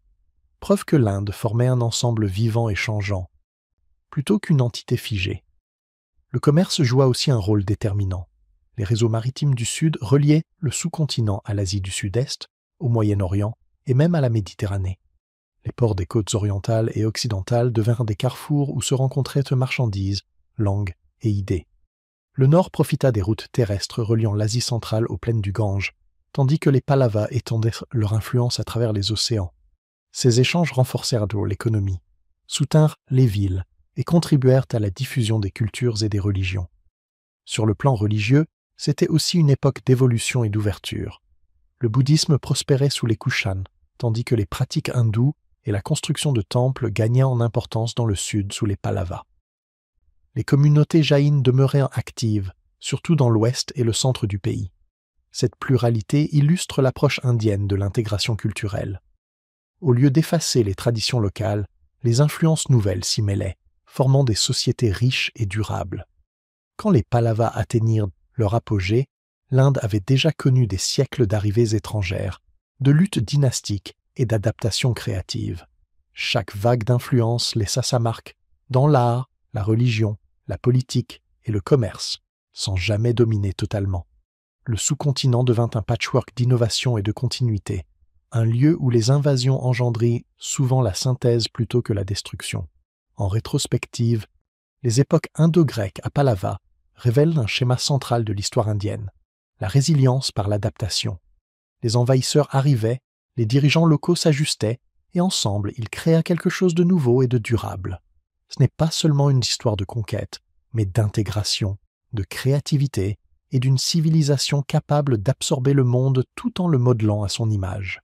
Preuve que l'Inde formait un ensemble vivant et changeant, plutôt qu'une entité figée. Le commerce joua aussi un rôle déterminant. Les réseaux maritimes du Sud reliaient le sous-continent à l'Asie du Sud-Est, au Moyen-Orient et même à la Méditerranée. Les ports des côtes orientales et occidentales devinrent des carrefours où se rencontraient marchandises, langues et idées. Le Nord profita des routes terrestres reliant l'Asie centrale aux plaines du Gange, tandis que les Pallavas étendaient leur influence à travers les océans. Ces échanges renforcèrent l'économie, soutinrent les villes et contribuèrent à la diffusion des cultures et des religions. Sur le plan religieux, c'était aussi une époque d'évolution et d'ouverture. Le bouddhisme prospérait sous les Kushan, tandis que les pratiques hindoues et la construction de temples gagnaient en importance dans le sud sous les Pallavas. Les communautés jaïnes demeuraient actives, surtout dans l'ouest et le centre du pays. Cette pluralité illustre l'approche indienne de l'intégration culturelle. Au lieu d'effacer les traditions locales, les influences nouvelles s'y mêlaient, formant des sociétés riches et durables. Quand les Pallavas atteignirent leur apogée, l'Inde avait déjà connu des siècles d'arrivées étrangères, de luttes dynastiques et d'adaptations créatives. Chaque vague d'influence laissa sa marque dans l'art, la religion, la politique et le commerce, sans jamais dominer totalement. Le sous-continent devint un patchwork d'innovation et de continuité, un lieu où les invasions engendraient souvent la synthèse plutôt que la destruction. En rétrospective, les époques indo-grecques à Pallava révèlent un schéma central de l'histoire indienne, la résilience par l'adaptation. Les envahisseurs arrivaient, les dirigeants locaux s'ajustaient, et ensemble ils créaient quelque chose de nouveau et de durable. Ce n'est pas seulement une histoire de conquête, mais d'intégration, de créativité et d'une civilisation capable d'absorber le monde tout en le modelant à son image.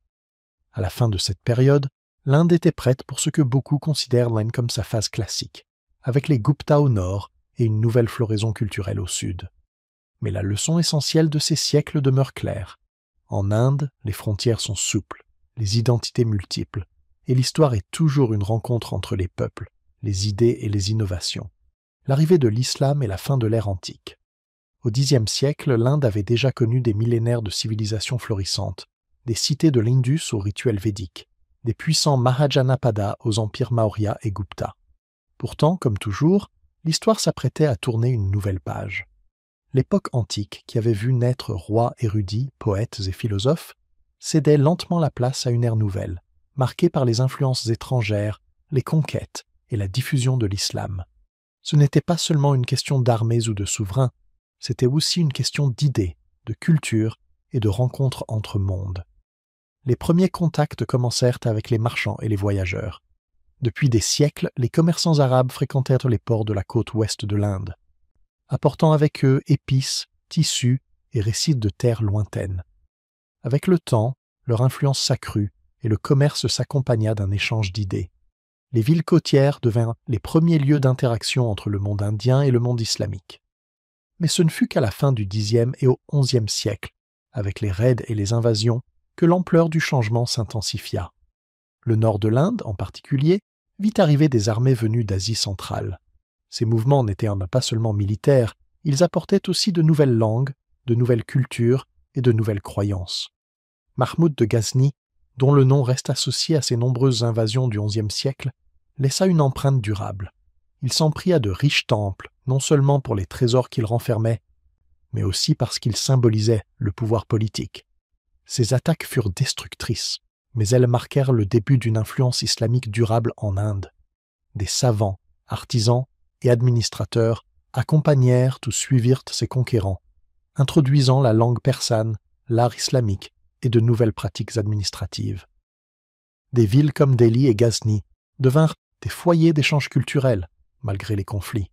À la fin de cette période, l'Inde était prête pour ce que beaucoup considèrent comme sa phase classique, avec les Gupta au nord et une nouvelle floraison culturelle au sud. Mais la leçon essentielle de ces siècles demeure claire. En Inde, les frontières sont souples, les identités multiples, et l'histoire est toujours une rencontre entre les peuples, les idées et les innovations. L'arrivée de l'islam est la fin de l'ère antique. Au Xe siècle, l'Inde avait déjà connu des millénaires de civilisation florissante, des cités de l'Indus aux rituels védiques, des puissants Mahajanapada aux empires Maurya et Gupta. Pourtant, comme toujours, l'histoire s'apprêtait à tourner une nouvelle page. L'époque antique, qui avait vu naître rois érudits, poètes et philosophes, cédait lentement la place à une ère nouvelle, marquée par les influences étrangères, les conquêtes et la diffusion de l'islam. Ce n'était pas seulement une question d'armées ou de souverains, c'était aussi une question d'idées, de culture et de rencontres entre mondes. Les premiers contacts commencèrent avec les marchands et les voyageurs. Depuis des siècles, les commerçants arabes fréquentèrent les ports de la côte ouest de l'Inde, apportant avec eux épices, tissus et récits de terres lointaines. Avec le temps, leur influence s'accrut et le commerce s'accompagna d'un échange d'idées. Les villes côtières devinrent les premiers lieux d'interaction entre le monde indien et le monde islamique. Mais ce ne fut qu'à la fin du Xe et au XIe siècle, avec les raids et les invasions, que l'ampleur du changement s'intensifia. Le nord de l'Inde, en particulier, vit arriver des armées venues d'Asie centrale. Ces mouvements n'étaient pas seulement militaires, ils apportaient aussi de nouvelles langues, de nouvelles cultures et de nouvelles croyances. Mahmoud de Ghazni, dont le nom reste associé à ses nombreuses invasions du XIe siècle, laissa une empreinte durable. Il s'en prit à de riches temples, non seulement pour les trésors qu'ils renfermaient, mais aussi parce qu'ils symbolisaient le pouvoir politique. Ces attaques furent destructrices, mais elles marquèrent le début d'une influence islamique durable en Inde. Des savants, artisans et administrateurs accompagnèrent ou suivirent ces conquérants, introduisant la langue persane, l'art islamique et de nouvelles pratiques administratives. Des villes comme Delhi et Ghazni devinrent des foyers d'échanges culturels, malgré les conflits.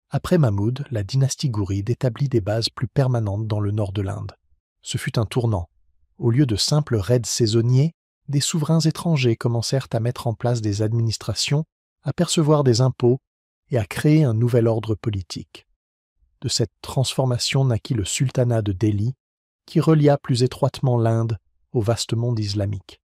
Après Mahmoud, la dynastie gouride établit des bases plus permanentes dans le nord de l'Inde. Ce fut un tournant. Au lieu de simples raids saisonniers, des souverains étrangers commencèrent à mettre en place des administrations, à percevoir des impôts et à créer un nouvel ordre politique. De cette transformation naquit le sultanat de Delhi, qui relia plus étroitement l'Inde au vaste monde islamique.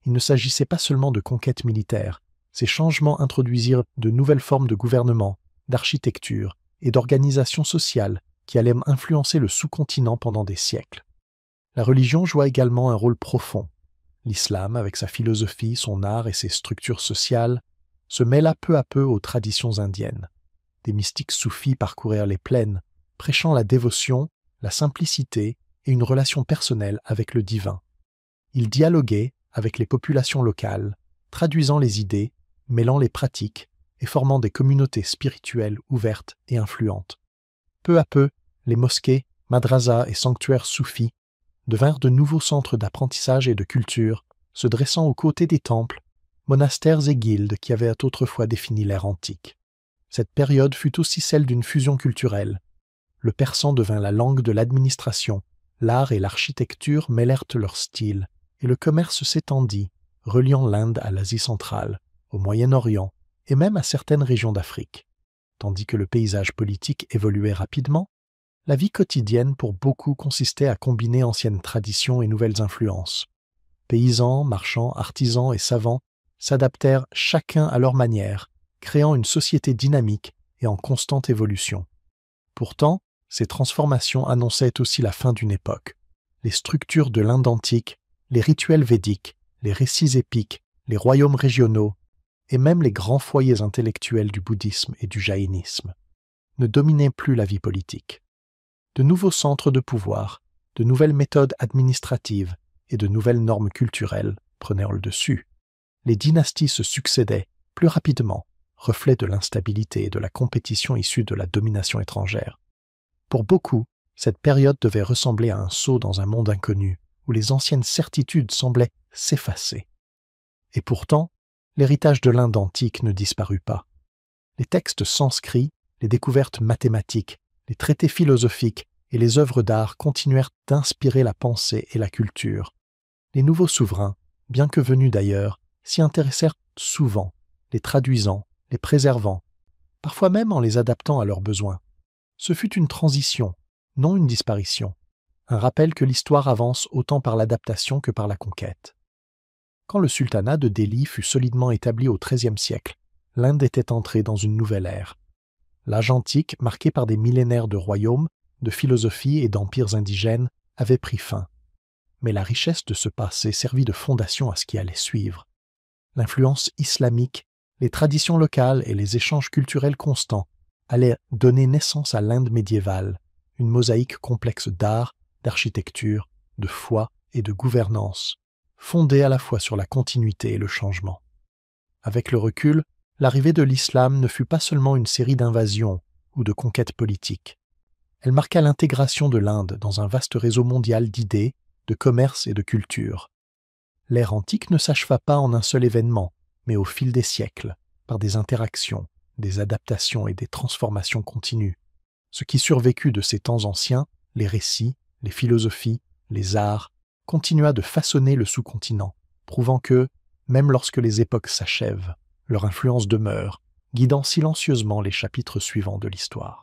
Il ne s'agissait pas seulement de conquêtes militaires, ces changements introduisirent de nouvelles formes de gouvernement, d'architecture et d'organisation sociale qui allaient influencer le sous-continent pendant des siècles. La religion joua également un rôle profond. L'islam, avec sa philosophie, son art et ses structures sociales, se mêla peu à peu aux traditions indiennes. Des mystiques soufis parcoururent les plaines, prêchant la dévotion, la simplicité et une relation personnelle avec le divin. Ils dialoguaient avec les populations locales, traduisant les idées, mêlant les pratiques et formant des communautés spirituelles ouvertes et influentes. Peu à peu, les mosquées, madrasas et sanctuaires soufis devinrent de nouveaux centres d'apprentissage et de culture, se dressant aux côtés des temples, monastères et guildes qui avaient autrefois défini l'ère antique. Cette période fut aussi celle d'une fusion culturelle. Le persan devint la langue de l'administration, l'art et l'architecture mêlèrent leurs styles, et le commerce s'étendit, reliant l'Inde à l'Asie centrale, au Moyen-Orient et même à certaines régions d'Afrique. Tandis que le paysage politique évoluait rapidement, la vie quotidienne pour beaucoup consistait à combiner anciennes traditions et nouvelles influences. Paysans, marchands, artisans et savants s'adaptèrent chacun à leur manière, créant une société dynamique et en constante évolution. Pourtant, ces transformations annonçaient aussi la fin d'une époque. Les structures de l'Inde antique, les rituels védiques, les récits épiques, les royaumes régionaux, et même les grands foyers intellectuels du bouddhisme et du jaïnisme, ne dominaient plus la vie politique. De nouveaux centres de pouvoir, de nouvelles méthodes administratives et de nouvelles normes culturelles prenaient le dessus. Les dynasties se succédaient plus rapidement, reflet de l'instabilité et de la compétition issue de la domination étrangère. Pour beaucoup, cette période devait ressembler à un saut dans un monde inconnu, où les anciennes certitudes semblaient s'effacer. Et pourtant, l'héritage de l'Inde antique ne disparut pas. Les textes sanscrits, les découvertes mathématiques, les traités philosophiques et les œuvres d'art continuèrent d'inspirer la pensée et la culture. Les nouveaux souverains, bien que venus d'ailleurs, s'y intéressèrent souvent, les traduisant, les préservant, parfois même en les adaptant à leurs besoins. Ce fut une transition, non une disparition, un rappel que l'histoire avance autant par l'adaptation que par la conquête. Quand le sultanat de Delhi fut solidement établi au XIIIe siècle, l'Inde était entrée dans une nouvelle ère. L'âge antique, marqué par des millénaires de royaumes, de philosophie et d'empires indigènes, avait pris fin. Mais la richesse de ce passé servit de fondation à ce qui allait suivre. L'influence islamique, les traditions locales et les échanges culturels constants allaient donner naissance à l'Inde médiévale, une mosaïque complexe d'art, d'architecture, de foi et de gouvernance, fondée à la fois sur la continuité et le changement. Avec le recul, l'arrivée de l'islam ne fut pas seulement une série d'invasions ou de conquêtes politiques. Elle marqua l'intégration de l'Inde dans un vaste réseau mondial d'idées, de commerce et de culture. L'ère antique ne s'acheva pas en un seul événement, mais au fil des siècles, par des interactions, des adaptations et des transformations continues. Ce qui survécut de ces temps anciens, les récits, les philosophies, les arts, continua de façonner le sous-continent, prouvant que, même lorsque les époques s'achèvent, leur influence demeure, guidant silencieusement les chapitres suivants de l'histoire.